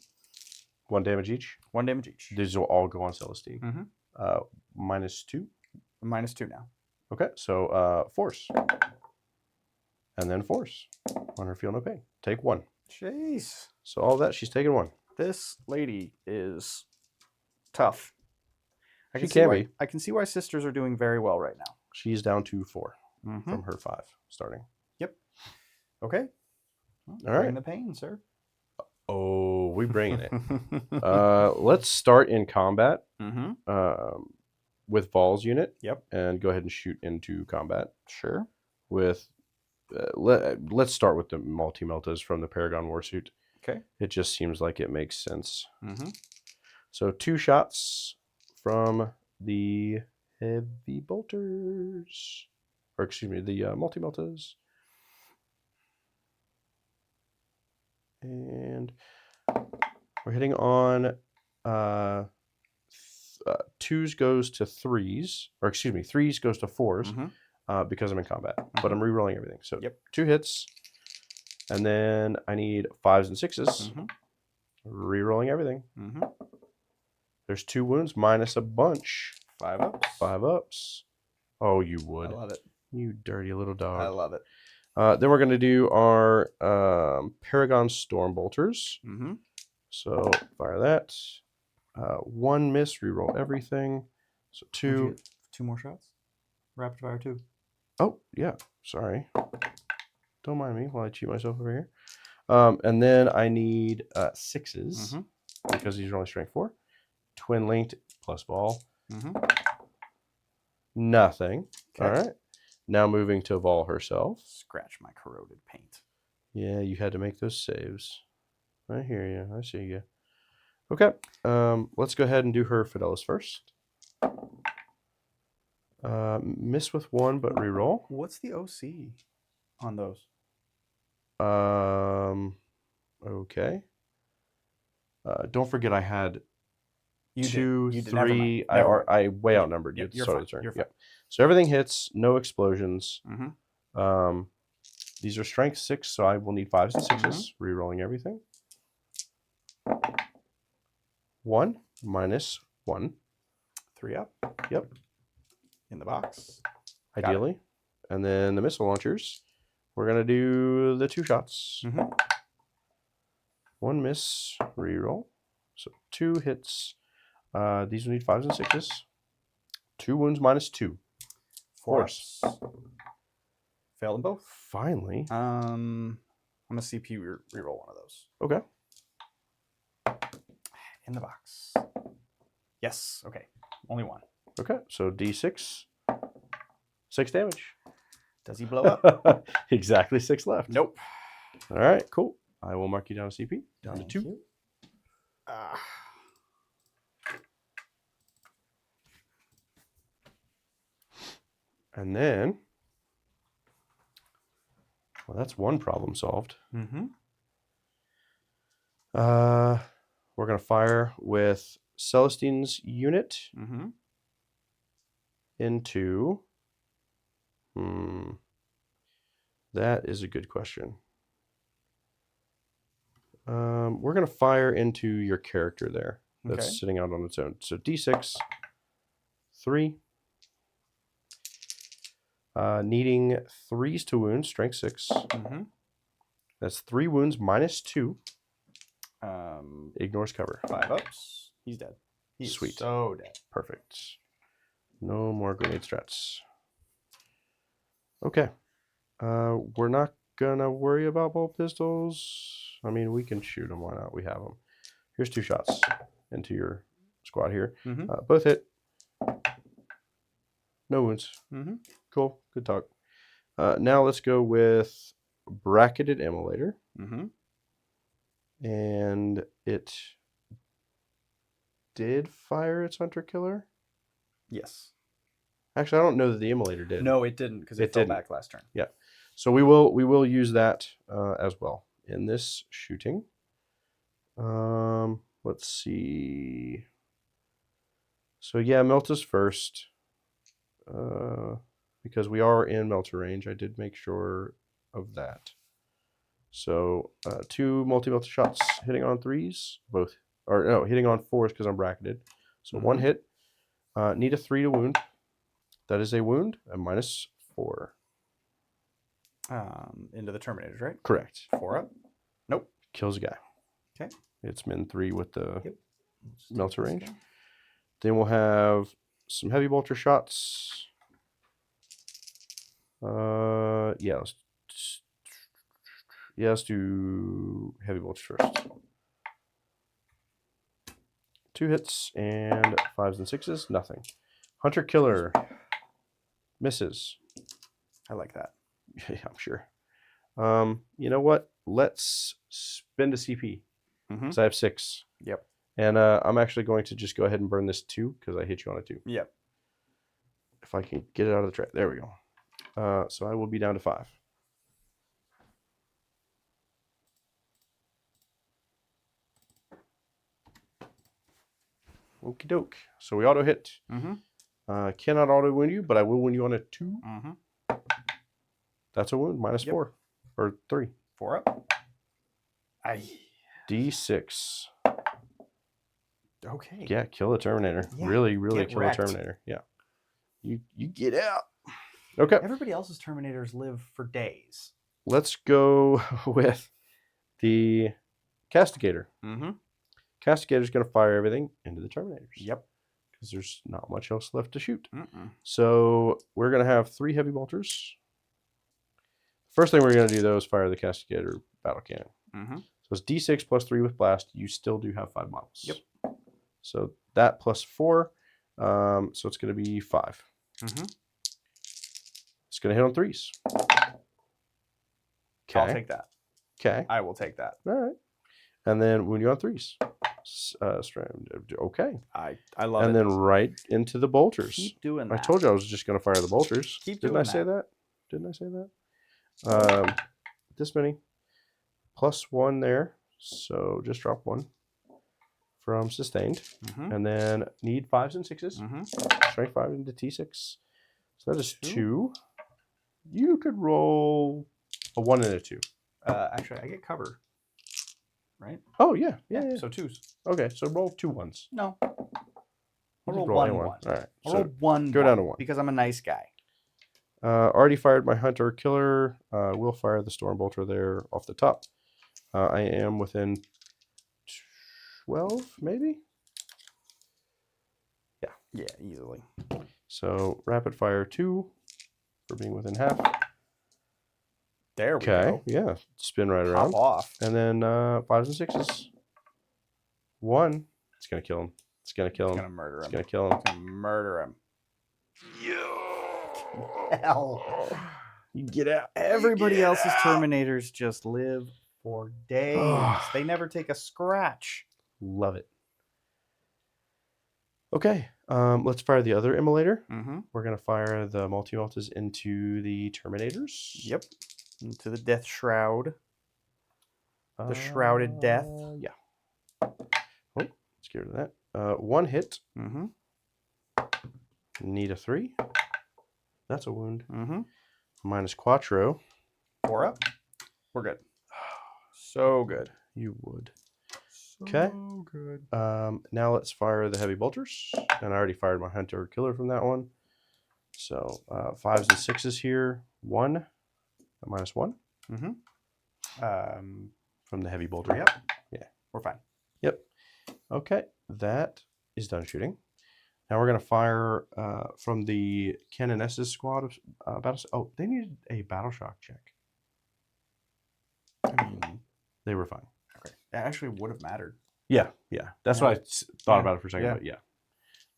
1 damage each. 1 damage each. These will all go on Celestine. -2. -2 now. Okay. So force. And then force on her feel no pain. Take 1. Jeez. So all that, she's taking 1. This lady is tough. She can be. I can see why Sisters are doing very well right now. She's down to 4 from her 5 starting. Yep. Okay. All Bring right. the pain, sir. Oh, we bringing it. Let's start in combat with Vol's unit. Yep. And go ahead and shoot into combat. Sure. With let's start with the multi-meltas from the Paragon Warsuit. Okay. It just seems like it makes sense. So 2 shots from the heavy bolters. Or excuse me, the multi-meltas. And we're hitting on 2s goes to 3s. Or excuse me, 3s goes to 4s. Because I'm in combat. But I'm re-rolling everything. So 2 hits. And then I need 5s and 6s. Re-rolling everything. There's 2 wounds minus a bunch. 5 ups. 5 ups. Oh, you would. I love it. You dirty little dog. I love it. Then we're going to do our Paragon Storm Bolters. So fire that. 1 miss, reroll everything. So 2. 2 more shots? Rapid fire 2. Oh, yeah. Sorry. Don't mind me while I cheat myself over here. And then I need 6s because these are only strength 4. Twin linked plus ball. Nothing. Okay. All right. Now moving to Vol herself. Scratch my corroded paint. Yeah, you had to make those saves. I hear you. I see you. Okay. Let's go ahead and do her Fidelis first. Miss with 1, but reroll. What's the OC on those? Okay. Don't forget I had You 2, did. Never 3. mind. I way outnumbered you at the start of the turn. Yep. So everything hits, no explosions. These are strength 6, so I will need 5s and 6s. Rerolling everything. 1 minus 1. 3 up. Yep. In the box. Ideally. And then the missile launchers. We're going to do the 2 shots. 1 miss, reroll. So 2 hits. These will need 5s and 6s. 2 wounds minus 2. 4. Failed them both. Finally. I'm going to CP reroll one of those. Okay. In the box. Yes. Okay. Only 1. Okay. So D6. 6 damage. Does he blow up? Exactly 6 left. Nope. All right. Cool. I will mark you down to CP. Down to 2. And then, well, that's one problem solved. We're going to fire with Celestine's unit into... That is a good question. We're going to fire into your character there. That's sitting out on its own. So D6, 3. Needing 3s to wound, strength 6. That's 3 wounds minus 2. Ignores cover. 5 ups. He's dead. He's Sweet. So dead. Perfect. No more grenade strats. Okay. We're not going to worry about bolt pistols. I mean, we can shoot them. Why not? We have them. Here's 2 shots into your squad here. Both hit. No wounds. Cool. Good talk. Now let's go with bracketed immolator. And it did fire its hunter killer. Yes. Actually, I don't know that the immolator did. No, it didn't because it fell back last turn. Yeah. So we will use that as well in this shooting. Let's see. So yeah, Melta's first. Because we are in Melter range, I did make sure of that. So 2 multi-melta shots hitting on 3s, both, or no, hitting on 4s because I'm bracketed. So 1 hit. Need a 3 to wound. That is a wound, a minus 4. Into the Terminators, right? Correct. 4 up. Nope. Kills a guy. Okay. It's min 3 with the Melter range. Guy. Then we'll have some heavy bolter shots. Let's do heavy bolts first. 2 hits and 5s and 6s. Nothing. Hunter killer misses. I like that. Yeah, I'm sure. You know what? Let's spend a CP. Because I have 6. Yep. And I'm actually going to just go ahead and burn this 2 because I hit you on a 2. Yep. If I can get it out of the tray. There we go. So I will be down to 5. Okie doke. So we auto hit. Cannot auto wound you, but I will wound you on a 2. That's a wound. -4. Or 3. 4 up. Aye. D6. Okay. Yeah, kill the Terminator. Yeah, really get kill wrecked. the Terminator. Yeah. You get out. Okay. Everybody else's Terminators live for days. Let's go with the Castigator. Castigator's going to fire everything into the Terminators. Yep. Because there's not much else left to shoot. Mm-mm. So we're going to have 3 heavy bolters. First thing we're going to do, though, is fire the Castigator battle cannon. So it's D6 plus 3 with blast. You still do have 5 models. Yep. So that plus 4. So it's going to be 5. It's going to hit on 3s. Okay. I'll take that. Okay. I will take that. All right. And then when you're on 3s. Okay. I love it. And then right into the bolters. Keep doing that. I told you I was just going to fire the bolters. Didn't I say that? Didn't I say that? This many. Plus 1 there. So just drop 1 from sustained. And then need 5s and 6s. Strength 5 into T6. So that is 2. You could roll a 1 and a 2. Actually, I get cover. Right? Oh, yeah. So 2s. Okay, so roll 2 1s. No. I'll roll roll 1 any 1. 1. All right. I'll So roll 1 go down to 1. because I'm a nice guy. Already fired my Hunter Killer. Will fire the Storm Bolter there off the top. I am within 12, maybe? Yeah. Yeah, easily. So rapid fire 2 for being within half. There we Okay, go. yeah. Spin right around. Pop off. And then 5s and 6s. 1. It's going to kill him. It's going to kill him. It's going to murder him. It's going to kill him. It's going to murder him. Hell. You get out. Everybody else's Terminators just live for days. They never take a scratch. Love it. Okay, let's fire the other immolator. We're going to fire the multi-meltas into the Terminators. Yep. Into the Death Shroud. The Shrouded Death. Yeah. Oh, let's get rid of that. 1 hit. Need a 3. That's a wound. Minus Quattro. 4 up. We're good. So good. You would. So Okay. good. Now let's fire the heavy bolters. And I already fired my Hunter Killer from that one. So 5s and 6s here. 1. Minus 1. From the heavy bolter. Yep. Yeah. We're fine. Yep. Okay. That is done shooting. Now we're going to fire from the Canonesses squad of battle. Oh, they needed a battle shock check. I mean, they were fine. Okay. That actually would have mattered. Yeah. That's what I thought about it for a second. Yeah.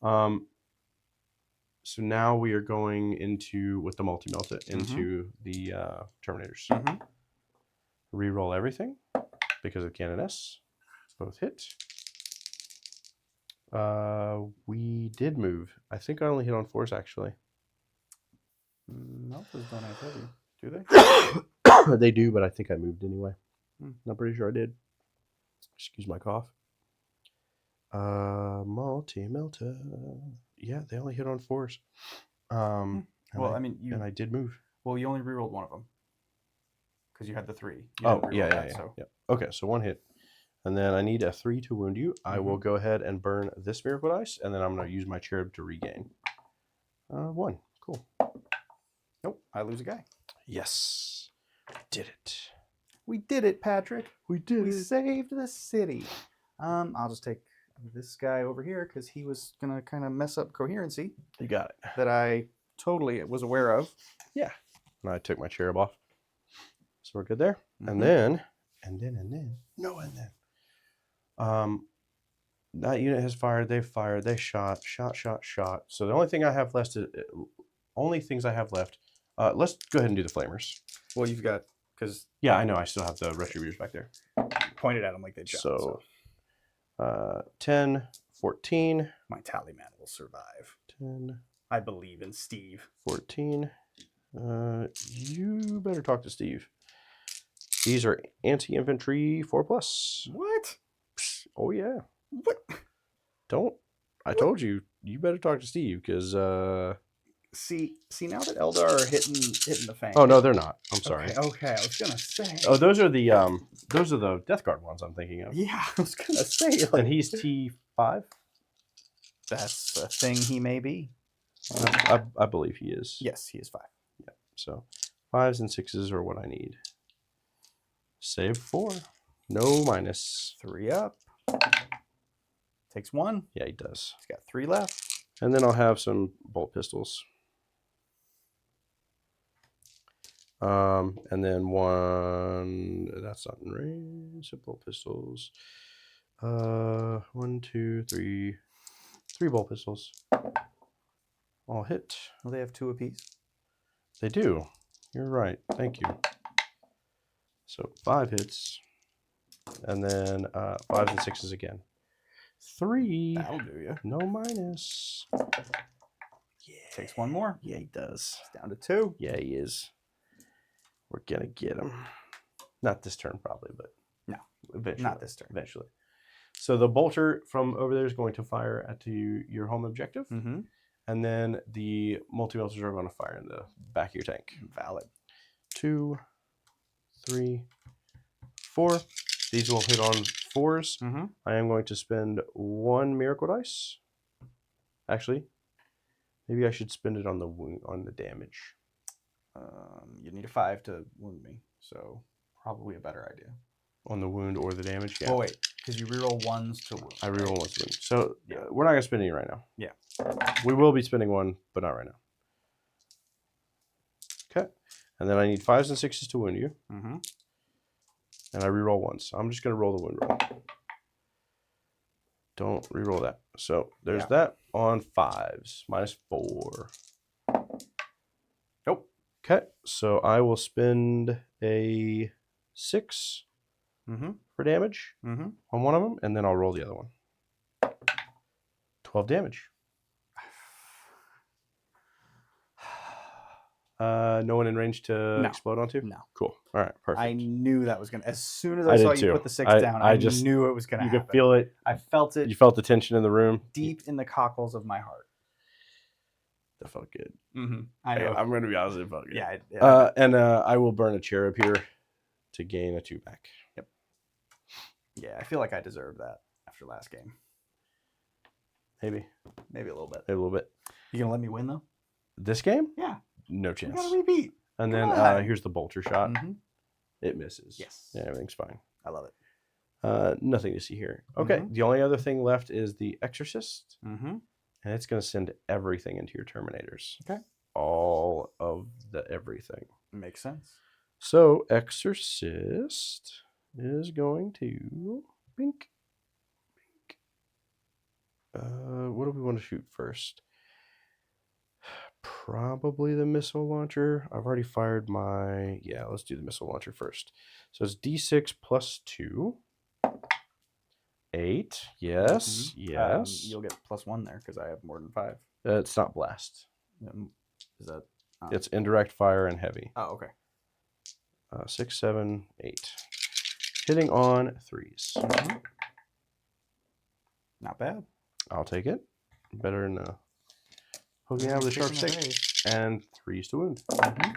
But yeah. So now we are going into, with the multi-melta, into the Terminators. Reroll everything because of Canoness. Both hit. We did move. I think I only hit on 4s, actually. Meltas don't have heavy, do they? They do, but I think I moved anyway. I'm pretty sure I did. Excuse my cough. Multi-melta. Yeah, they only hit on 4s. Well, I mean, and I did move. Well, you only rerolled one of them because you had the 3. You Oh, didn't yeah, reroll that, so. yeah. Okay, so 1 hit. And then I need a 3 to wound you. I will go ahead and burn this Miracle Dice, and then I'm going to use my Cherub to regain. 1. Cool. Nope, I lose a guy. Yes. We did it. We did it, Patrick. We did We it. saved the city. I'll just take this guy over here because he was going to kind of mess up coherency. You got it. That I totally was aware of. Yeah. And I took my Cherub off. So we're good there. And then. That unit has fired. They've fired. They shot. So the only thing I have left is, let's go ahead and do the flamers. Well, you've got, because. Yeah, I know. I still have the retributors back there. Pointed at them like they jumped. So 10, 14. My tally man will survive. 10, I believe in Steve. 14. You better talk to Steve. These are anti-infantry 4+. What? Oh yeah. What? Don't. I told you. You better talk to Steve because. See now that Eldar are hitting the fan. Oh no, they're not. I'm sorry. Okay. I was gonna say. Oh, those are the Death Guard ones I'm thinking of. Yeah, I was gonna say. Like, And he's T5. that's the thing he may be. I believe he is. Yes, he is 5. Yeah. So 5s and 6s are what I need. Save 4. No minus. 3 up. Takes 1. Yeah, he does. He's got 3 left. And then I'll have some bolt pistols. And then 1. That's not in range. So bolt pistols. 1, 2, 3. 3 bolt pistols. All hit. Well, they have 2 apiece. They do. You're right. Thank you. So 5 hits. And then 5s and 6s again. 3. That'll do you. No minus. Yeah. Takes 1 more. Yeah, he does. It's down to 2. Yeah, he is. We're going to get him. Not this turn, probably, but no, eventually. Not this turn. Eventually. So the bolter from over there is going to fire at your home objective. Mm-hmm. And then the multi-melters are going to fire in the back of your tank. Valid. 2, 3, 4. These will hit on 4s. Mm-hmm. I am going to spend 1 miracle dice. Actually, maybe I should spend it on the damage. You need a 5 to wound me, so probably a better idea. On the wound or the damage? Yeah. Oh, wait, because you reroll 1s to wound. I reroll 1s to wound. So we're not going to spend any right now. Yeah. We will be spending 1, but not right now. Okay. And then I need 5s and 6s to wound you. Mm-hmm. And I reroll 1s. So I'm just going to roll the wound roll. Don't reroll that. So there's that on 5s. -4. Nope. Okay. So I will spend a 6 for damage on one of them, and then I'll roll the other one. 12 damage. No one in range to explode onto? No. Cool. All right, perfect. I knew that was going to... As soon as I saw you put the 6 down, I just knew it was going to happen. You could feel it. I felt it. You felt the tension in the room? Deep in the cockles of my heart. That felt good. Mm-hmm. I know. I'm going to be honest, it felt good. Yeah. And I will burn a cherub here to gain a 2 back. Yep. Yeah, I feel like I deserved that after last game. Maybe a little bit. Maybe a little bit. You going to let me win, though? This game? Yeah. No chance. We got to repeat. And then here's the bolter shot. Mm-hmm. It misses. Yes. Yeah, everything's fine. I love it. Nothing to see here. Okay, the only other thing left is the Exorcist. Mm-hmm. And it's going to send everything into your Terminators. Okay. All of the everything. Makes sense. So, Exorcist is going to... Bink. What do we want to shoot first? Probably the missile launcher. I've already fired my... Yeah, let's do the missile launcher first. So it's D6 plus 2. 8. Yes. Yes. You'll get +1 there because I have more than 5. It's not blast. Is that... It's indirect fire and heavy. Oh, okay. 6, 7, 8. Hitting on 3s. Mm-hmm. Not bad. I'll take it. Better than poking out with a sharp stick. And 3s to wound. Mm-hmm.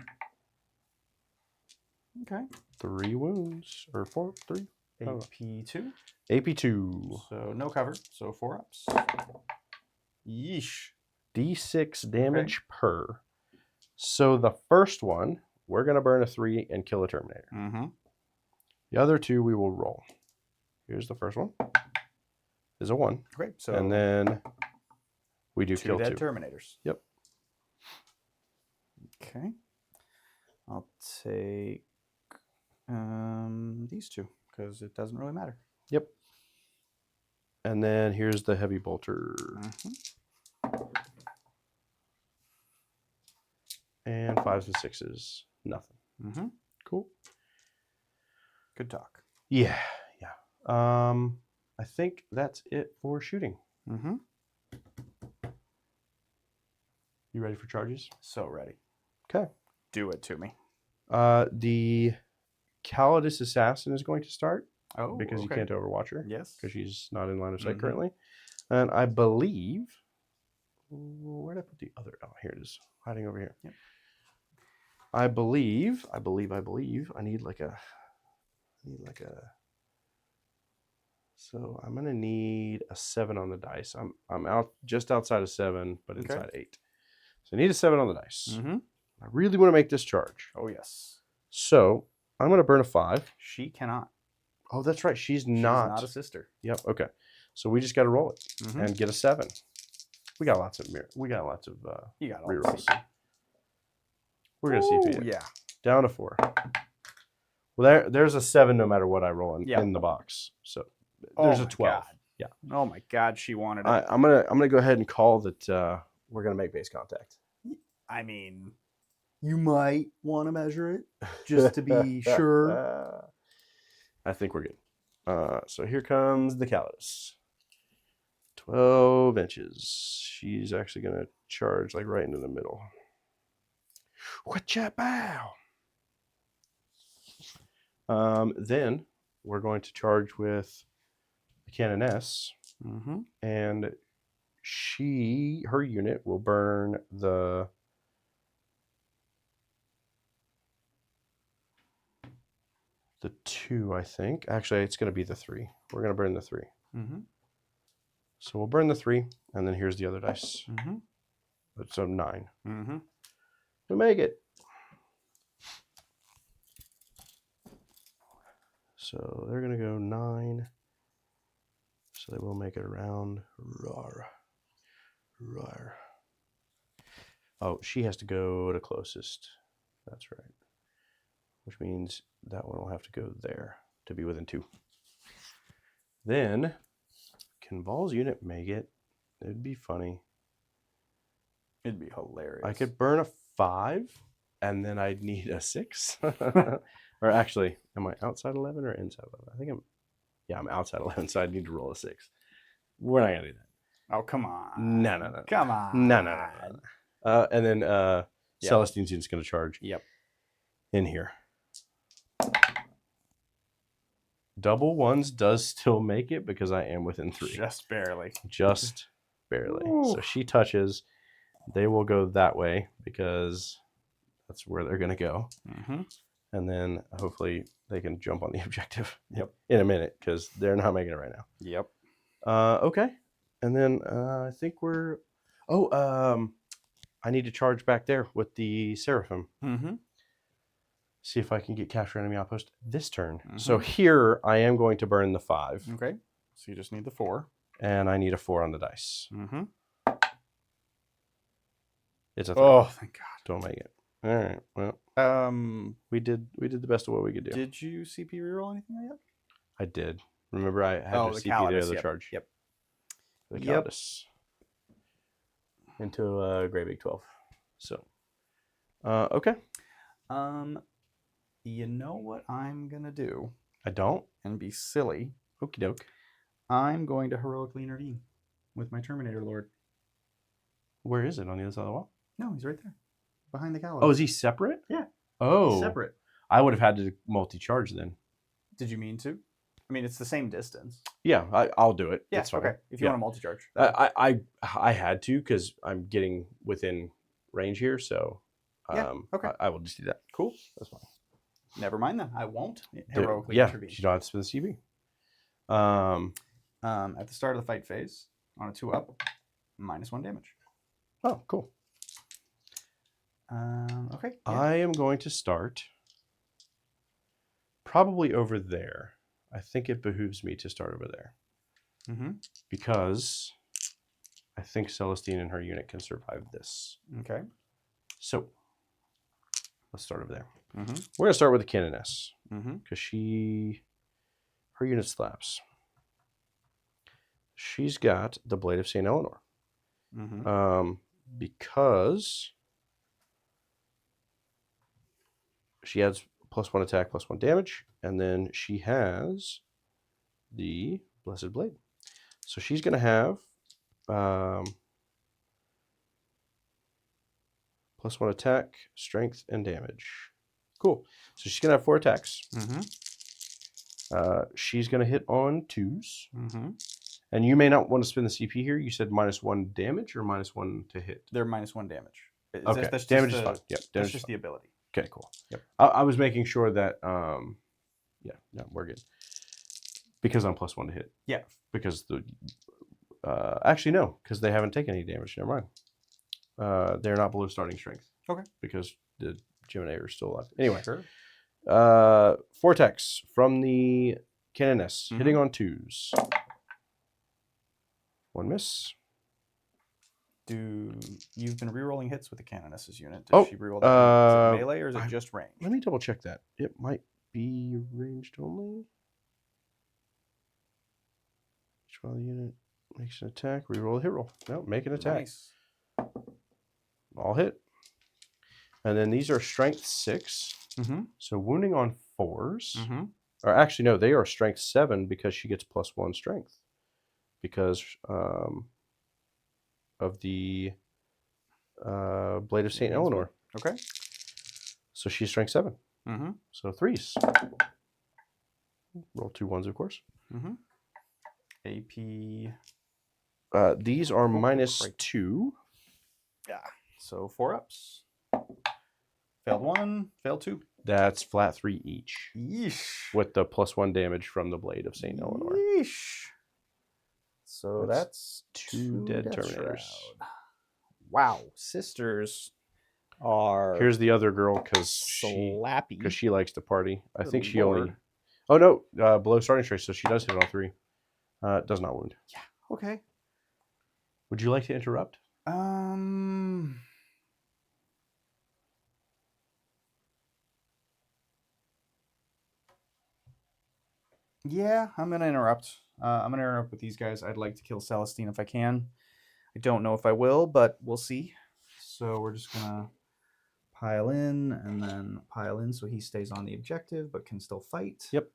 Okay. 3 wounds. Or 4, 3. AP2. AP2. So no cover. So 4 ups. Yeesh. D6 damage per. So the first one, we're going to burn a 3 and kill a Terminator. Mm-hmm. The other 2 we will roll. Here's the first one. Is a 1. Great. So and then we do kill 2 dead Terminators. Yep. Okay. I'll take these 2 because it doesn't really matter. Yep. And then here's the heavy bolter. Mm-hmm. And 5s and 6s. Nothing. Mm-hmm. Cool. Good talk. Yeah. I think that's it for shooting. Mm-hmm. You ready for charges? So ready. Okay. Do it to me. The Calidus Assassin is going to start because you okay. can't overwatch her. Yes. Because she's not in line of sight Mhm. currently. And I believe... Where did I put the other... Oh, here it is. Hiding over here. Yep. I believe I need like a... So I'm gonna need a 7 on the dice. I'm out just outside of 7, but Okay. inside 8. So I need a 7 on the dice. Mm-hmm. I really want to make this charge. Oh, yes. So I'm gonna burn a 5. She cannot. Oh, that's right. She's She's not. not a sister. Yep. Okay. So we just got to roll it Mm-hmm. and get a 7. We got lots of You got all the rerolls. CP. We're gonna see if Ooh, you yeah. down to 4. Well, there's a 7 no matter what I roll in the box. So there's a 12. God. Yeah. Oh my God, she wanted it. I'm gonna go ahead and call that we're gonna make base contact. I mean, you might want to measure it just to be sure. I think we're good. So here comes the Calidus. 12 inches. She's actually gonna charge like right into the middle. Whatcha bow? Then we're going to charge with the Canoness, and her unit will burn the 2, I think. Actually, it's going to be the 3. We're going to burn the 3. So we'll burn the 3, and then here's the other dice. So 9. We make it. So they're going to go 9. So they will make it around. Rawr. Oh, she has to go to closest. That's right. Which means that one will have to go there to be within 2. Then, can Vol's unit make it? It'd be funny. It'd be hilarious. I could burn a 5, and then I'd need a 6. Or actually, am I outside 11 or inside 11? I think I'm outside 11, so I'd need to roll a 6. We're not going to do that. Oh, come on. No. Come on. No. And then Celestine's unit's going to charge in here. Double ones does still make it because I am within 3. Just barely. Just barely. Ooh. So she touches. They will go that way because that's where they're going to go. And then hopefully they can jump on the objective in a minute because they're not making it right now. Okay. And then I think we're... I need to charge back there with the Seraphim. See if I can get capture enemy outpost this turn. So here I am going to burn the 5. Okay. So you just need the 4. And I need a 4 on the dice. It's a 3. Oh, thank God. Don't make it. All right. Well, we did the best of what we could do. Did you CP reroll anything like that? I did. Remember, I had to CP the other charge. The Calidus. Into a Grey Big 12. So, okay. You know what I'm going to do? I don't. And be silly. Okie doke. I'm going to heroically intervene with my Terminator Lord. Where is it? On the other side of the wall? No, he's right there. Behind the Calidus. Oh, is he separate? Yeah. Oh. He's separate. I would have had to multi-charge then. Did you mean to? I mean, it's the same distance. Yeah, I'll do it. Yeah, okay. If you want to multi-charge. I had to because I'm getting within range here, so okay. I will just do that. Cool. That's fine. Never mind then. I won't heroically intervene. You don't have to spend the CB. At the start of the fight phase, on a 2-up, -1 damage. Oh, cool. Okay. I am going to start probably over there. I think it behooves me to start over there. Because I think Celestine and her unit can survive this. Okay. So, let's start over there. We're going to start with the Canoness. Because her unit slaps. She's got the Blade of St. Eleanor. Because she adds +1 attack, +1 damage, and then she has the Blessed Blade. So she's going to have +1 attack, strength, and damage. Cool. So she's going to have 4 attacks. She's going to hit on 2s. And you may not want to spend the CP here. You said -1 damage or -1 to hit? They're -1 damage. Okay, That's damage just is fine. Yep, that's damage just the ability. Okay, cool. Yep. I was making sure that, yeah, no, we're good. Because I'm +1 to hit. Yeah. Because the, actually no, because they haven't taken any damage. Never mind. They're not below starting strength. Okay. Because the Gemini are still alive. Anyway. Sure. 4 attacks from the Canoness, hitting on 2s. 1 miss. You've been rerolling hits with the Canoness's unit? Did she reroll that? Is it melee or is it just range? Let me double check that. It might be ranged only. While the unit makes an attack, reroll a hit roll. No, make an attack. Nice. All hit. And then these are strength 6. So wounding on 4s. Or actually, no, they are strength 7 because she gets +1 strength. Because of the Blade of St. Eleanor. Okay. So she's strength 7. So 3s. Roll 2 1s, of course. AP. These are -2. Yeah. So 4 ups. Failed 1, failed 2. That's flat 3 each. Yeesh. With the +1 damage from the Blade of St. Eleanor. Yeesh. So that's 2 dead Terminators. Shroud. Wow. Sisters are Here's the other girl because slappy. she likes to party. I think she Lord. only... Oh, no. Below starting strength, so she does hit on 3. Does not wound. Yeah. Okay. Would you like to interrupt? Yeah, I'm going to interrupt. I'm going to interrupt with these guys. I'd like to kill Celestine if I can. I don't know if I will, but we'll see. So we're just going to pile in and then pile in so he stays on the objective but can still fight. Yep.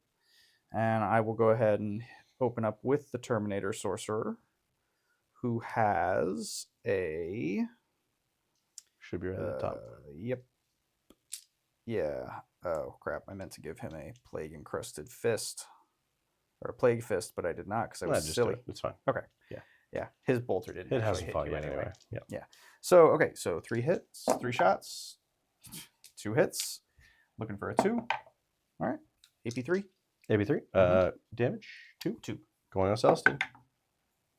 And I will go ahead and open up with the Terminator Sorcerer, who has a... Should be right at the top. Yep. Yeah. Oh, crap. I meant to give him a Plague-Encrusted Fist. Or a Plague Fist, but I did not because I was silly. It's fine. Okay. Yeah. Yeah. His bolter didn't It has hit fog you anyway. Yeah. Yeah. So, okay. So 3 hits, 3 shots, 2 hits. Looking for a 2. All right. AP3. AP3. Damage. 2. 2. Going on Celestine.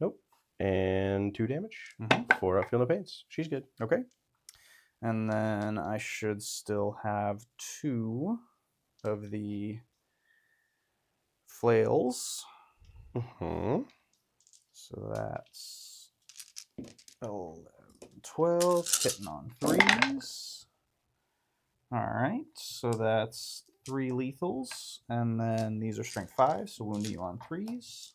Nope. And 2 damage. 4 up, feel no pains. She's good. Okay. And then I should still have 2 of the flails. So that's 11, 12, hitting on 3s. All right, so that's 3 lethals, and then these are strength 5, so wounding you on 3s.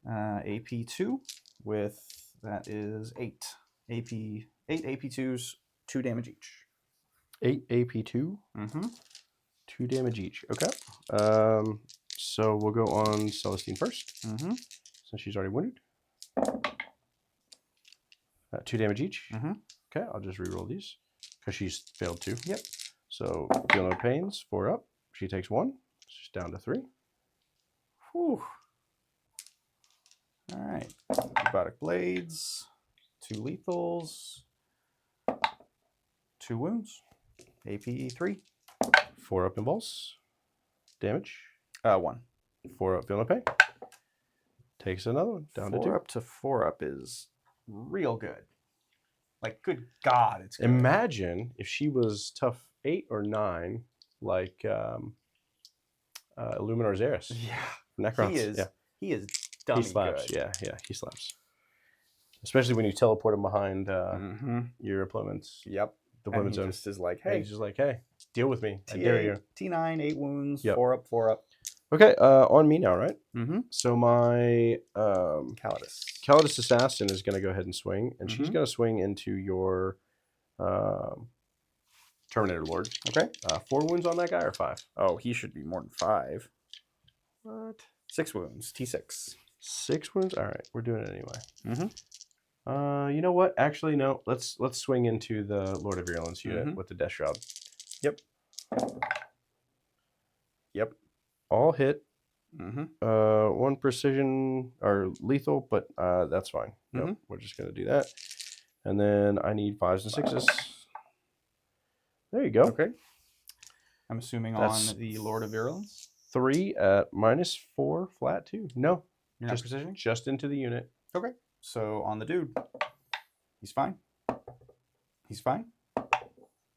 AP2 with, that is 8. 8 AP2s, 2 damage each. 8 AP2. 2 damage each. Okay. So we'll go on Celestine first. Since she's already wounded. 2 damage each. Okay, I'll just reroll these. Because she's failed 2. Yep. So feel no pains. 4 up. She takes 1. She's down to 3. Whew. All right. Robotic blades. 2 lethals. 2 wounds. AP 3. 4 up involves. Damage. 1. 4 up, feel no pain. Takes another one. Down to 2. 4 up to 4 up is real good. Like, good God, it's good. Imagine if she was tough 8 or 9, like Illuminar Xeris. Yeah. Necrons. He is dummy He slaps. good. Yeah, he slaps. Especially when you teleport him behind your opponent's. Yep. The And women's he zone. just is like, Hey, hey, he's just like, hey, deal with me. I T8, dare you. T9, 8 wounds, Yep. 4 up, 4 up. Okay, on me now, right? Mm-hmm. So my Calidus Assassin is going to go ahead and swing, and she's going to swing into your Terminator Lord. Okay. 4 wounds on that guy or 5? Oh, he should be more than 5. What? 6 wounds. T6. 6 wounds. All right, we're doing it anyway. Mm-hmm. You know what? Actually, no. Let's swing into the Lord of Virulence unit Mhm. with the Death Shroud. Yep. Yep. All hit. Mm-hmm. 1 precision or lethal, but that's fine. Nope, Mhm. we're just gonna do that. And then I need 5s and 6s. There you go. Okay. I'm assuming That's on the Lord of Virulence. 3 at -4 flat too. No, You're not just precision? just into the unit. Okay. So on the dude, he's fine. He's fine.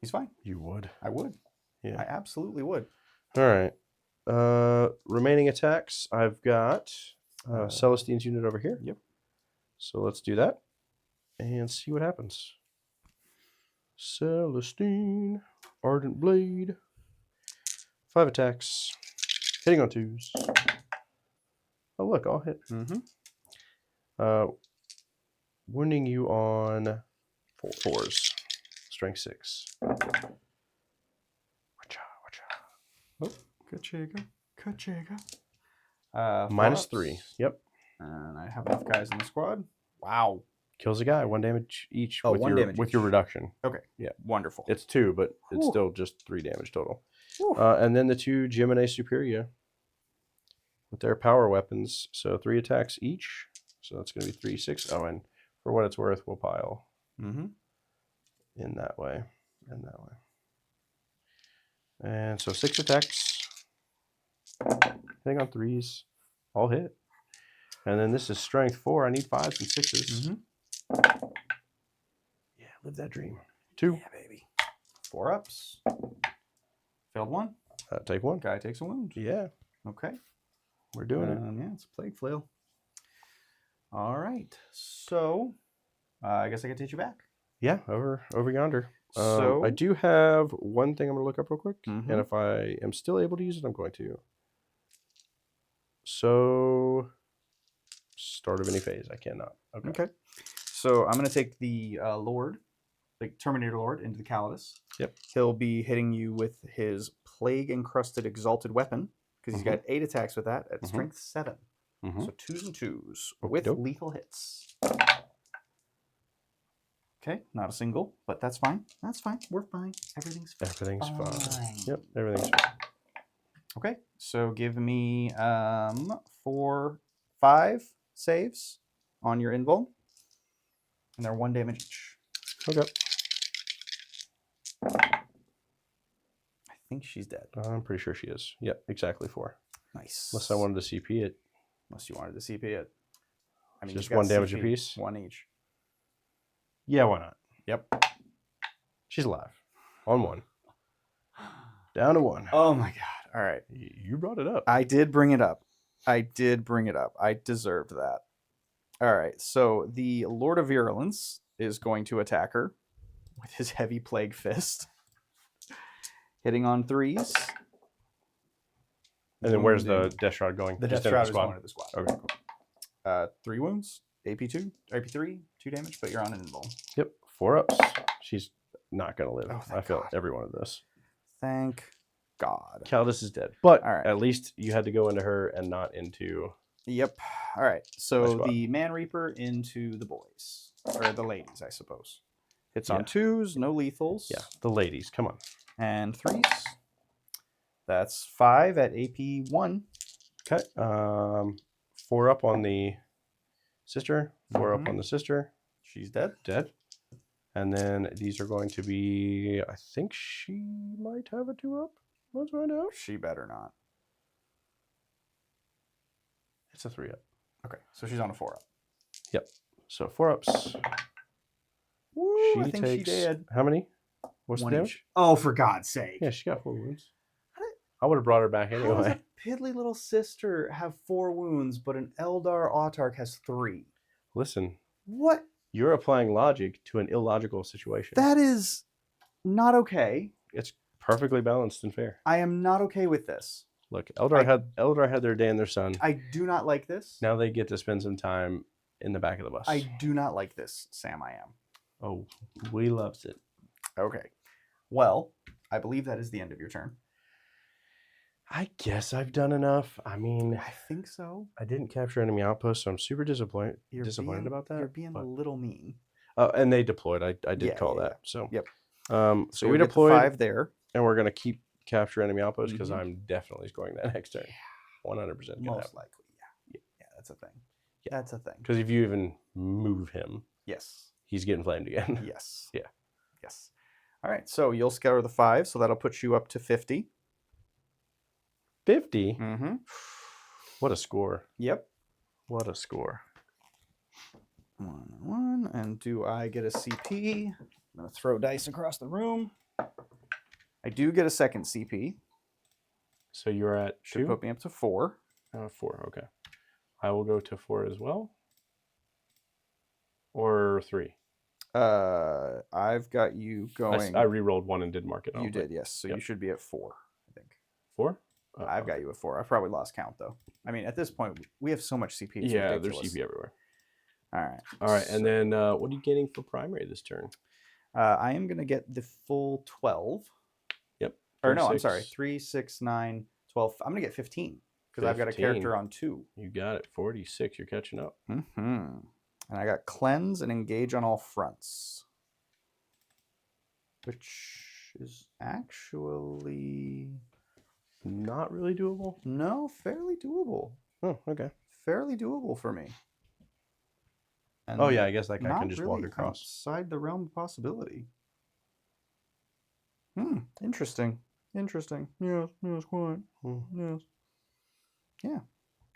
He's fine. You would. I would. Yeah. I absolutely would. All right. Remaining attacks. I've got Celestine's unit over here. Yep. So let's do that and see what happens. Celestine, Ardent Blade. 5 attacks. Hitting on 2s. Oh, look, all hit. Mm-hmm. Wounding you on 4s. Strength 6. Oh, Kachiga. Kachiga. -3. Yep. And I have enough guys in the squad. Wow. Kills a guy. 1 damage each Oh, with 1 your damage with each. your reduction. Okay. Yeah. Wonderful. It's 2, but it's Whew. still just 3 damage total. Whew. And then the 2 Gemini Superior with their power weapons. So 3 attacks each. So that's going to be 3, 6. Oh, and for what it's worth, we'll pile Mm-hmm. in that way and that way. And so 6 attacks. Hitting on 3s. All hit. And then this is strength 4. I need 5s and 6s. Mm-hmm. Yeah, live that dream. 2. Yeah, baby. 4 ups. Failed 1. Take 1. Guy takes a wound. Yeah, Okay. we're doing it. Yeah, it's a plague flail. All right. So, I guess I can take you back. Yeah, over yonder. So I do have one thing I'm going to look up real quick. Mhm. And if I am still able to use it, I'm going to. So, start of any phase. I cannot. Okay. So I'm going to take the Lord, the Terminator Lord, into the Calidus. Yep. He'll be hitting you with his plague-encrusted exalted weapon, because he's got 8 attacks with that at strength 7. Mhm. So 2s and 2s Okey with doke. lethal hits. Okay, not a single, but that's fine. That's fine. We're fine. Everything's fine. Everything's fine. Fine. Yep, everything's fine. Okay, so give me 5 saves on your invul, and they're 1 damage each. Okay. I think she's dead. I'm pretty sure she is. Yep, exactly 4. Nice. Unless I wanted to CP it. Unless you wanted to CP it. I mean, Just you've got 1 damage CP, apiece? 1 each. Yeah, why not? Yep. She's alive. On 1. Down to 1. Oh my god. All right. You brought it up. I did bring it up. I deserved that. All right. So the Lord of Virulence is going to attack her with his heavy plague fist, hitting on 3s. And then where's the Death Shroud going? The Just Death into Shroud is squad? going to the squad. Okay, cool. 3 wounds, AP2, AP3, 2 damage, but you're on an invul. Yep, 4 ups. She's not going to live. Oh, thank I feel God. every one of this. Thank God. Calidus is dead. But All right. at least you had to go into her and not into... Yep. All right. So squad. the Man Reaper into the boys, or the ladies, I suppose. Hits on Yeah. 2s, no lethals. Yeah, the ladies. Come on. And 3s. That's 5 at AP1. Okay. 4 up on the sister. 4 up on the sister. She's dead. Dead. And then these are going to be... I think she might have a 2 up. Let's find out. She better not. It's a 3 up. Okay, so she's on a 4 up. Yep. So 4 ups. Woo, I think she did. How many? What's 1 the damage? each. Oh, for God's sake. Yeah, she got 4 wounds. I would have brought her back How does anyway. a piddly little sister have 4 wounds, but an Eldar Autarch has 3? Listen, What? you're applying logic to an illogical situation. That is not okay. It's perfectly balanced and fair. I am not okay with this. Look, Eldar had their day in their sun. I do not like this. Now they get to spend some time in the back of the bus. I do not like this, Sam. I am. Oh, we loves it. Okay. Well, I believe that is the end of your turn. I guess I've done enough. I mean, I think so. I didn't capture enemy outposts, so I'm super disappointed You're about that. You're being a little mean. And they deployed. I did Yeah, call yeah, that. So, Yep. so you'll we get the deployed, 5 there. and we're gonna keep capture enemy outposts because Mhm. I'm definitely scoring that next turn. 100% gonna Most happen. likely, yeah. Yeah, that's a thing. Yeah. That's a thing. Because if you even move him, Yes. he's getting flamed again. Yes. Yeah. Yes. All right. So you'll scour the 5, so that'll put you up to 50. 50. Mm-hmm. What a score! Yep. What a score! 1. And do I get a CP? I'm gonna throw dice across the room. I do get a second CP. So you're at Should 2? put me up to 4. 4. Okay. I will go to 4 as well. Or 3. I've got you going. I re-rolled 1 and did mark it. You did, yes. So Yep. you should be at 4, I think. 4? I've got you at 4. I've probably lost count though. I mean, at this point, we have so much CP. It's Yeah, ridiculous. there's CP everywhere. All right. All right, and then what are you getting for primary this turn? I am gonna get the full 12. Yep. Or no, I'm 36. sorry. 3, 6, 9, 12. I'm gonna get 15 because I've got a 15. character on 2. You got it. 46. You're catching up. Mm-hmm. And I got cleanse and engage on all fronts, which is actually Not really doable. no, fairly doable. Oh, okay. Fairly doable for me. And oh yeah, I guess that guy not can just really walk across. outside the realm of possibility. Interesting. Interesting. Yes, quite. Yes. Yeah.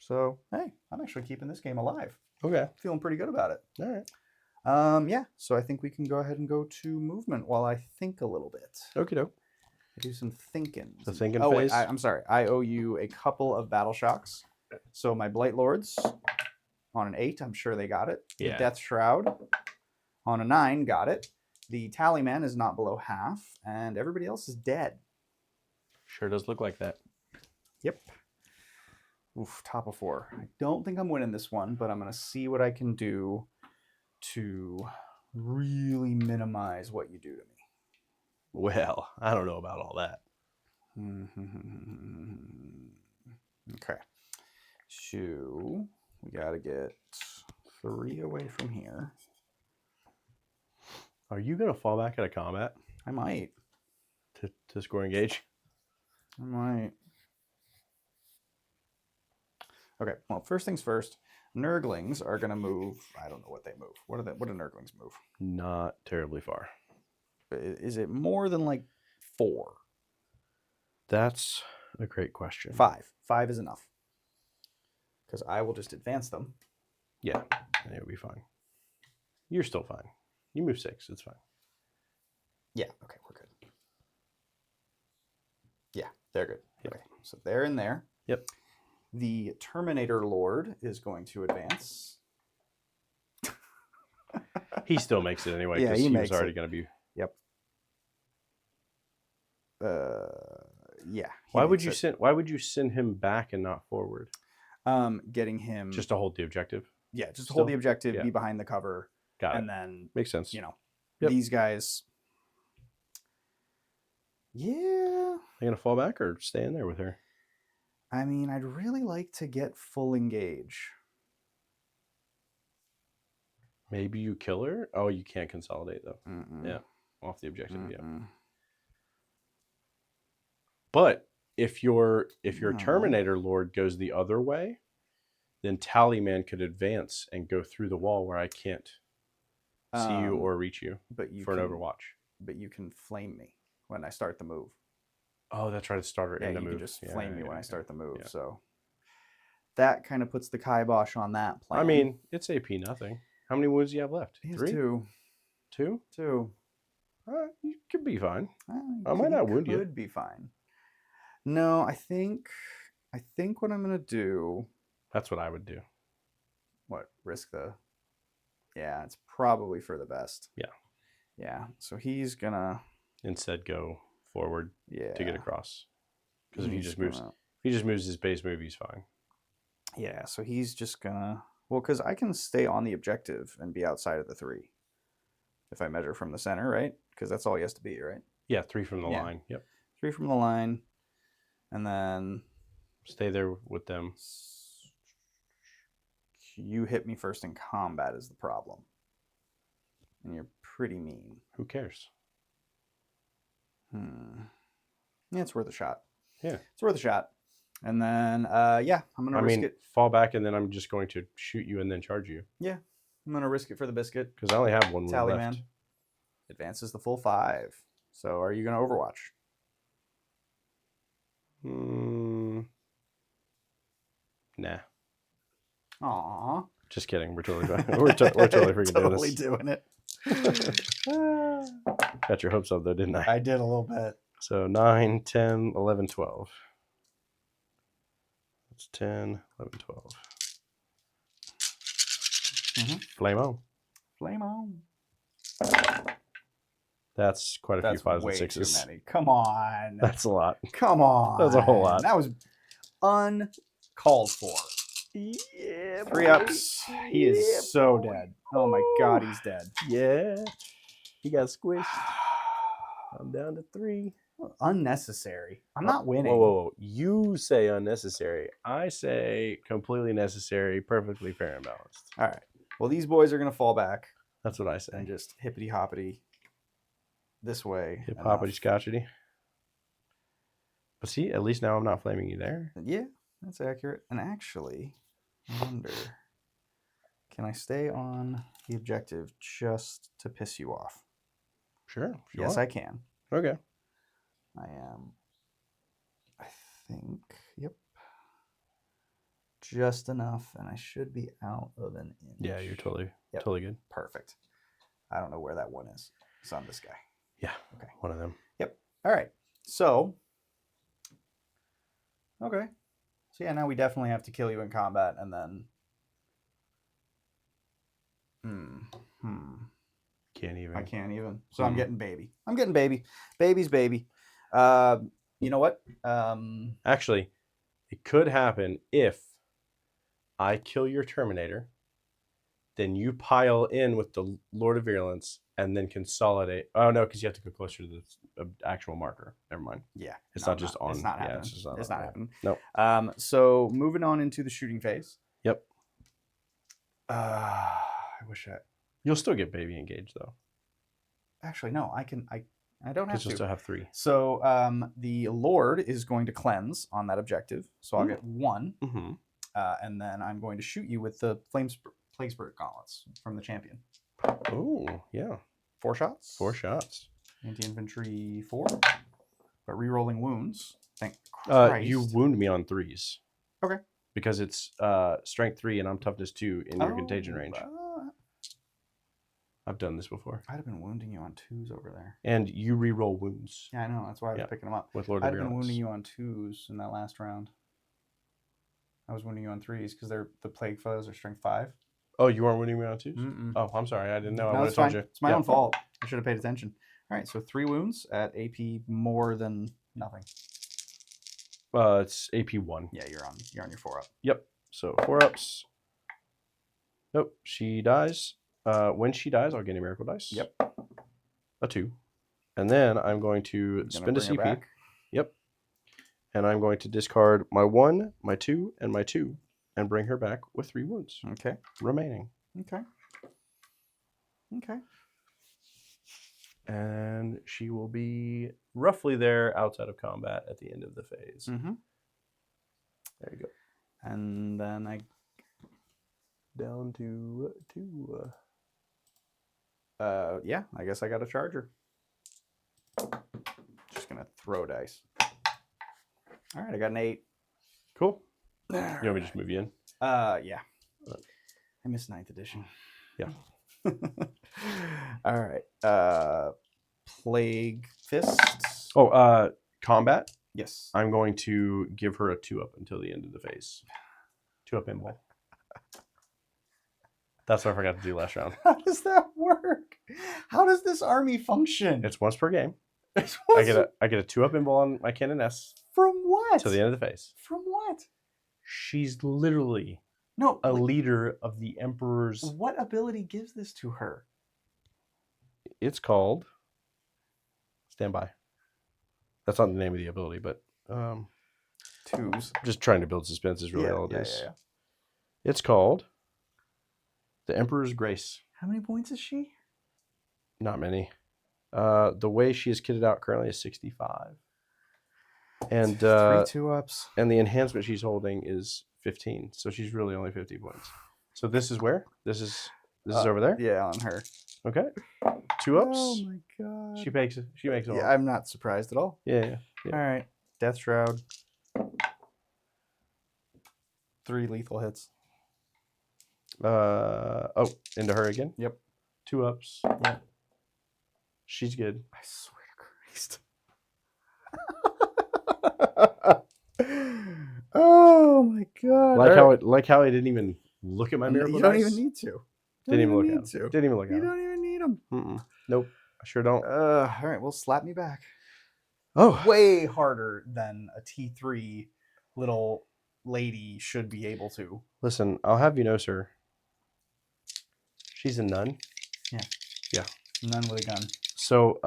So, hey, I'm actually keeping this game alive. Okay. Feeling pretty good about it. All right. Yeah. So I think we can go ahead and go to movement while I think a little bit. Okie doke. Do some thinking. The thinking oh, phase. Wait, I'm sorry. I owe you a couple of battle shocks. So my Blight Lords on an 8, I'm sure they got it. Yeah. The Death Shroud on a 9, got it. The Tallyman is not below half, and everybody else is dead. Sure does look like that. Yep. Oof, top of 4. I don't think I'm winning this one, but I'm going to see what I can do to really minimize what you do to me. Well, I don't know about all that. Okay. 2. We got to get 3 away from here. Are you going to fall back out of combat I might. to score engage? I might. Okay, well, first things first. Nurglings are going to move. I don't know what they move. What do Nurglings move? Not terribly far. Is it more than like 4? That's a great question. 5. 5 is enough. Because I will just advance them. Yeah, and it would be fine. You're still fine. You move 6. It's fine. Yeah, okay, we're good. Yeah, they're good. Yep. Okay, so they're in there. Yep. The Terminator Lord is going to advance. He still makes it anyway Yeah, because he he was makes already it. going to be. Yep. Yeah. Why would you send him back and not forward? Getting him Just to hold the objective. Yeah, just still? hold the objective, Yeah. be behind the cover, Got and it. then Makes sense. you know, Yep. these guys. Yeah. Are you gonna fall back or stay in there with her? I mean, I'd really like to get full engage. Maybe you kill her. Oh, you can't consolidate though. Mm-mm. Yeah, off the objective. Mm-mm. Yeah. But if your No. Terminator Lord goes the other way, then Tallyman could advance and go through the wall where I can't see you or reach you But you for can, an Overwatch. But you can flame me when I start the move. Oh, that's right. Starter Yeah, in the you move. can just flame me when I start the move. Yeah. So that kind of puts the kibosh on that plan. I mean, it's AP nothing. How many wounds do you have left? He has 3? 2. 2? 2. You could be fine. I might not wound you. Could be fine. No, I think what I'm gonna do. That's what I would do. What, risk the? Yeah, it's probably for the best. Yeah. Yeah. So he's gonna Instead, go forward to get across. Because if he just moves his base move, he's fine. Yeah. So he's just gonna. Well, because I can stay on the objective and be outside of the 3. If I measure from the center, right? Because that's all he has to be, right? Yeah, 3 from the line. Yep. 3 from the line. And then Stay there with them. you hit me first in combat is the problem. And you're pretty mean. Who cares? Yeah, it's worth a shot. Yeah. It's worth a shot. And then, yeah, I'm going to risk it. Fall back, and then I'm just going to shoot you and then charge you. Yeah, I'm going to risk it for the biscuit. Because I only have one Tally left. man advances the full 5. So are you going to Overwatch? Nah. Aw. Just kidding. We're totally we're totally freaking totally doing it. Got your hopes up though, didn't I? I did a little bit. So 9, 10, 11, 12. That's 10, 11, 12. Flame on. Flame on. That's quite a few 5s and 6s. Too many. Come on. That's a lot. Come on. That's a whole lot. That was uncalled for. Yeah. 3 ups. He is so dead. Oh my god, he's dead. Yeah. He got squished. I'm down to 3. Unnecessary. I'm not winning. Whoa. You say unnecessary. I say completely necessary, perfectly fair and balanced. All right. Well, these boys are going to fall back. That's what I say. And just hippity hoppity this way. Hip hoppity scotchity. But see, at least now I'm not flaming you there. Yeah, that's accurate. And actually, I wonder, can I stay on the objective just to piss you off? Sure. Yes, I can. Okay. I am, I think, yep. Just enough, and I should be out of an inch. Yeah, you're totally good. Perfect. I don't know where that one is. It's on this guy. Yeah. Okay. One of them. Yep. All right. So, okay. So yeah, now we definitely have to kill you in combat, and then. Can't even. I can't even. So I'm getting baby. I'm getting baby. Baby's baby. You know what? Actually, it could happen if I kill your Terminator, then you pile in with the Lord of Virulence and then consolidate. Oh, no, because you have to go closer to the actual marker. Never mind. Yeah. It's not just on. It's not happening. Yeah, it's not happening. No. So moving on into the shooting phase. Yep. I wish I. You'll still get baby engaged, though. Actually, no, I can. I don't have to. You'll still have 3. So the Lord is going to cleanse on that objective. So I'll get 1. Mm-hmm. And then I'm going to shoot you with the Plague Spirit Gauntlets from the champion. Oh, yeah. 4 shots? 4 shots. Anti-infantry 4. But re-rolling wounds. Thank Christ. You wound me on 3s. Okay. Because it's strength 3 and I'm toughness 2 in your contagion range. I've done this before. I'd have been wounding you on 2s over there. And you re-roll wounds. Yeah, I know. That's why I was picking them up. With Lord I'd of have been Virulence. wounding you on 2s in that last round. I was wounding you on 3s because the plague foes are strength 5. Oh, you weren't wounding me on 2s? Mm-mm. Oh, I'm sorry. I didn't know. I No, would it's have told fine. you. It's my own fault. I should have paid attention. All right, so 3 wounds at AP more than nothing. It's AP 1. Yeah, you're on your 4 up. Yep. So 4 ups. Nope. She dies. When she dies, I'll get a miracle dice. Yep. A 2. And then I'm going to spend a CP. Yep. And I'm going to discard my 1, my 2, and my 2, and bring her back with 3 wounds. Okay. Remaining. Okay. And she will be roughly there outside of combat at the end of the phase. Mm-hmm. There you go. And then I Down to 2. yeah, I guess I got a charger. Just gonna throw dice. All right, I got an 8. Cool. You want me to just move you in? Yeah. I missed 9th edition. Yeah. All right. Plague Fist. Oh, combat. Yes. I'm going to give her a 2 up until the end of the phase. 2 up invul. That's what I forgot to do last round. How does that work? How does this army function? It's once per game. I get a 2 up invul on my cannon S. From what? Till the end of the phase. From what? She's literally a leader of the Emperor's. What ability gives this to her? It's called Standby. That's not the name of the ability, but twos. Just trying to build suspense is really Yeah, all it yeah, is. yeah. It's called the Emperor's Grace. How many points is she? Not many. The way she is kitted out currently is 65. And 3 2-ups. And the enhancement she's holding is 15. So she's really only 50 points. So this is where? This is over there? Yeah, on her. Okay. 2-ups. Oh my god. She makes it all. Yeah, I'm not surprised at all. Yeah. All right. Death Shroud. 3 lethal hits. Into her again? Yep. 2-ups. Yep. She's good. I swear to Christ. Oh my god. Like how I didn't even look at my miracle You don't dice. even need to. Didn't even look at to. them. Didn't even look at You them. don't even need them. Nope. I sure don't. All right, well, slap me back. Oh. Way harder than a T3 little lady should be able to. Listen, I'll have you know, sir. She's a nun. Yeah. None with a gun. So,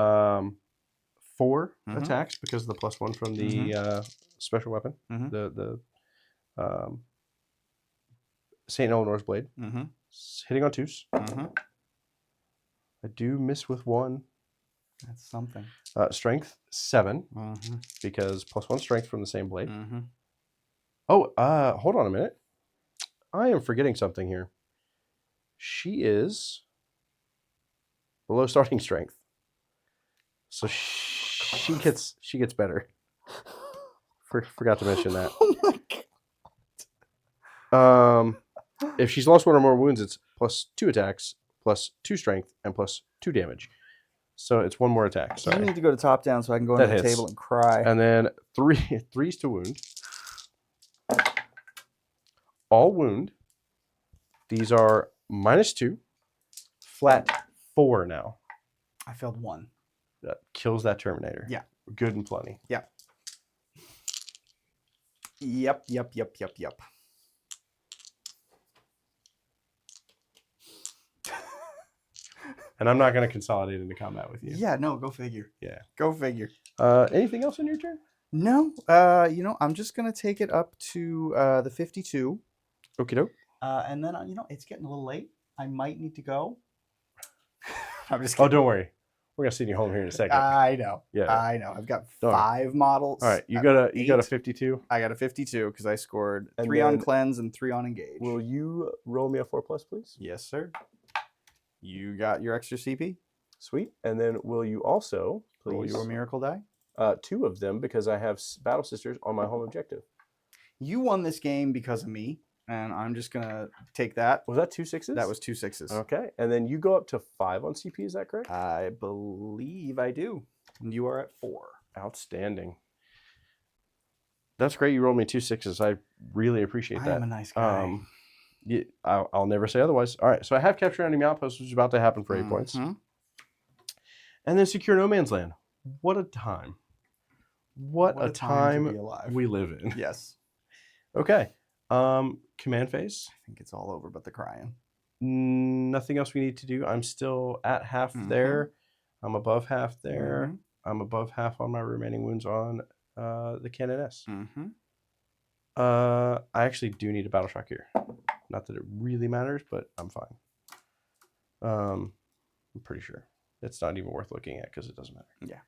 4 attacks because of the +1 from the special weapon. The St. Eleanor's Blade. Hitting on 2s. I do miss with 1. That's something. Strength 7 because +1 strength from the same blade. Oh, hold on a minute. I am forgetting something here. She is below starting strength, so she gets better. Forgot to mention that. Oh my god. If she's lost 1 or more wounds, it's +2 attacks, +2 strength, and +2 damage. So it's 1 more attack. Sorry. You need to go to top down so I can go into the table and cry. And then 3s to wound. All wound. These are -2, flat 4 now. I failed 1. That kills that Terminator. Yeah. Good and plenty. Yeah. Yep. And I'm not going to consolidate into combat with you. Yeah, no, go figure. Yeah. Go figure. Anything else on your turn? No, I'm just going to take it up to the 52. Okie doke. And then, it's getting a little late. I might need to go. I'm just Oh, kidding. don't worry. We're going to send you home here in a second. I know. Yeah. I know. I've got Don't 5 models. All right. You got a 52? I got a 52 because I scored And 3 on then- cleanse and 3 on engage. Will you roll me a 4+, please? Yes, sir. You got your extra CP? Sweet. And then will you also Roll please your miracle die? 2 of them because I have Battle Sisters on my home objective. You won this game because of me, and I'm just going to take that. Was that 2 6s? That was 2 6s. Okay. And then you go up to 5 on CP, is that correct? I believe I do. And you are at 4. Outstanding. That's great. You rolled me 2 6s. I really appreciate that. I am a nice guy. Yeah, I'll never say otherwise. All right. So I have captured enemy outposts, which is about to happen for 8 points. And then secure no man's land. What a time. What a time to be alive. we live in. Yes. Okay. Command phase. I think it's all over but the crying. Nothing else we need to do. I'm still at half there. I'm above half there. I'm above half on my remaining wounds on the Cannon S. I actually do need a battle shock here. Not that it really matters, but I'm fine. I'm pretty sure. It's not even worth looking at because it doesn't matter. Yeah.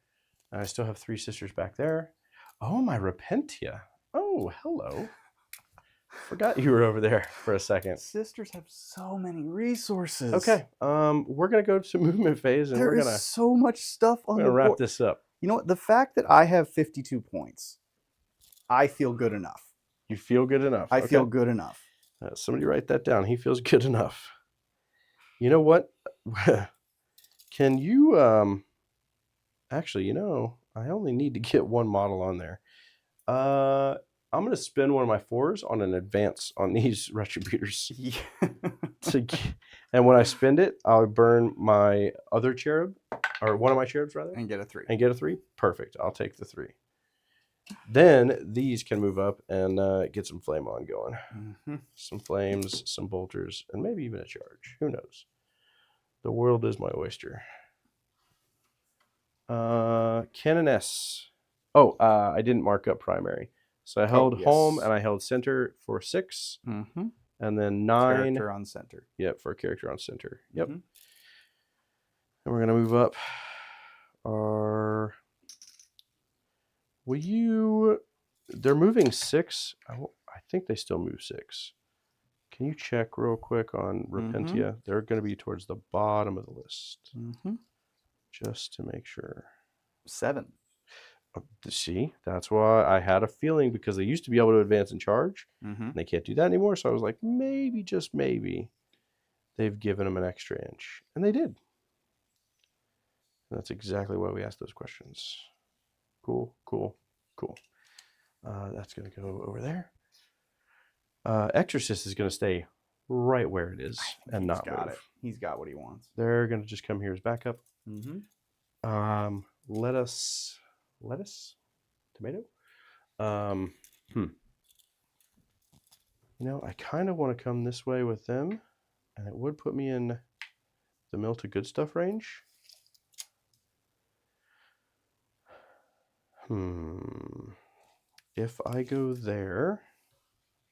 And I still have 3 sisters back there. Oh, my Repentia. Oh, hello. Forgot you were over there for a second. Sisters have so many resources. Okay. We're gonna go to movement phase, and There we're is gonna so much stuff on the wrap board. this up. You know what? The fact that I have 52 points, I feel good enough. You feel good enough. I feel good enough. Somebody write that down. He feels good enough. You know what? Can you actually, I only need to get 1 model on there. I'm going to spend 1 of my 4s on an advance on these retributors. And when I spend it, I'll burn my other cherub, or 1 of my cherubs rather. And get a 3. And get a 3? Perfect. I'll take the 3. Then these can move up and get some flame on going. Some flames, some bolters, and maybe even a charge. Who knows? The world is my oyster. Cannon S. Oh, I didn't mark up primary. So I held yes. home and I held center for 6. Mm-hmm. And then 9. Character on center. Yep, for a character on center. Yep. Mhm. And we're going to move up. Will you... They're moving 6. I think they still move 6. Can you check real quick on Repentia? They're going to be towards the bottom of the list. Just to make sure. 7. See, that's why I had a feeling, because they used to be able to advance and charge. And they can't do that anymore. So I was like, maybe, just maybe, they've given them an extra inch. And they did. And that's exactly why we asked those questions. Cool, cool, cool. That's going to go over there. Exorcist is going to stay right where it is and not move. It. He's got what he wants. They're going to just come here as backup. Mm-hmm. Lettuce, tomato. You know, I kind of want to come this way with them, and it would put me in the mill to good stuff range. If I go there,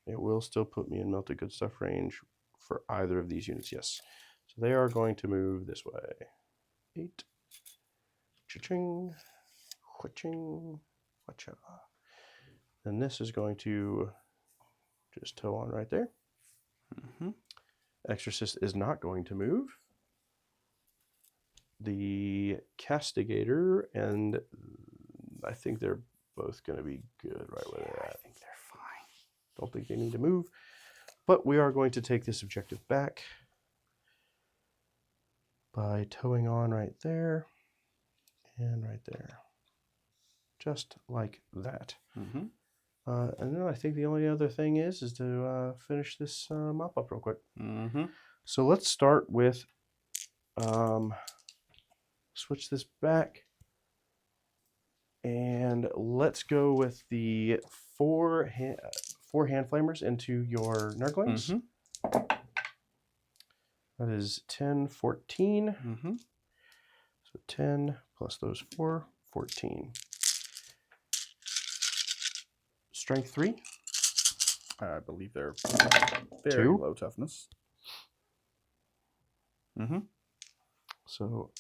it will still put me in mill to good stuff range for either of these units. Yes. So they are going to move this way. 8. Cha-ching. Cha-ching. Wacha. And this is going to just toe on right there. Exorcist is not going to move. The Castigator, and I think they're both going to be good right where they're at. I think they're fine. Don't think they need to move. But we are going to take this objective back by towing on right there and right there. Just like that. And then I think the only other thing is to finish this mop up real quick. So let's start with, switch this back, and let's go with the 4 hand flamers into your Nurglings. That is 10, 14. So 10 plus those 4, 14. Strength 3. I believe they're very 2. low toughness. So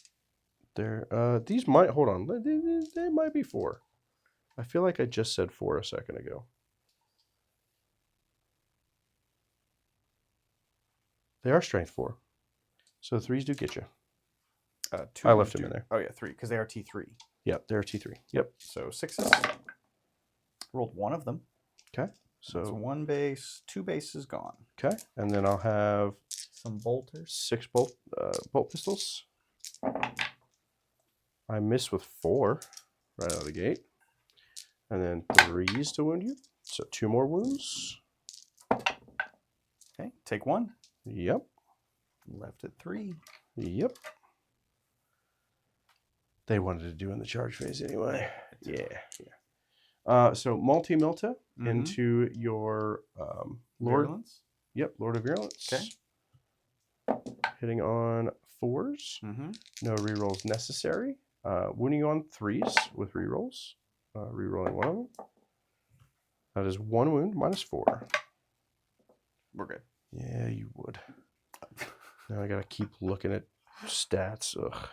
they're these might, hold on, they might be 4. I feel like I just said 4 a second ago. They are strength 4. So 3s do get you. 2 I left them in there. Oh yeah, 3, because they are T3. Yep, they're T3. Yep. So 6s. Rolled 1 of them. Okay. So that's 1 base, 2 bases gone. Okay, and then I'll have some bolters. 6 bolt pistols. I miss with 4 right out of the gate, and then 3s to wound you. So 2 more wounds. Okay, take 1. Yep. Left at 3. Yep. They wanted to do in the charge phase anyway. Yeah. So multi-milta into your Lord. Virulence? Yep, Lord of Virulence. Okay. Hitting on 4s. No rerolls necessary. Wounding you on 3s with rerolls. Rerolling 1 of them. That is 1 wound minus 4. We're good. Yeah, you would. Now I gotta keep looking at stats. Ugh,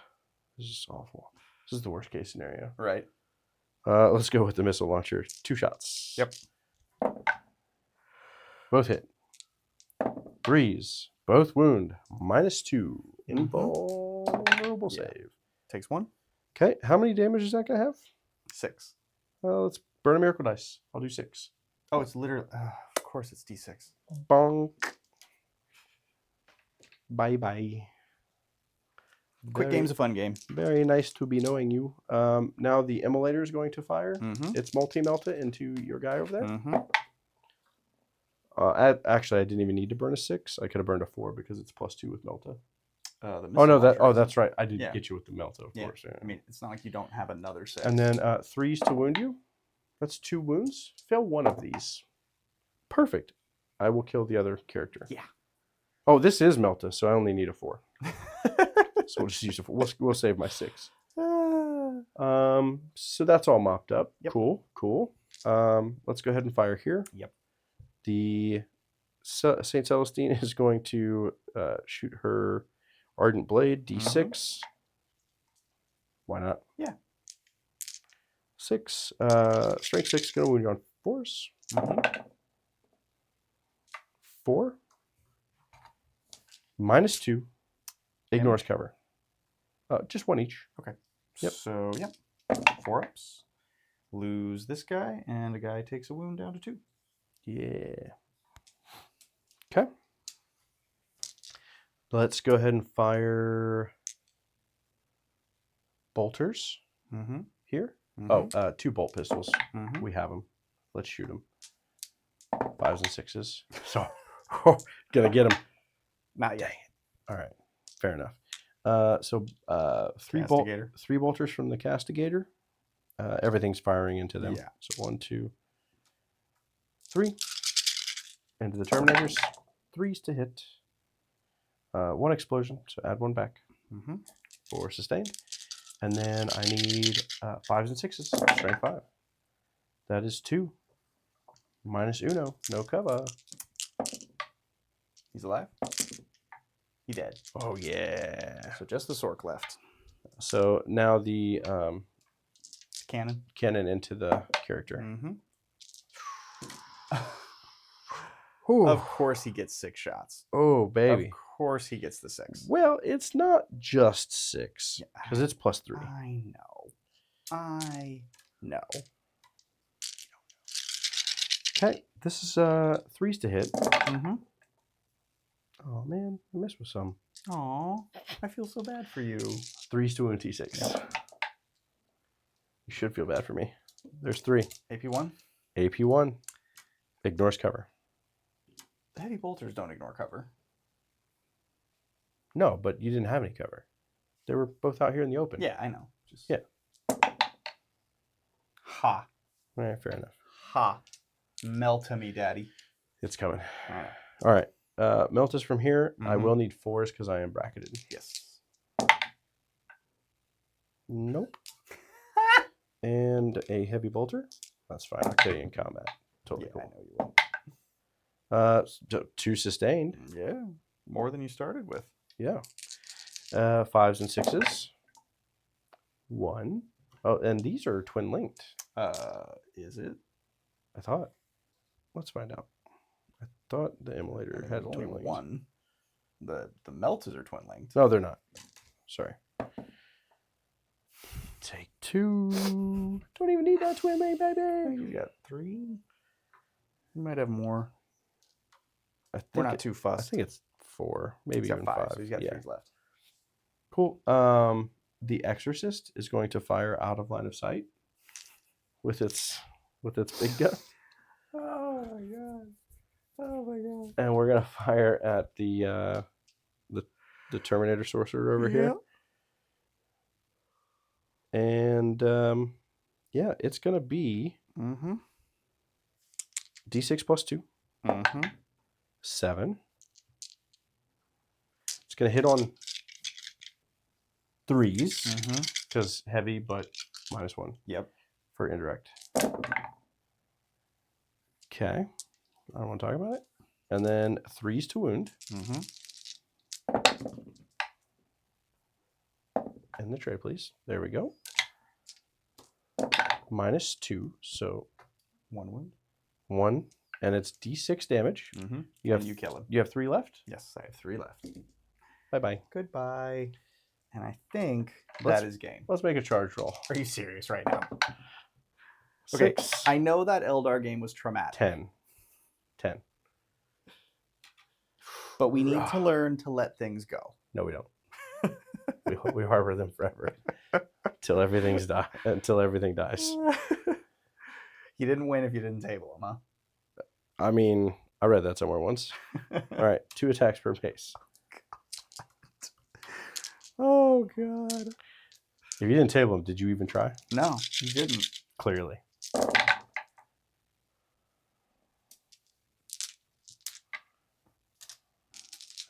this is awful. This is the worst case scenario. Right. Let's go with the missile launcher. 2 shots. Yep. Both hit. 3s. Both wound. Minus 2. Invulnerable save. Takes 1. Okay. How many damage is that guy have? 6. Well, let's burn a miracle dice. I'll do 6. Oh, it's literally... of course it's D6. Bonk. Bye-bye. Quick game's a fun game. Very nice to be knowing you. Now the immolator is going to fire. It's multi-melta into your guy over there. Actually, I didn't even need to burn a 6. I could have burned a 4 because it's +2 with melta. That's right. I did get you with the melta, of course. Yeah. I mean, it's not like you don't have another 6. And then 3s to wound you. That's 2 wounds. Fail 1 of these. Perfect. I will kill the other character. Yeah. Oh, this is melta, so I only need a 4. So we'll just use a 4. We'll save my 6. So that's all mopped up. Yep. Cool. Let's go ahead and fire here. Yep. The Saint Celestine is going to shoot her Ardent Blade, D6. Why not? Yeah. 6. Strength 6 going to wound you on force. 4. -2. Ignores cover. Just 1 each. Okay. Yep. So, yep. 4 ups. Lose this guy, and a guy takes a wound down to 2. Yeah. Okay. Let's go ahead and fire bolters here. Oh, 2 bolt pistols. We have them. Let's shoot them. 5s and 6s. So, gonna get them. Not yet. Dang it. All right. Fair enough. So 3 bolters from the castigator. Everything's firing into them. Yeah. So 1, 2, 3. Into the Terminators. 3s to hit. 1 explosion. So add 1 back. For sustained. And then I need 5s and 6s. Strength 5. That is 2. -1. No cover. He's alive. He dead. Oh, yeah. So just the Sork left. So now the Cannon. into the character. Of course he gets 6 shots. Oh, baby. Of course he gets the 6. Well, it's not just 6. Because it's +3. I know. Okay. This is 3s to hit. Oh, man. I missed with some. Aw, I feel so bad for you. 3s to wound T6. Yep. You should feel bad for me. There's 3. AP1? AP1. Ignores cover. The heavy bolters don't ignore cover. No, but you didn't have any cover. They were both out here in the open. Yeah, I know. Yeah. Ha. All right, fair enough. Ha. Melt me, daddy. It's coming. All right. Melt is from here. I will need 4s because I am bracketed. Yes. Nope. And a heavy bolter. That's fine. I'll kill you in combat. Totally cool. I know you will. 2 sustained. Yeah. More than you started with. Yeah. 5s and 6s. 1. Oh, and these are twin linked. Is it? I thought. Let's find out. I thought the immolator had only twin linked. 1. The melters are twin linked. No, they're not. Sorry. Take 2. Don't even need that twin link, baby. You got 3. You might have more. We're not too fussed. I think it's 4, maybe even 5. So he's got 3s left. Cool. The Exorcist is going to fire out of line of sight with its big gun. Oh my god! Oh my god! And we're gonna fire at the Terminator Sorcerer over here. And yeah, it's gonna be D6 +2. 7. It's gonna hit on 3s because heavy, but -1. Yep. For indirect. Okay. I don't want to talk about it. And then 3s to wound. And the tray, please. There we go. -2, so 1 wound. 1, and it's D6 damage. You kill him. You have 3 left. Yes, I have 3 left. Bye. Goodbye. And I think that is game. Let's make a charge roll. Are you serious right now? 6. Okay, I know that Eldar game was traumatic. 10. But we need to learn to let things go. No, we don't. we harbor them forever until everything dies. You didn't win if you didn't table them, huh? I mean, I read that somewhere once. All right, 2 attacks per base. Oh god. If you didn't table them, did you even try? No, you didn't. Clearly.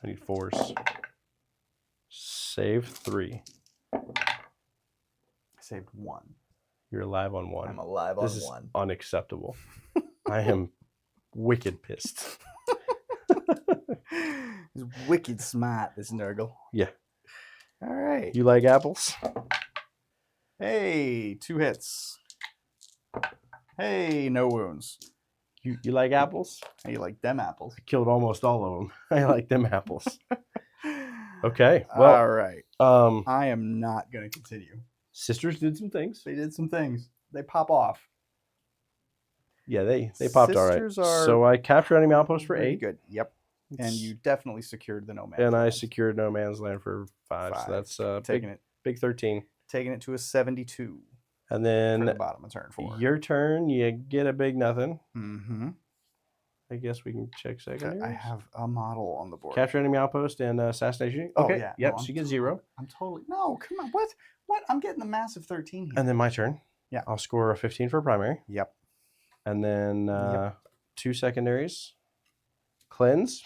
I need 4s. Save 3. I saved 1. You're alive on one. I'm alive This on is one. unacceptable. I am wicked pissed. He's wicked smart, this Nurgle. Yeah. All right. You like apples? Hey, 2 hits. Hey, no wounds. You like apples? Hey, you like them apples? I killed almost all of them. I like them apples. Okay. Well, all right. I am not going to continue. Sisters did some things. They did some things. They pop off. Yeah, they popped Sisters all right. are So I captured enemy outpost for pretty 8. good. Yep. And you definitely secured the no man's And I land. secured no man's land for 5. So that's big 13. Taking it to a 72. And For then the bottom of turn 4. your turn, you get a big nothing. Mm-hmm. I guess we can check secondaries. I have a model on the board. Capture enemy outpost and assassination. Okay. Oh, yeah. Yep. No, so you get 0. I'm totally... No, come on. What? What? I'm getting the massive 13 here. And then my turn. Yeah. I'll score a 15 for primary. Yep. And then 2 secondaries. Cleanse.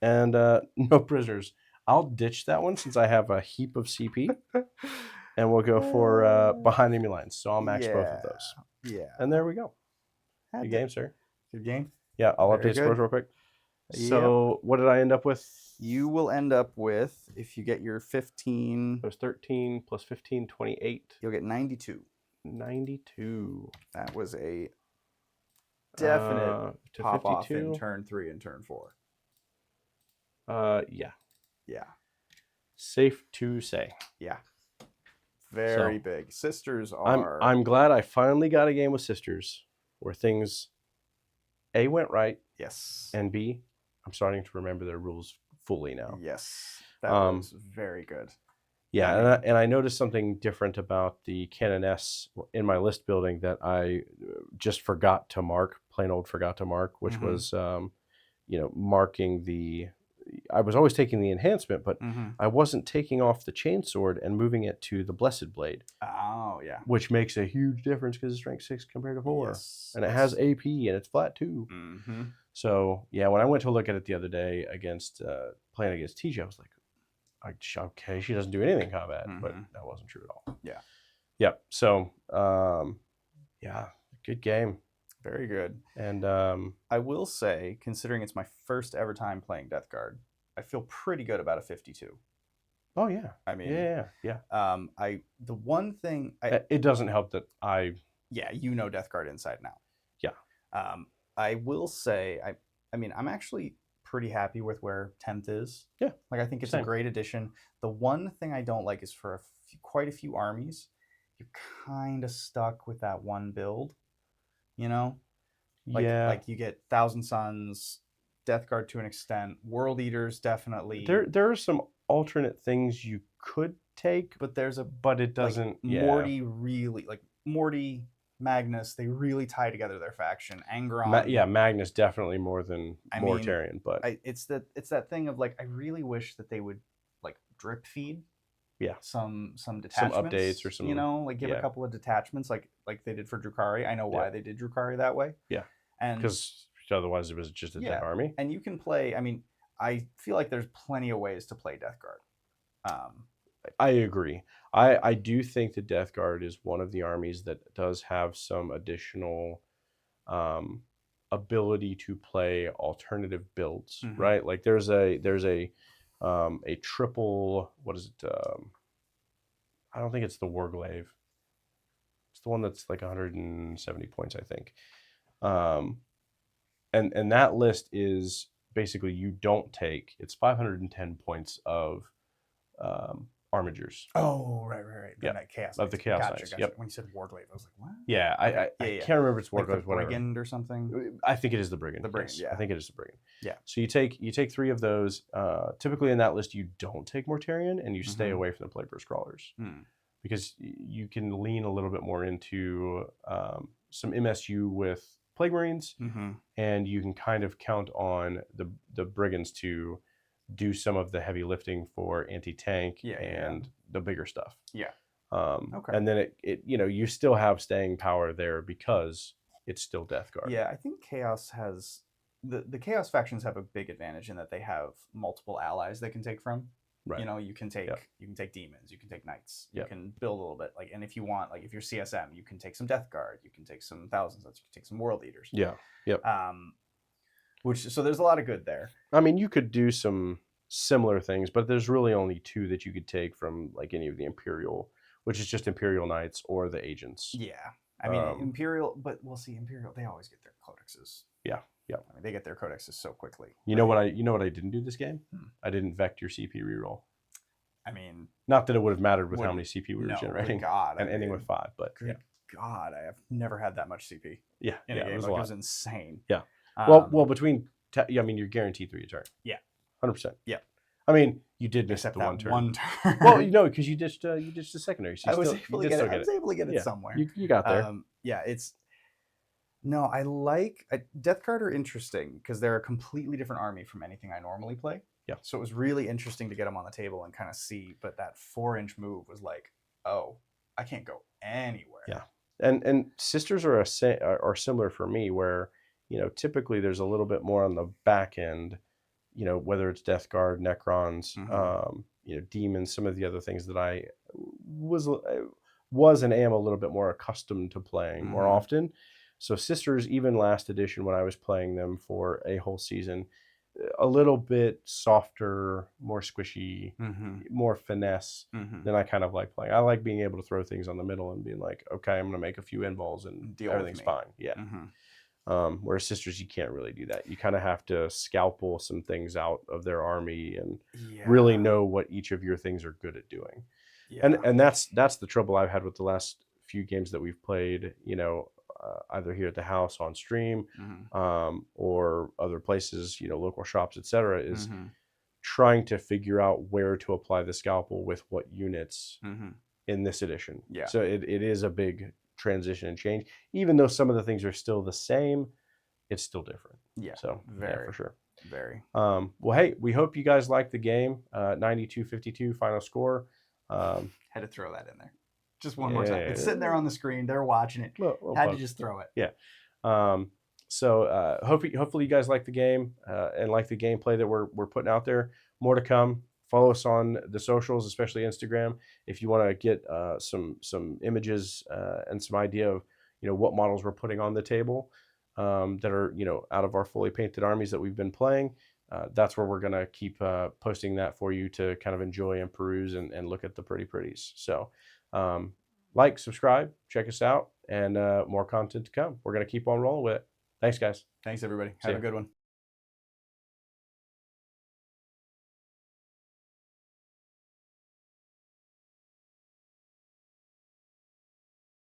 And no prisoners. I'll ditch that one since I have a heap of CP. And we'll go for behind enemy lines. So I'll max both of those. Yeah. And there we go. Good game, sir. Good game. Yeah, I'll Very update scores good. real quick. So what did I end up with? You will end up with, if you get your 15, It was 13 plus 15, 28. you'll get 92. 92. That was a definite to pop 52. off in turn 3 and turn 4. Yeah. Yeah. Safe to say. Yeah. Very big. Sisters are... I'm glad I finally got a game with Sisters where things A went right. Yes. And B, I'm starting to remember their rules fully now. Yes. That was very good. Yeah, and I noticed something different about the Canon S in my list building that I just forgot to mark, plain old forgot to mark, which was, marking the... I was always taking the enhancement, but I wasn't taking off the chainsword and moving it to the Blessed Blade. Oh, yeah. Which makes a huge difference because it's rank 6 compared to 4. Yes. And it has AP and it's flat too. Mm-hmm. So, yeah, when I went to look at it the other day against playing against TJ, I was like, okay, she doesn't do anything in combat. But that wasn't true at all. Yeah. Yep. So, yeah, good game. Very good. And I will say, considering it's my first ever time playing Death Guard, I feel pretty good about a 52. Oh yeah. I mean, yeah. The one thing it doesn't help that you know Death Guard inside now. Yeah. I will say, I'm actually pretty happy with where 10th is. Yeah. Like, I think it's a great addition. The one thing I don't like is for quite a few armies, you're kind of stuck with that one build. You know, like you get Thousand Suns, Death Guard to an extent, World Eaters definitely. There are some alternate things you could take, but it doesn't. Morty really Morty, Magnus, they really tie together their faction. Angron, Magnus definitely more than Mortarion, but it's that thing of I really wish that they would drip feed. Yeah, some detachments, some updates or some, give a couple of detachments like they did for Drukhari. I know why they did Drukhari that way. Yeah, and because otherwise it was just a dead army. And you can play. I mean, I feel like there's plenty of ways to play Death Guard. I agree. I do think the Death Guard is one of the armies that does have some additional ability to play alternative builds, right? Like there's a triple, what is it? I don't think it's the Warglaive. It's the one that's like 170 points, I think. And that list is basically you don't take, it's 510 points of armigers. Oh, right. Yeah, that Chaos of the Chaos Knights. Knights. Gotcha. Yep. When you said Warglaive, I was like, what? Yeah, I can't remember if it's Warglaive, like the Brigand or something. I think it is the Brigand. The Brigand, yes. yeah. I think it is the Brigand. Yeah. So you take 3 of those. Typically in that list, you don't take Mortarion and you stay away from the Plague Burst Crawlers because you can lean a little bit more into some MSU with Plague Marines, and you can kind of count on the Brigands to do some of the heavy lifting for anti-tank and the bigger stuff. Yeah. Okay. And then it you still have staying power there because it's still Death Guard. Yeah, I think Chaos has the Chaos factions have a big advantage in that they have multiple allies they can take from. Right. You know, you can take Yep. demons, you can take knights, you Yep. can build a little bit. Like, and if you want, like, if you're CSM, you can take some Death Guard, you can take some Thousands, you can take some World Eaters. Yeah. Yep. So there's a lot of good there. I mean, you could do some similar things, but there's really only 2 that you could take from like any of the Imperial, which is just Imperial Knights or the Agents. Yeah. I mean, Imperial, but we'll see. Imperial, they always get their codexes. Yeah. Yeah. I mean, they get their codexes so quickly. You know what I didn't do this game? Hmm. I didn't vect your CP reroll. I mean, not that it would have mattered with how many CP we were generating. God, and ending with 5, but good God, I have never had that much CP. Yeah. In a game. It was insane. Yeah. Well, between I mean, you're guaranteed 3 a turn. Yeah. 100%. Yeah. I mean, you did miss Except the that one turn. Well, because you ditched the secondary. So I was able to get it somewhere. You got there. No, I like Death Guard are interesting because they're a completely different army from anything I normally play. Yeah. So it was really interesting to get them on the table and kind of see. But that 4-inch move was like, oh, I can't go anywhere. Yeah. And Sisters are similar for me, where typically there's a little bit more on the back end. Whether it's Death Guard, Necrons, demons, some of the other things that I was and am a little bit more accustomed to playing more often. So Sisters, even last edition when I was playing them for a whole season, a little bit softer, more squishy, more finesse than I kind of like playing. I like being able to throw things on the middle and being like, okay, I'm going to make a few invols and everything's fine. Yeah. Whereas Sisters, you can't really do that. You kind of have to scalpel some things out of their army and really know what each of your things are good at doing. Yeah. And that's the trouble I've had with the last few games that we've played, either here at the house on stream or other places, local shops, etc., is trying to figure out where to apply the scalpel with what units in this edition. Yeah. So it is a big transition and change. Even though some of the things are still the same, it's still different. Yeah. So for sure. Very. Well, hey, we hope you guys liked the game. 92-52 final score. Had to throw that in there. Just one more time. It's sitting there on the screen. They're watching it. Had to just throw it. Yeah. So hopefully you guys like the game and like the gameplay that we're putting out there. More to come. Follow us on the socials, especially Instagram, if you want to get some images and some idea of what models we're putting on the table that are out of our fully painted armies that we've been playing. That's where we're gonna keep posting that for you to kind of enjoy and peruse and look at the pretties. So like, subscribe, check us out, and more content to come. We're gonna keep on rolling with it. Thanks, guys. Thanks, everybody. Have a good one.